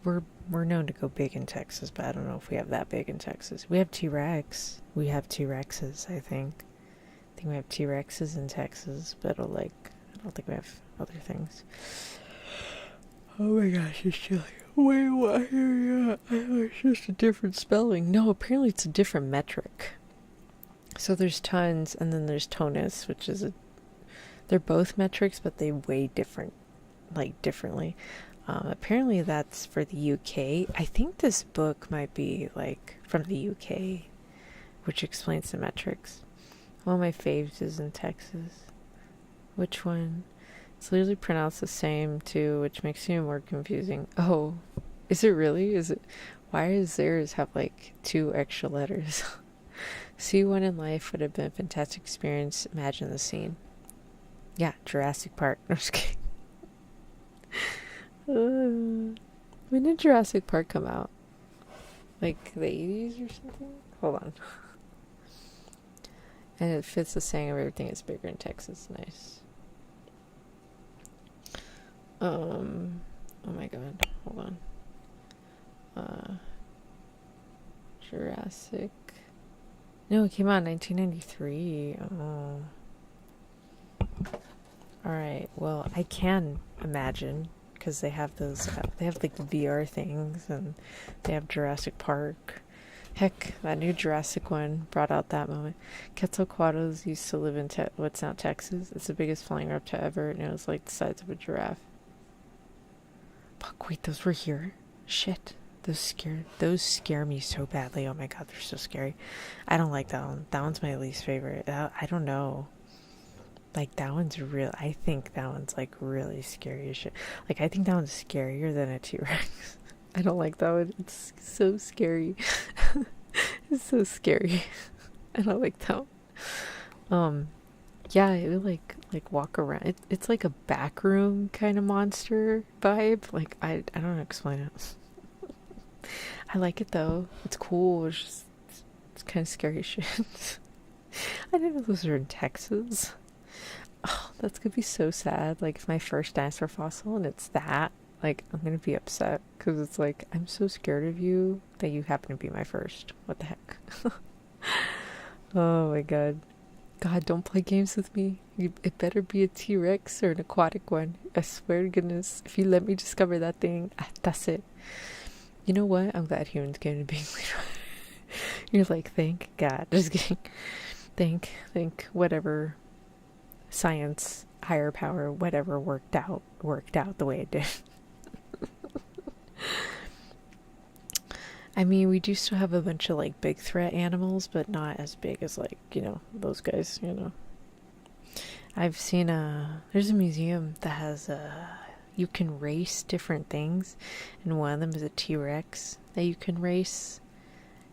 We're known to go big in Texas, but I don't know if we have that big in Texas. We have T-Rex. We have T-Rexes, I think. I think we have T-Rexes in Texas, but I don't think we have other things. Oh my gosh, it's chilly. Wait, what? It's just a different spelling. No, apparently it's a different metric. So there's tons, and then there's tonus, which is they're both metrics, but they weigh differently. Apparently that's for the UK. I think this book might be like from the UK, which explains the metrics. One of my faves is in Texas. Which one? It's literally pronounced the same too, which makes it even more confusing. Oh, is it really? Is it? Why does theirs have like 2 extra letters? See one in life would have been a fantastic experience. Imagine the scene. Yeah, Jurassic Park. No, I'm just kidding. When did Jurassic Park come out? Like the 80s or something? Hold on. And it fits the saying of everything is bigger in Texas. Nice. Oh my god. Hold on. Jurassic. No, it came out in 1993. Oh. Alright, well, I can imagine, because they have those, they have like the VR things, and they have Jurassic Park. Heck, that new Jurassic one brought out that moment. Quetzalcoatlus used to live in what's now Texas. It's the biggest flying reptile ever, and it was like the size of a giraffe. Fuck, wait, those were here? Shit. Those scare me so badly. Oh my god, they're so scary. I don't like that one. That one's my least favorite. I don't know. Like, that one's real. I think that one's like really scary as shit. Like, I think that one's scarier than a T-Rex. I don't like that one. It's so scary. It's so scary. I don't like that one. Yeah, it would like walk around. It's like a back room kind of monster vibe. Like, I don't know how to explain it. I like it though. It's cool. It's kind of scary shit. I didn't know those are in Texas. Oh, that's gonna be so sad. Like, it's my first dinosaur fossil and it's that. Like, I'm gonna be upset because it's like, I'm so scared of you that you happen to be my first. What the heck? Oh my god. God, don't play games with me. It better be a T-Rex or an aquatic one. I swear to goodness, if you let me discover that thing, that's it. You know what? I'm glad humans came to being. You're like, thank God. Just kidding. Thank whatever science. higher power, whatever, worked out the way it did. I mean, we do still have a bunch of like big threat animals, but not as big as like, those guys, I've seen there's a museum that has you can race different things, and one of them is a T-Rex that you can race.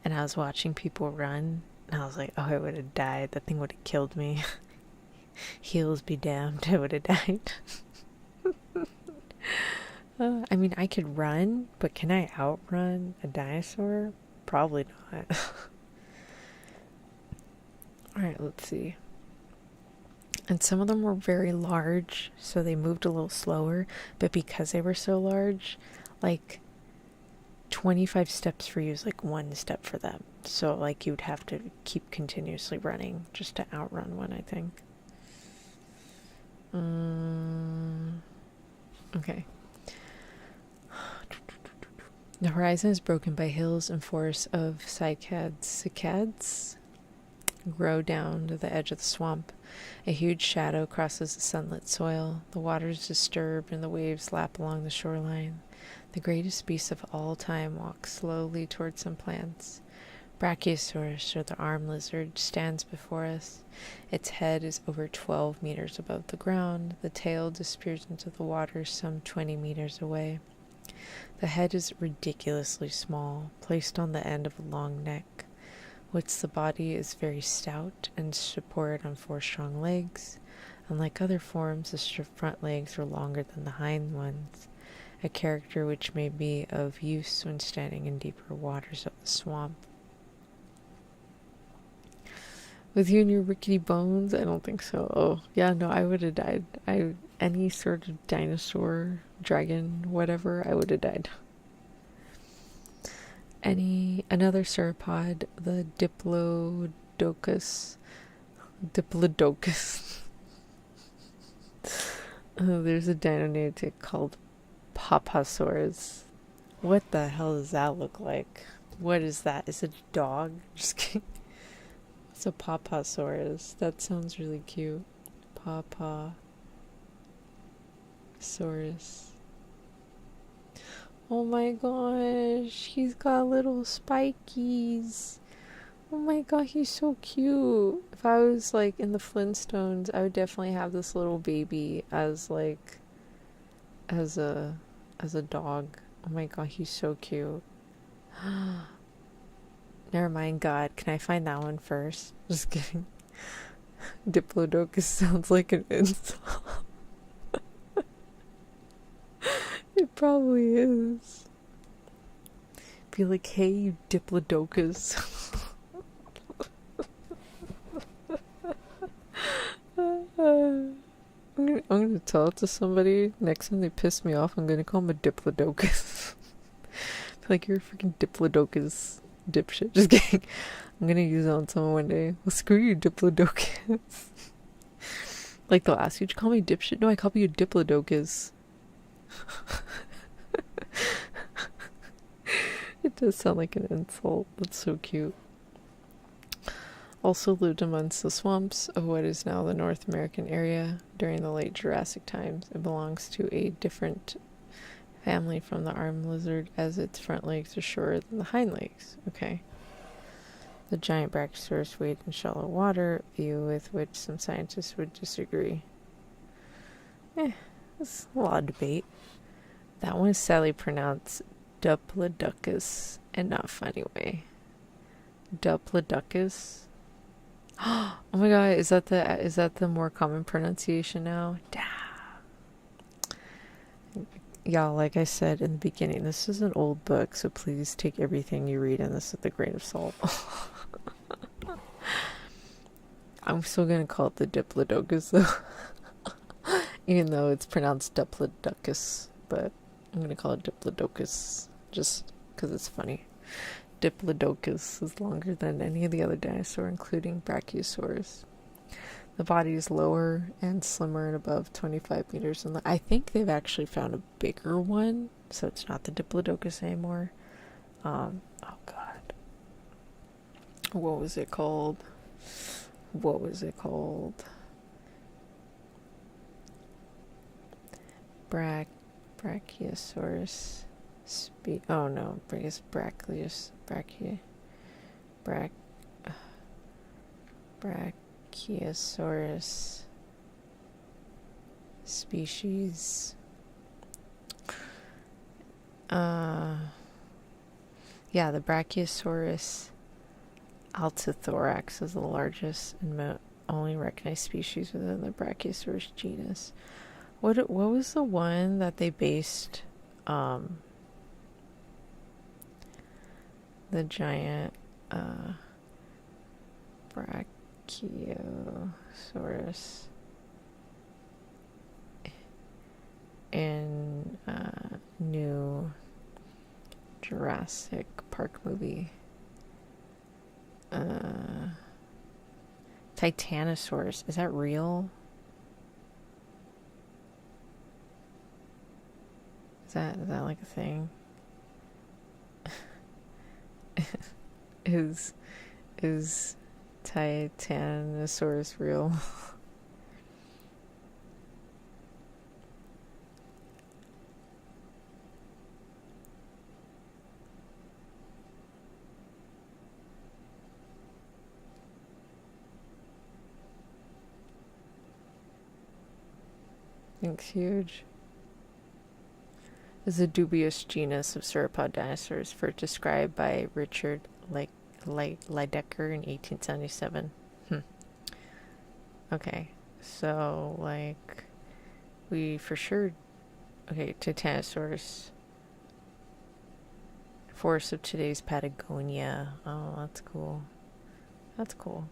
And I was watching people run, and I was like, oh, I would have died. That thing would have killed me. Heels be damned, I would have died. I mean, I could run, but can I outrun a dinosaur? Probably not. Alright, let's see. And some of them were very large, so they moved a little slower. But because they were so large, like 25 steps for you is like 1 step for them. So like you'd have to keep continuously running just to outrun one, I think. Okay. The horizon is broken by hills and forests of cycads. Cycads grow down to the edge of the swamp. A huge shadow crosses the sunlit soil. The water is disturbed and the waves lap along the shoreline. The greatest beast of all time walks slowly towards some plants. Brachiosaurus, or the arm lizard, stands before us. Its head is over 12 meters above the ground. The tail disappears into the water some 20 meters away. The head is ridiculously small, placed on the end of a long neck, which the body is very stout and supported on 4 strong legs. Unlike other forms, the front legs are longer than the hind ones, a character which may be of use when standing in deeper waters of the swamp. With you and your rickety bones? I don't think so. Oh, yeah, no, I would have died. Any sort of dinosaur, dragon, whatever, I would have died. Another sauropod, the Diplodocus. There's a dino named called Papasaurus. What the hell does that look like? What is that? Is it a dog? Just kidding. It's a Papasaurus. That sounds really cute. Papasaurus. Oh my gosh, he's got little spikies. Oh my god, he's so cute. If I was like in the Flintstones, I would definitely have this little baby as a dog. Oh my god, he's so cute. Never mind, God. Can I find that one first? Just kidding. Diplodocus sounds like an insult. It probably is. Be like, hey, you Diplodocus. I'm gonna tell it to somebody. Next time they piss me off, I'm gonna call them a Diplodocus. Like, you're a freaking Diplodocus dipshit. Just kidding. I'm gonna use it on someone one day. Well, screw you, Diplodocus. Like, they'll ask you to call me dipshit. No, I call you a Diplodocus. It does sound like an insult. That's so cute. Also lived amongst the swamps of what is now the North American area during the late Jurassic times. It belongs to a different family from the arm lizard, as its front legs are shorter than the hind legs. Okay. The giant brachiosaurus weighed in shallow water, view with which some scientists would disagree. There's a lot of debate. That one is sadly pronounced Diplodocus, and not funny way. Diplodocus. Oh my god, is that the more common pronunciation now? Damn. Y'all, like I said in the beginning, this is an old book, so please take everything you read in this with a grain of salt. I'm still gonna call it the Diplodocus though. Even though it's pronounced Diplodocus, but I'm gonna call it Diplodocus just because it's funny. Diplodocus is longer than any of the other dinosaurs, including Brachiosaurus. The body is lower and slimmer and above 25 meters. And I think they've actually found a bigger one, so it's not the Diplodocus anymore. Oh god. What was it called? Brachiosaurus oh no, Brachiosaurus species. Yeah, the Brachiosaurus altithorax is the largest and only recognized species within the Brachiosaurus genus. What was the one that they based the giant Brachiosaurus in new Jurassic Park movie? Titanosaurus. Is that real? Is that like a thing? Is Titanosaurus real? Thanks, huge. Is a dubious genus of sauropod dinosaurs first described by Richard Lydecker in 1877. Okay, so like we for sure. Okay, Titanosaurus. Forests of today's Patagonia. Oh, that's cool. That's cool.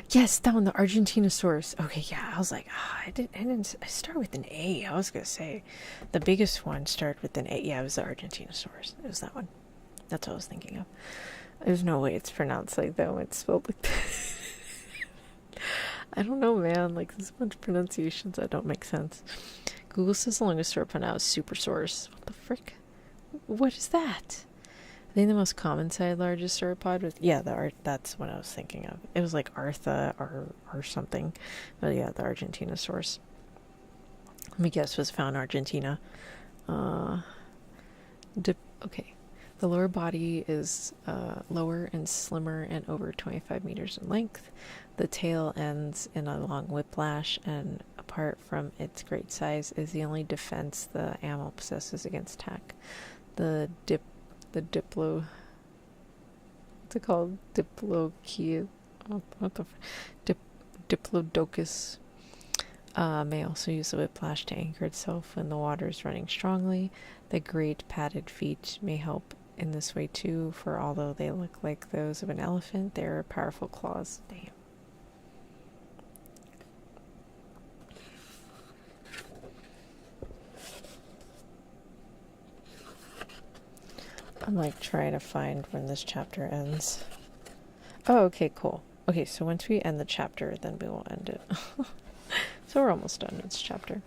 Yes, that one, the Argentinosaurus. Okay, yeah, I was like, I didn't start with an A. I was gonna say the biggest one started with an A. Yeah, it was the Argentinosaurus. It was that one. That's what I was thinking of. There's no way it's pronounced like that when it's spelled like that. I don't know, man. Like, there's a bunch of pronunciations that don't make sense. Google says the longest sauropod now is Supersaurus. What the frick? What is that? I think the most common sighted largest sauropod was, yeah, that's what I was thinking of. It was like Artha or something. But yeah, the Argentinosaurus. Let me guess, was found in Argentina. Okay. The lower body is lower and slimmer and over 25 meters in length. The tail ends in a long whiplash, and apart from its great size, is the only defense the animal possesses against attack. The Diplo... What's it called? Diplodocus may also use the whiplash to anchor itself when the water is running strongly. The great padded feet may help in this way too, for although they look like those of an elephant, they are powerful claws. Damn. I'm like trying to find when this chapter ends. Oh, okay, cool. Okay, so once we end the chapter, then we will end it. So we're almost done with this chapter.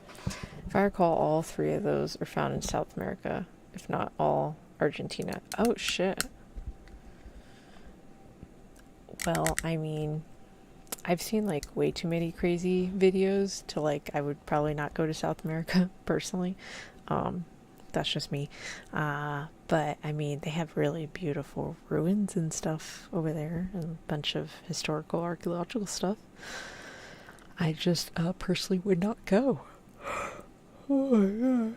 If I recall, all three of those are found in South America, if not all Argentina. Oh, shit. Well, I mean, I've seen like way too many crazy videos to like, I would probably not go to South America personally. That's just me. But I mean, they have really beautiful ruins and stuff over there, and a bunch of historical archaeological stuff. I just personally would not go. Oh my god.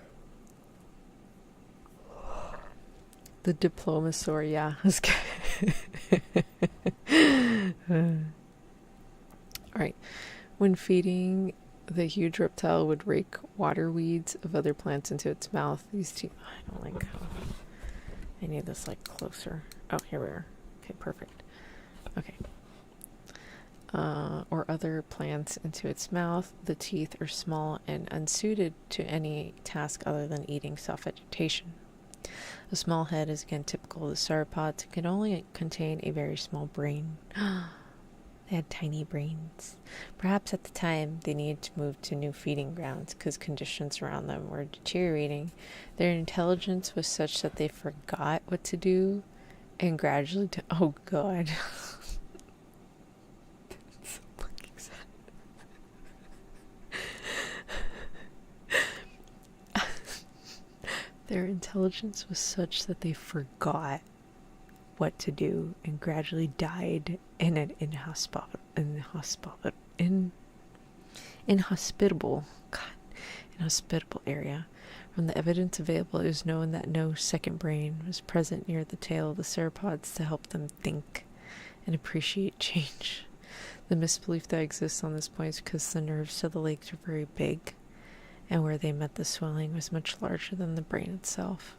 The Diplomasaur, yeah. Alright. When feeding, the huge reptile would rake water weeds of other plants into its mouth. These two... I don't like... I need this like closer. Oh, here we are. Okay, perfect. Okay. Or other plants into its mouth. The teeth are small and unsuited to any task other than eating self-vegetation. A small head is again typical of the sauropods and can only contain a very small brain. They had tiny brains. Perhaps at the time they needed to move to new feeding grounds because conditions around them were deteriorating. Their intelligence was such that they forgot what to do and gradually... Oh, God. So fucking sad. Their intelligence was such that they forgot what to do and gradually died in an inhospitable area. From the evidence available, it was known that no second brain was present near the tail of the sauropods to help them think and appreciate change. The misbelief that exists on this point is because the nerves to the legs are very big, and where they met, the swelling was much larger than the brain itself.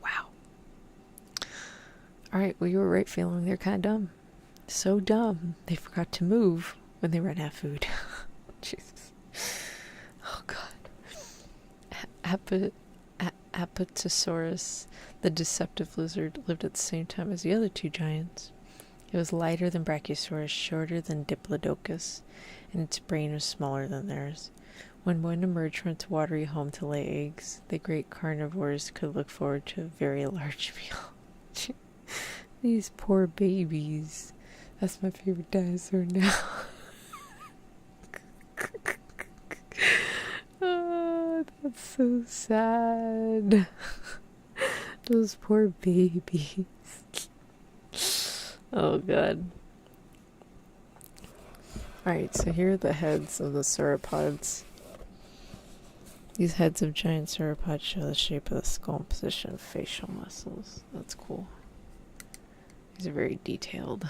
Wow. Alright, well, you were right, feeling they're kind of dumb. So dumb, they forgot to move when they ran out of food. Jesus. Oh, God. Apatosaurus, the deceptive lizard, lived at the same time as the other two giants. It was lighter than Brachiosaurus, shorter than Diplodocus, and its brain was smaller than theirs. When one emerged from its watery home to lay eggs, the great carnivores could look forward to a very large meal. These poor babies. That's my favorite dinosaur now. Oh, that's so sad. Those poor babies. Oh, God. Alright, so here are the heads of the sauropods. These heads of giant sauropods show the shape of the skull and position of facial muscles. That's cool. These are very detailed.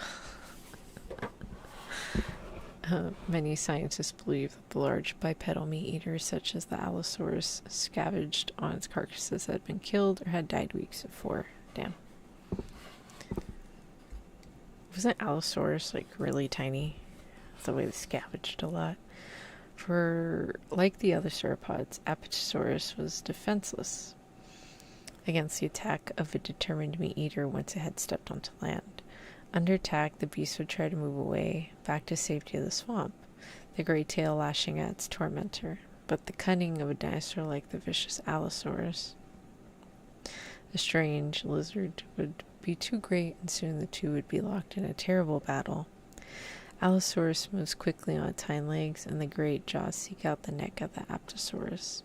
Many scientists believe that the large bipedal meat eaters, such as the Allosaurus, scavenged on its carcasses that had been killed or had died weeks before. Damn. Wasn't Allosaurus like really tiny? The way they scavenged a lot. For, like the other sauropods, Apatosaurus was defenseless against the attack of a determined meat eater once it had stepped onto land. Under attack, the beast would try to move away, back to safety of the swamp, the great tail lashing at its tormentor. But the cunning of a dinosaur like the vicious Allosaurus, the strange lizard, would be too great, and soon the two would be locked in a terrible battle. Allosaurus moves quickly on its hind legs, and the great jaws seek out the neck of the Apatosaurus.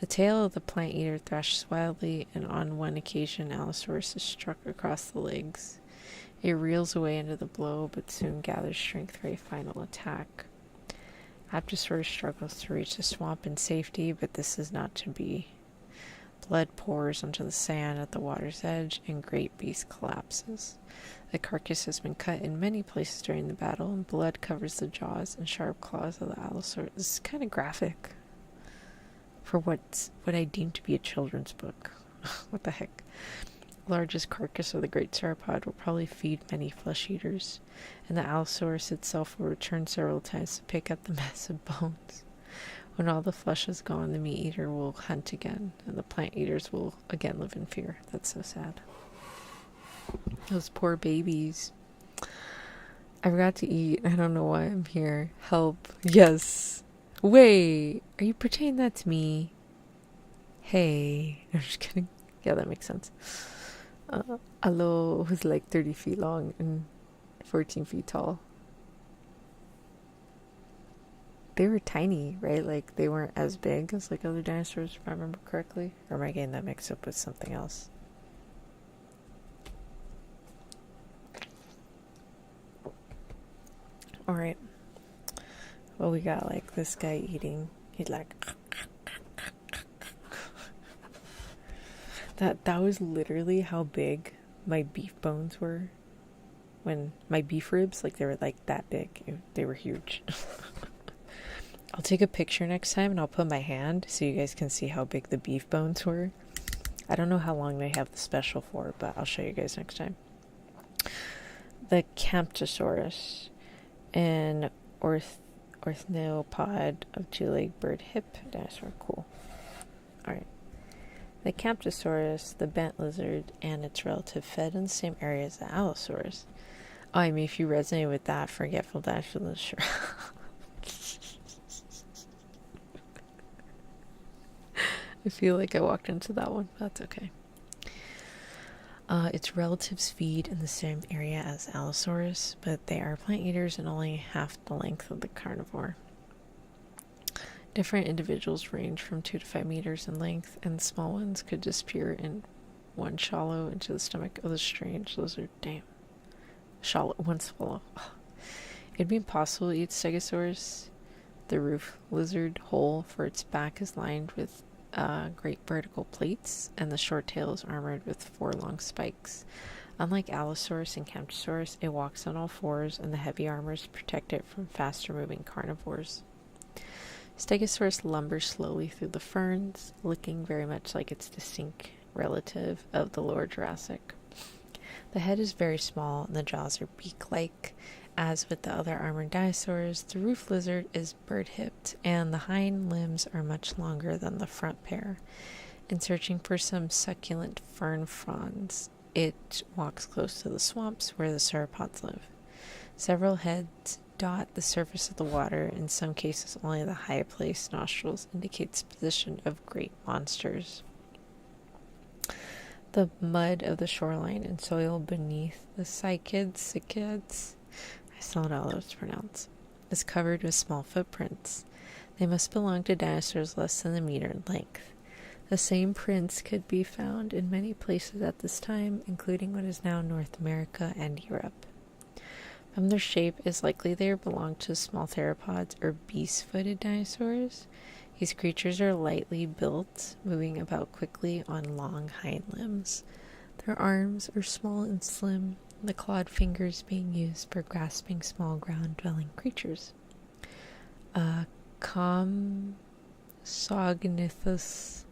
The tail of the plant eater thrashes wildly, and on one occasion Allosaurus is struck across the legs. It reels away under the blow, but soon gathers strength for a final attack. Apatosaurus struggles to reach the swamp in safety, but this is not to be. Blood pours onto the sand at the water's edge, and great beast collapses. The carcass has been cut in many places during the battle, and blood covers the jaws and sharp claws of the Allosaurus. This is kind of graphic for what I deem to be a children's book. What the heck? The largest carcass of the great sauropod will probably feed many flesh eaters, and the Allosaurus itself will return several times to pick up the massive bones. When all the flesh is gone, the meat eater will hunt again, and the plant eaters will again live in fear. That's so sad. Those poor babies. I forgot to eat. I don't know why I'm here. Help. Yes. Wait. Are you pretending that's me? Hey. I'm just kidding. Yeah, that makes sense. Allo was like 30 feet long and 14 feet tall. They were tiny, right? Like, they weren't as big as like other dinosaurs, if I remember correctly. Or am I getting that mixed up with something else? Alright. Well, we got like this guy eating. He's like... That was literally how big my beef bones were. When my beef ribs, like, they were like that big. They were huge. I'll take a picture next time and I'll put my hand so you guys can see how big the beef bones were. I don't know how long they have the special for, but I'll show you guys next time. The Camptosaurus, an ornithopod of two-legged bird hip dinosaur. Cool. Alright. The Camptosaurus, the bent lizard, and its relative fed in the same area as the Allosaurus. Oh, I mean, if you resonate with that, forgetful dinosaur, sure. I feel like I walked into that one, but that's okay. Its relatives feed in the same area as Allosaurus, but they are plant eaters and only half the length of the carnivore. Different individuals range from 2 to 5 meters in length, and the small ones could disappear in one swallow into the stomach of the strange lizard. Damn. One swallow. It'd be impossible to eat Stegosaurus, the roof lizard, whole, for its back is lined with great vertical plates, and the short tail is armored with 4 long spikes. Unlike Allosaurus and Camptosaurus, it walks on all fours, and the heavy armors protect it from faster-moving carnivores. Stegosaurus lumbers slowly through the ferns, looking very much like its distinct relative of the lower Jurassic. The head is very small, and the jaws are beak-like. As with the other armored dinosaurs, the roof lizard is bird-hipped, and the hind limbs are much longer than the front pair. In searching for some succulent fern fronds, it walks close to the swamps where the sauropods live. Several heads dot the surface of the water. In some cases, only the high-placed nostrils indicates the position of great monsters. The mud of the shoreline and soil beneath the cycads, I still don't know how those pronounced, is covered with small footprints. They must belong to dinosaurs less than a meter in length. The same prints could be found in many places at this time, including what is now North America and Europe. From their shape, it's likely they belong to small theropods or beast-footed dinosaurs. These creatures are lightly built, moving about quickly on long hind limbs. Their arms are small and slim, the clawed fingers being used for grasping small ground-dwelling creatures. Compsognathus.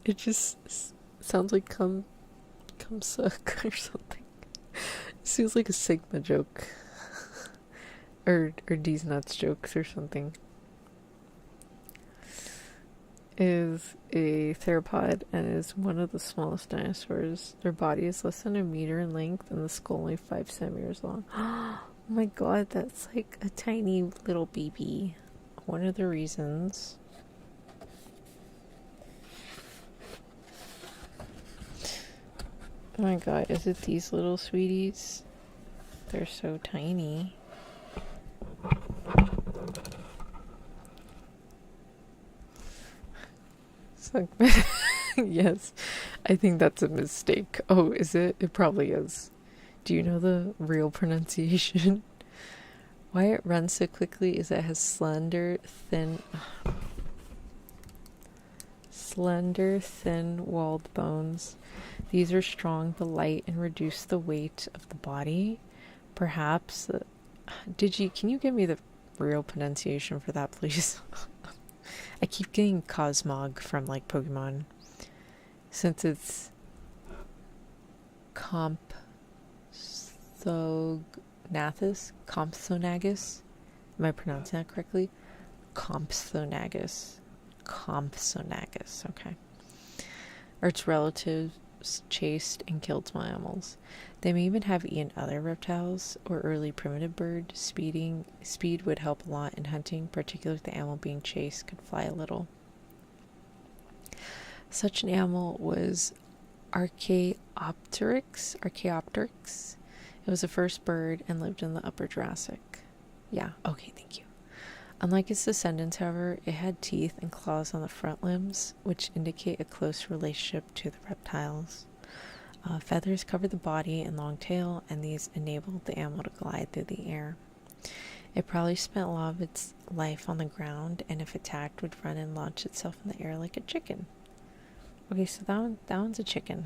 It just sounds like cum suck or something. It feels like a Sigma joke. or D's nuts jokes or something. Is a theropod and is one of the smallest dinosaurs. Their body is less than a meter in length and the skull only 5 centimeters long. Oh my god, that's like a tiny little baby. One of the reasons oh my god, is it these little sweeties? They're so tiny. Yes, I think that's a mistake. Oh, is it? It probably is. Do you know the real pronunciation? Why it runs so quickly is it has slender, thin-walled bones. These are strong but light and reduce the weight of the body. Perhaps, can you give me the real pronunciation for that, please? I keep getting Cosmog from, like, Pokemon. Since it's Compsognathus? Am I pronouncing that correctly? Compsognathus, okay. Or its relatives chased and killed small animals. They may even have eaten other reptiles or early primitive birds. Speed would help a lot in hunting, particularly if the animal being chased could fly a little. Such an animal was Archaeopteryx. It was the first bird and lived in the Upper Jurassic. Yeah, okay, thank you. Unlike its descendants, however, it had teeth and claws on the front limbs, which indicate a close relationship to the reptiles. Feathers covered the body and long tail, and these enabled the animal to glide through the air. It probably spent a lot of its life on the ground, and if attacked, would run and launch itself in the air like a chicken. Okay, so that one's a chicken.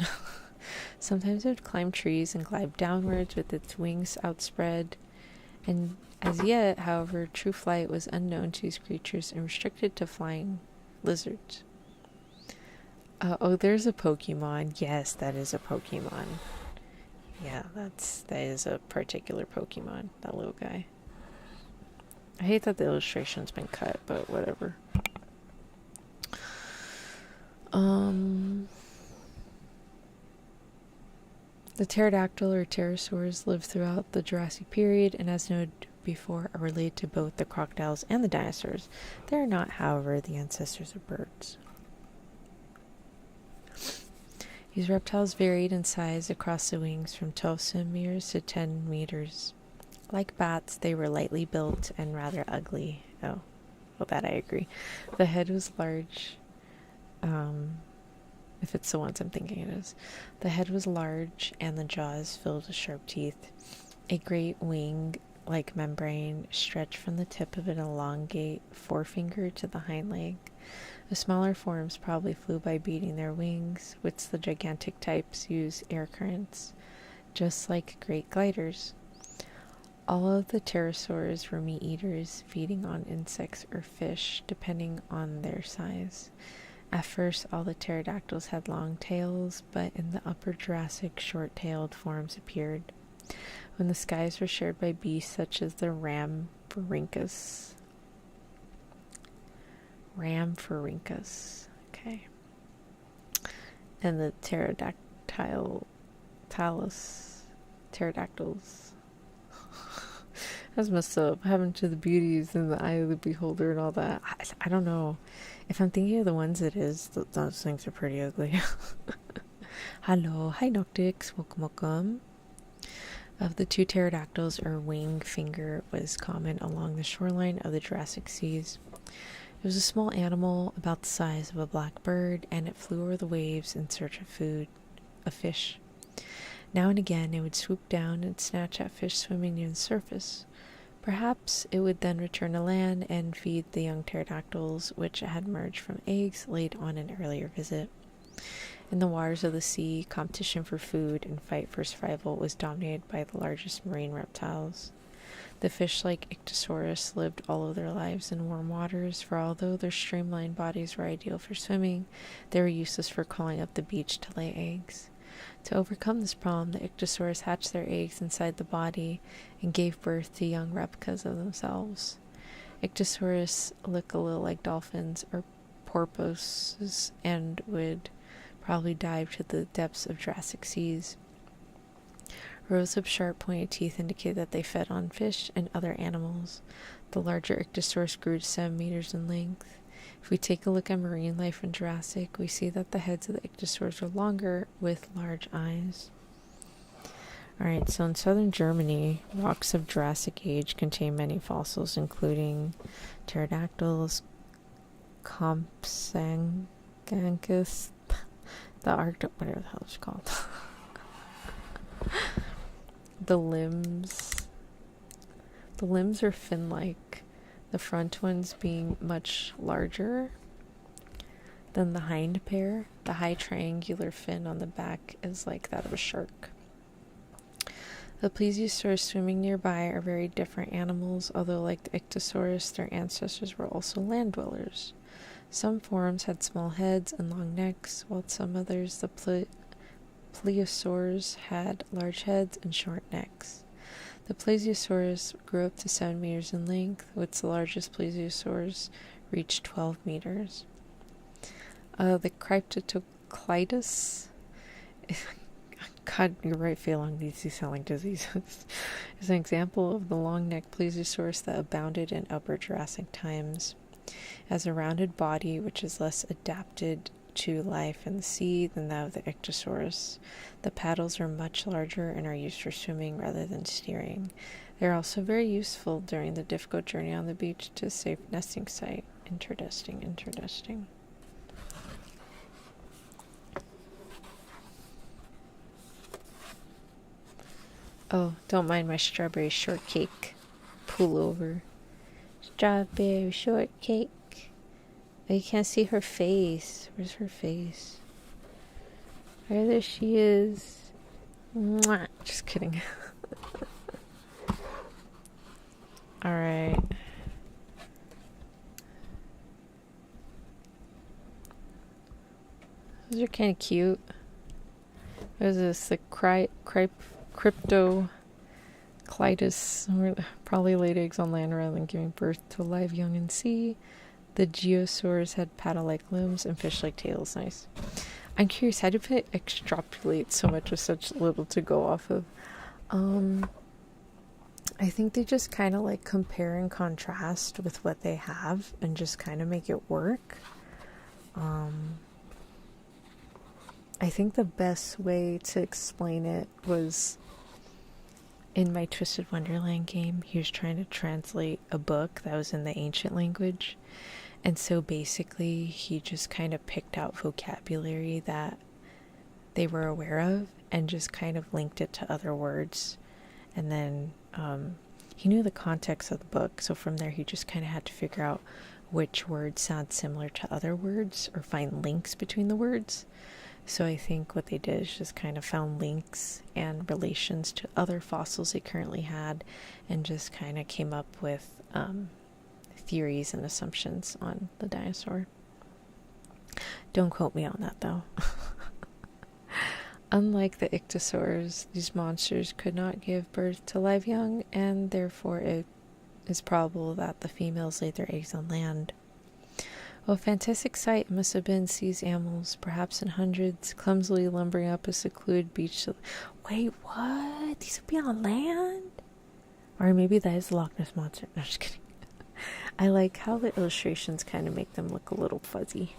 Sometimes it would climb trees and glide downwards with its wings outspread. And as yet, however, true flight was unknown to these creatures and restricted to flying lizards. There's a Pokemon. Yes, that is a Pokemon. Yeah, that is a particular Pokemon, that little guy. I hate that the illustration's been cut, but whatever. The pterodactyl or pterosaurs lived throughout the Jurassic period and, as noted before, are related to both the crocodiles and the dinosaurs. They are not, however, the ancestors of birds. These reptiles varied in size across the wings from 12 centimeters to 10 meters. Like bats, they were lightly built and rather ugly. Oh, well, that I agree. The head was large. If it's the ones I'm thinking it is. The head was large and the jaws filled with sharp teeth. A great wing-like membrane stretched from the tip of an elongate forefinger to the hind leg. The smaller forms probably flew by beating their wings, which the gigantic types use air currents, just like great gliders. All of the pterosaurs were meat eaters, feeding on insects or fish, depending on their size. At first, all the pterodactyls had long tails, but in the upper Jurassic, short-tailed forms appeared. When the skies were shared by beasts such as the Rhamphorhynchus. Okay. And the pterodactyls. That's messed up. Happened to the beauties and the eye of the beholder and all that. I don't know. If I'm thinking of the ones it is, those things are pretty ugly. Hello. Hi, Noctix. Welcome. Of the two pterodactyls, or wing finger was common along the shoreline of the Jurassic seas. It was a small animal about the size of a black bird, and it flew over the waves in search of food, a fish. Now and again, it would swoop down and snatch at fish swimming near the surface. Perhaps it would then return to land and feed the young pterodactyls, which had emerged from eggs laid on an earlier visit. In the waters of the sea, competition for food and fight for survival was dominated by the largest marine reptiles. The fish-like Ichthyosaurus lived all of their lives in warm waters, for although their streamlined bodies were ideal for swimming, they were useless for crawling up the beach to lay eggs. To overcome this problem, the Ichthyosaurs hatched their eggs inside the body and gave birth to young replicas of themselves. Ichthyosaurs look a little like dolphins or porpoises and would probably dive to the depths of Jurassic seas. Rows of sharp pointed teeth indicate that they fed on fish and other animals. The larger Ichthyosaurs grew to 7 meters in length. If we take a look at marine life in Jurassic, we see that the heads of the Ichthyosaurs were longer with large eyes. Alright, so in southern Germany, rocks of Jurassic age contain many fossils, including pterodactyls, Compsognathus, the Arctic, whatever the hell it's called. The limbs are fin-like, the front ones being much larger than the hind pair. The high triangular fin on the back is like that of a shark. The plesiosaurs swimming nearby are very different animals, although like the Ichthyosaurus, their ancestors were also land dwellers. Some forms had small heads and long necks, while some others, the plesiosaurs, had large heads and short necks. The plesiosaurs grew up to 7 meters in length, with the largest plesiosaurs reached 12 meters. The Cryptocleidos, God, you're right, Phelan, these sound like diseases, is an example of the long-necked plesiosaurs that abounded in Upper Jurassic times. It has a rounded body which is less adapted to life in the sea than that of the Ichthyosaurus. The paddles are much larger and are used for swimming rather than steering. They are also very useful during the difficult journey on the beach to a safe nesting site. Interesting. Oh, don't mind my strawberry shortcake pullover. Strawberry shortcake. Oh, you can't see her face. Where's her face? There she is. Mwah. Just kidding. Alright. Those are kind of cute. What is this? The Cryptocleidos probably laid eggs on land rather than giving birth to live young in sea. The Geosaurs had paddle-like limbs and fish-like tails. Nice. I'm curious, how do they extrapolate so much with such little to go off of? I think they just kind of like compare and contrast with what they have and just kind of make it work. I think the best way to explain it was in my Twisted Wonderland game. He was trying to translate a book that was in the ancient language. And so basically, he just kind of picked out vocabulary that they were aware of and just kind of linked it to other words. And then he knew the context of the book. So from there, he just kind of had to figure out which words sound similar to other words or find links between the words. So I think what they did is just kind of found links and relations to other fossils they currently had and just kind of came up with theories and assumptions on the dinosaur. Don't quote me on that though. Unlike the ichthyosaurs, these monsters could not give birth to live young, and therefore it is probable that the females laid their eggs on land. Well, a fantastic sight must have been to see these animals, perhaps in hundreds, clumsily lumbering up a secluded beach. Wait, what? These would be on land? Or maybe that is the Loch Ness Monster. No, I'm just kidding. I like how the illustrations kind of make them look a little fuzzy.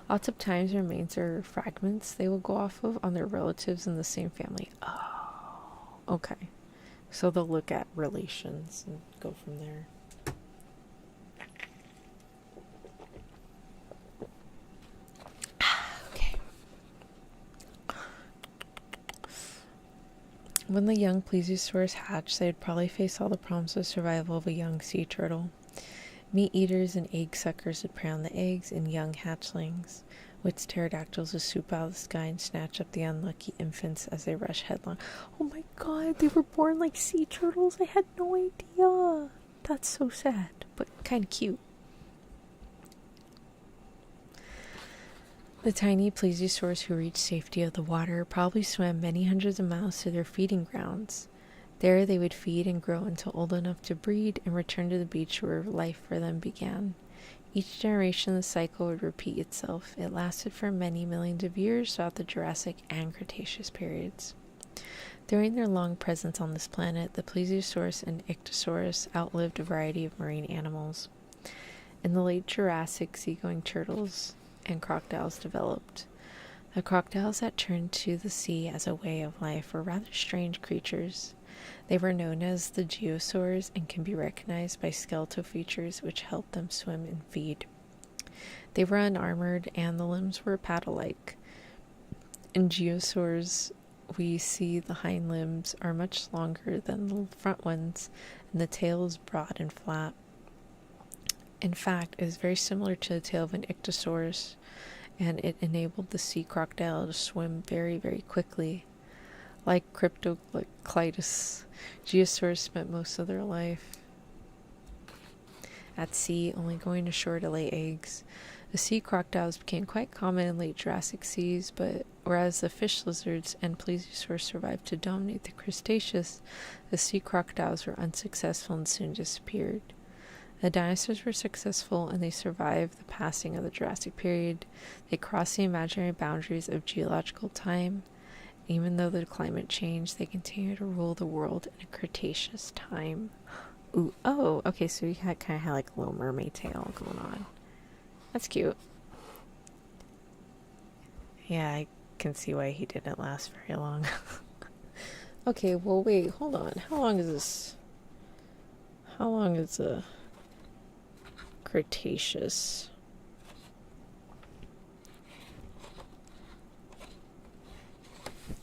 Lots of times remains are fragments they will go off of on their relatives in the same family. Oh, okay. So they'll look at relations and go from there. Okay. When the young plesiosaurs hatch, they'd probably face all the problems of survival of a young sea turtle. Meat eaters and egg suckers would prey on the eggs and young hatchlings, which pterodactyls would swoop out of the sky and snatch up the unlucky infants as they rush headlong. Oh my god, they were born like sea turtles? I had no idea. That's so sad, but kind of cute. The tiny plesiosaurs who reached safety of the water probably swam many hundreds of miles to their feeding grounds. There they would feed and grow until old enough to breed and return to the beach where life for them began. Each generation the cycle would repeat itself. It lasted for many millions of years throughout the Jurassic and Cretaceous periods. During their long presence on this planet, the Plesiosaurus and Ichthyosaurus outlived a variety of marine animals. In the late Jurassic, seagoing turtles and crocodiles developed. The crocodiles that turned to the sea as a way of life were rather strange creatures. They were known as the geosaurs and can be recognized by skeletal features which help them swim and feed. They were unarmored and the limbs were paddle-like. In geosaurs, we see the hind limbs are much longer than the front ones, and the tail is broad and flat. In fact, it is very similar to the tail of an ichthyosaurus, and it enabled the sea crocodile to swim very, very quickly. Like Cryptocleitus, geosaurs spent most of their life at sea, only going ashore to lay eggs. The sea crocodiles became quite common in late Jurassic seas, but whereas the fish lizards and plesiosaurs survived to dominate the Cretaceous, the sea crocodiles were unsuccessful and soon disappeared. The dinosaurs were successful and they survived the passing of the Jurassic period. They crossed the imaginary boundaries of geological time. Even though the climate changed, they continue to rule the world in a Cretaceous time. Ooh, oh, okay, so you kind of had like a little mermaid tail going on. That's cute. Yeah, I can see why he didn't last very long. Okay, well, wait, hold on. How long is this? How long is the Cretaceous?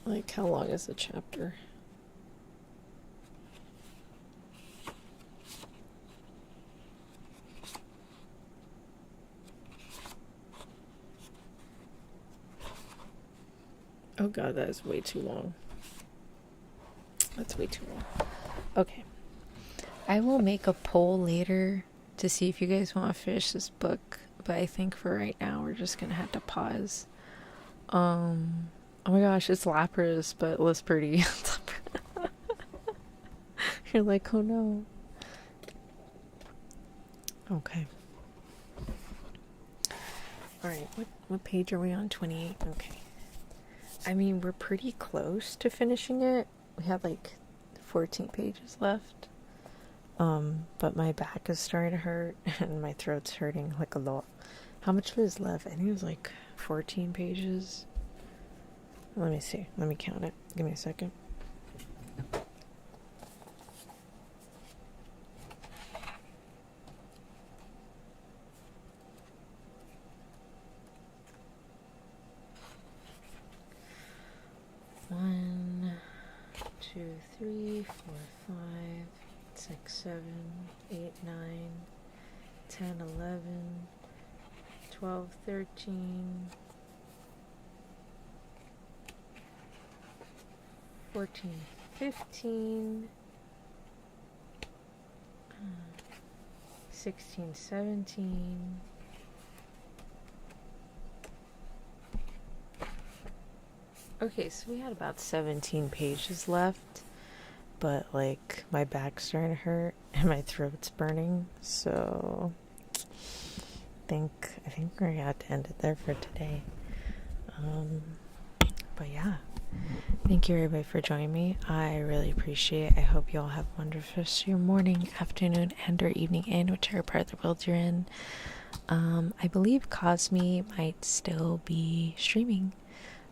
Like, how long is the chapter? Oh god, that is way too long. That's way too long. Okay. I will make a poll later to see if you guys want to finish this book, but I think for right now we're just gonna have to pause. Oh my gosh, it's Lapras, but less pretty. You're like, oh no. Okay. Alright, what page are we on? 28? Okay. I mean, we're pretty close to finishing it. We have like 14 pages left. But my back is starting to hurt and my throat's hurting like a lot. How much was left? I think it was like 14 pages. Let me see. Let me count it. Give me a second. One, two, three, four, 5, 6, 7, 8, 9, 10, 11, 12, 13, 14, 15, 16, 17. Okay, so we had about 17 pages left, but like my back's starting to hurt and my throat's burning, so I think we're gonna have to end it there for today. But yeah, thank you everybody for joining me. I really appreciate it. I hope you all have a wonderful rest of your morning, afternoon, and or evening, and whichever part of the world you're in. I believe Cosme might still be streaming,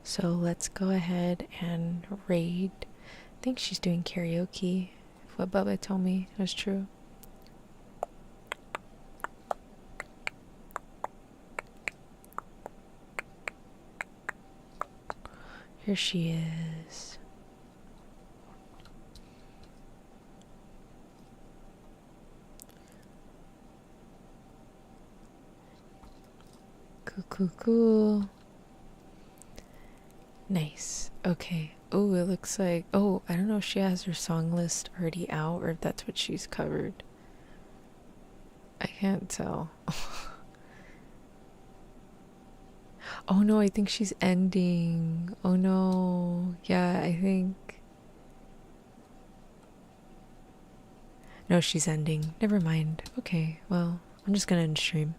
so let's go ahead and raid. I think she's doing karaoke, if what Bubba told me was true. Here she is. Cool. Nice. Okay. Oh, it looks like... Oh, I don't know if she has her song list already out or if that's what she's covered. I can't tell. Oh no, I think she's ending. Oh no. Yeah, I think... No, she's ending. Never mind. Okay, well, I'm just gonna end stream.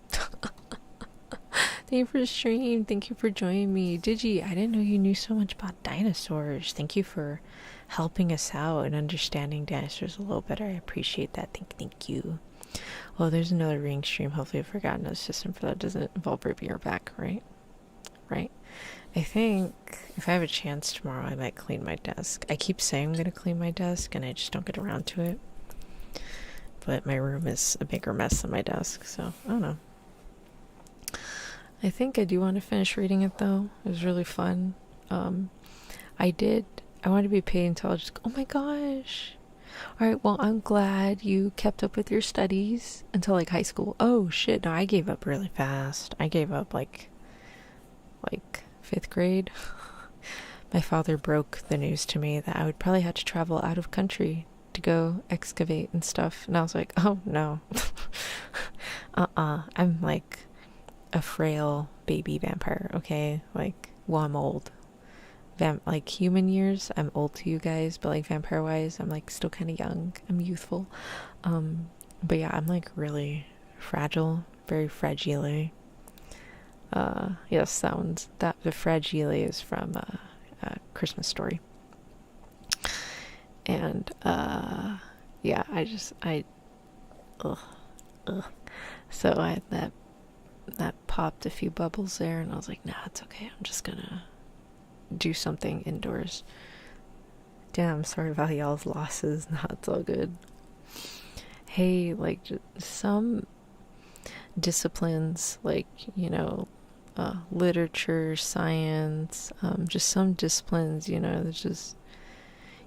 Thank you for the stream. Thank you for joining me. Digi, I didn't know you knew so much about dinosaurs. Thank you for helping us out and understanding dinosaurs a little better. I appreciate that. Thank you. Well, there's another ring stream. Hopefully I've forgotten another system for that. Doesn't involve ripping your back, right? I think if I have a chance tomorrow, I might clean my desk. I keep saying I'm going to clean my desk, and I just don't get around to it. But my room is a bigger mess than my desk, so I don't know. I think I do want to finish reading it, though. It was really fun. I wanted to be paid until I just... Oh my gosh! Alright, well, I'm glad you kept up with your studies until, like, high school. Oh, shit, no, I gave up really fast. I gave up, like 5th grade. My father broke the news to me that I would probably have to travel out of country to go excavate and stuff. And I was like, oh, no. I'm, like, a frail baby vampire, okay? Like, well, I'm old. Like, human years, I'm old to you guys, but, like, vampire-wise, I'm, like, still kind of young. I'm youthful. But, yeah, I'm, like, really fragile. Very fragile. Yes, the fragile is from a Christmas Story. And, yeah, So I had that popped a few bubbles there, and I was like, nah, it's okay. I'm just gonna do something indoors. Damn, sorry about y'all's losses. Nah, it's all good. Hey, like, just some disciplines, like, literature, science, just some disciplines, that just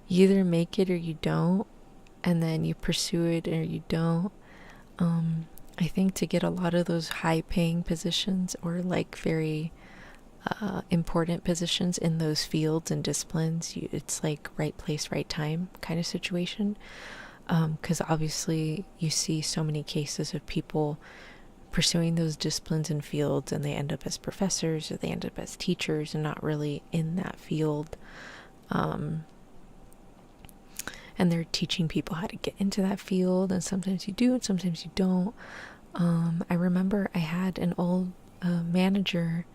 you either make it or you don't, and then you pursue it or you don't. I think to get a lot of those high paying positions or like very important positions in those fields and disciplines, it's like right place, right time kind of situation. Because obviously you see so many cases of people pursuing those disciplines and fields, and they end up as professors or they end up as teachers and not really in that field. And they're teaching people how to get into that field, and sometimes you do and sometimes you don't. I remember I had an old manager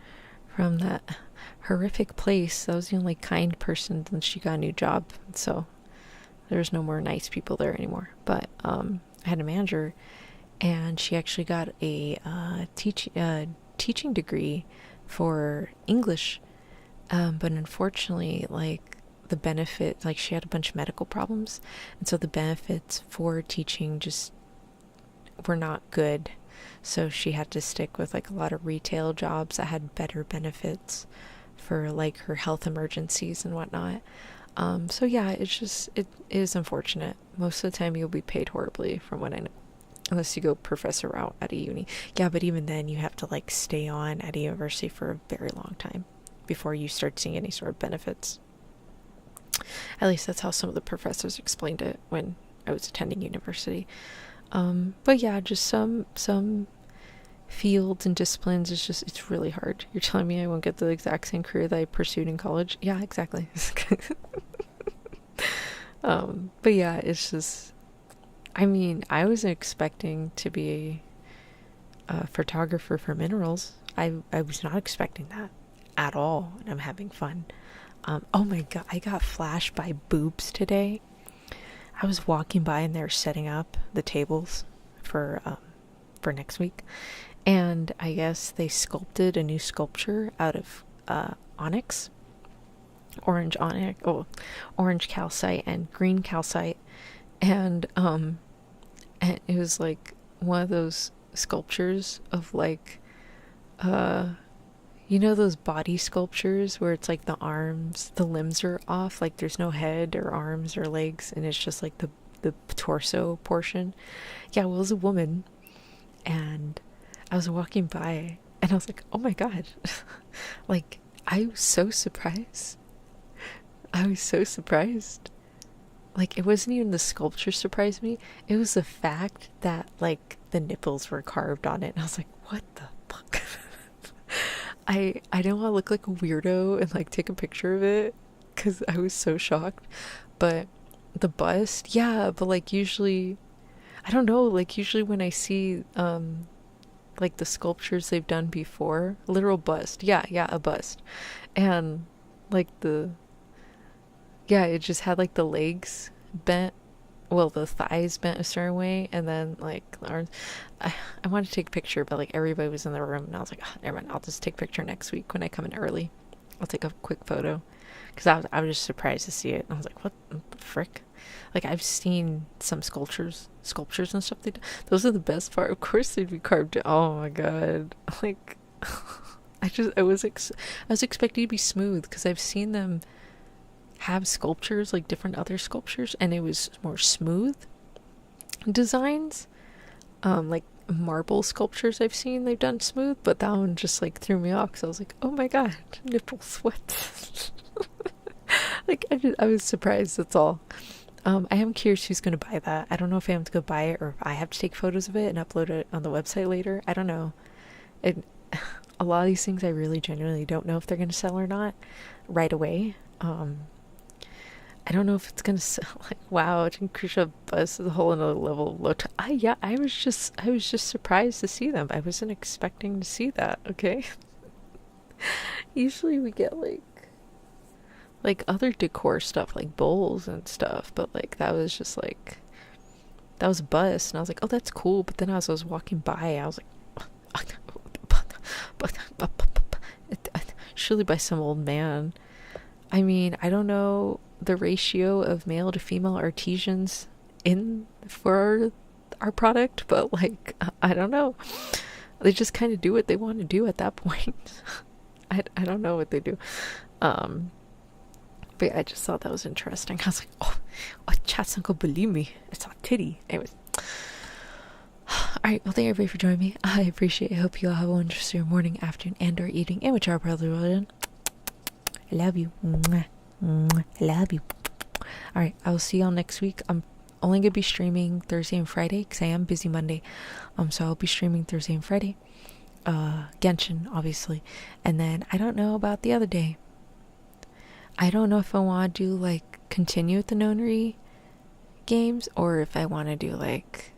from that horrific place. I was the only kind person, and she got a new job, so there's no more nice people there anymore. But I had a manager, and she actually got a teaching degree for English, but unfortunately, like the benefit, like she had a bunch of medical problems, and so the benefits for teaching just were not good. So she had to stick with like a lot of retail jobs that had better benefits for like her health emergencies and whatnot. So yeah, it is unfortunate. Most of the time you'll be paid horribly from what I know. Unless you go professor route at a uni. Yeah, but even then you have to like stay on at a university for a very long time before you start seeing any sort of benefits. At least that's how some of the professors explained it when I was attending university. But yeah, just some fields and disciplines, it's really hard. You're telling me I won't get the exact same career that I pursued in college? Yeah, exactly. But yeah, it's just, I mean, I wasn't expecting to be a photographer for minerals. I was not expecting that at all, and I'm having fun. Oh my god, I got flashed by boobs today. I was walking by and they were setting up the tables for next week, and I guess they sculpted a new sculpture out of orange calcite and green calcite, and it was like one of those sculptures of like you know those body sculptures where it's like the limbs are off, like there's no head or arms or legs, and it's just like the torso portion. Yeah, well, it was a woman, and I was walking by and I was like, oh my god. Like, I was so surprised. Like, it wasn't even the sculpture surprised me, it was the fact that like the nipples were carved on it, and I was like, what the fuck. I didn't want to look like a weirdo and like take a picture of it because I was so shocked. But the bust, yeah, but like usually, I don't know, like usually when I see like the sculptures they've done before, literal bust, yeah, a bust, and like it just had like the legs bent, well, the thighs bent a certain way, and then like the arms. I wanted to take a picture, but like everybody was in the room, and I was like, oh, never mind, I'll just take a picture next week when I come in early. I'll take a quick photo, because I was just surprised to see it, and I was like, what the frick? Like, I've seen some sculptures and stuff they do. Those are the best part. Of course they'd be carved. Oh my god, like I was expecting it to be smooth, because I've seen them have sculptures, like different other sculptures, and it was more smooth designs. Like marble sculptures I've seen, they've done smooth, but that one just like threw me off, because I was like, oh my god, nipples, what? Like, I was surprised, that's all. I am curious who's going to buy that. I don't know if I have to go buy it, or if I have to take photos of it and upload it on the website later. I don't know. A lot of these things I really genuinely don't know if they're going to sell or not right away. I don't know if it's gonna sell. Like, wow, Krisha bus is a whole another level of low. I was just surprised to see them. I wasn't expecting to see that. Okay. Usually we get like other decor stuff, like bowls and stuff, but like that was just like, that was a bus, and I was like, oh, that's cool. But then as I was walking by, I was like, surely by some old man. I mean, I don't know the ratio of male to female artisans in for our product, but like, I don't know. They just kind of do what they want to do at that point. I don't know what they do. But yeah, I just thought that was interesting. I was like, oh, chat's not gonna believe me. It's a titty. Anyways. Alright, well, thank you everybody for joining me. I appreciate it. I hope you all have a wonderful morning, afternoon, and or evening, and whichever part of the world. I love you. Mwah. Mwah. I love you. Alright, I will see y'all next week. I'm only gonna be streaming Thursday and Friday, because I am busy Monday. So I'll be streaming Thursday and Friday. Genshin, obviously. And then I don't know about the other day. I don't know if I want to do like continue with the Nonary games, or if I want to do like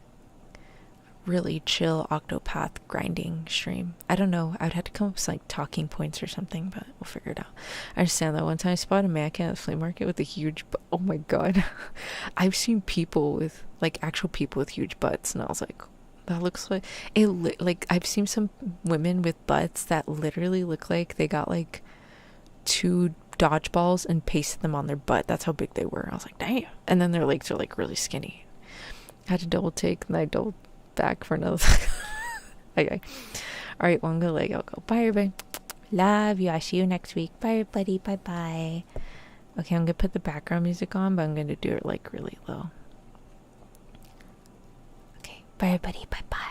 really chill Octopath grinding stream. I don't know. I would have to come up with like talking points or something, but we'll figure it out. I understand that one time I spotted a mannequin at the flea market with a huge oh my god. I've seen people with like actual people with huge butts, and I was like, That looks like it. Like I've seen some women with butts that literally look like they got like 2 dodgeballs and pasted them on their butt. That's how big they were. I was like, damn. And then their legs are like really skinny. I had to double take and I double back for another. Okay. All right, well, I'm gonna let you go. Bye, everybody. Love you. I see you next week. Bye, everybody. Bye, bye. Okay, I'm gonna put the background music on, but I'm gonna do it like really low. Okay. Bye, everybody. Bye, bye.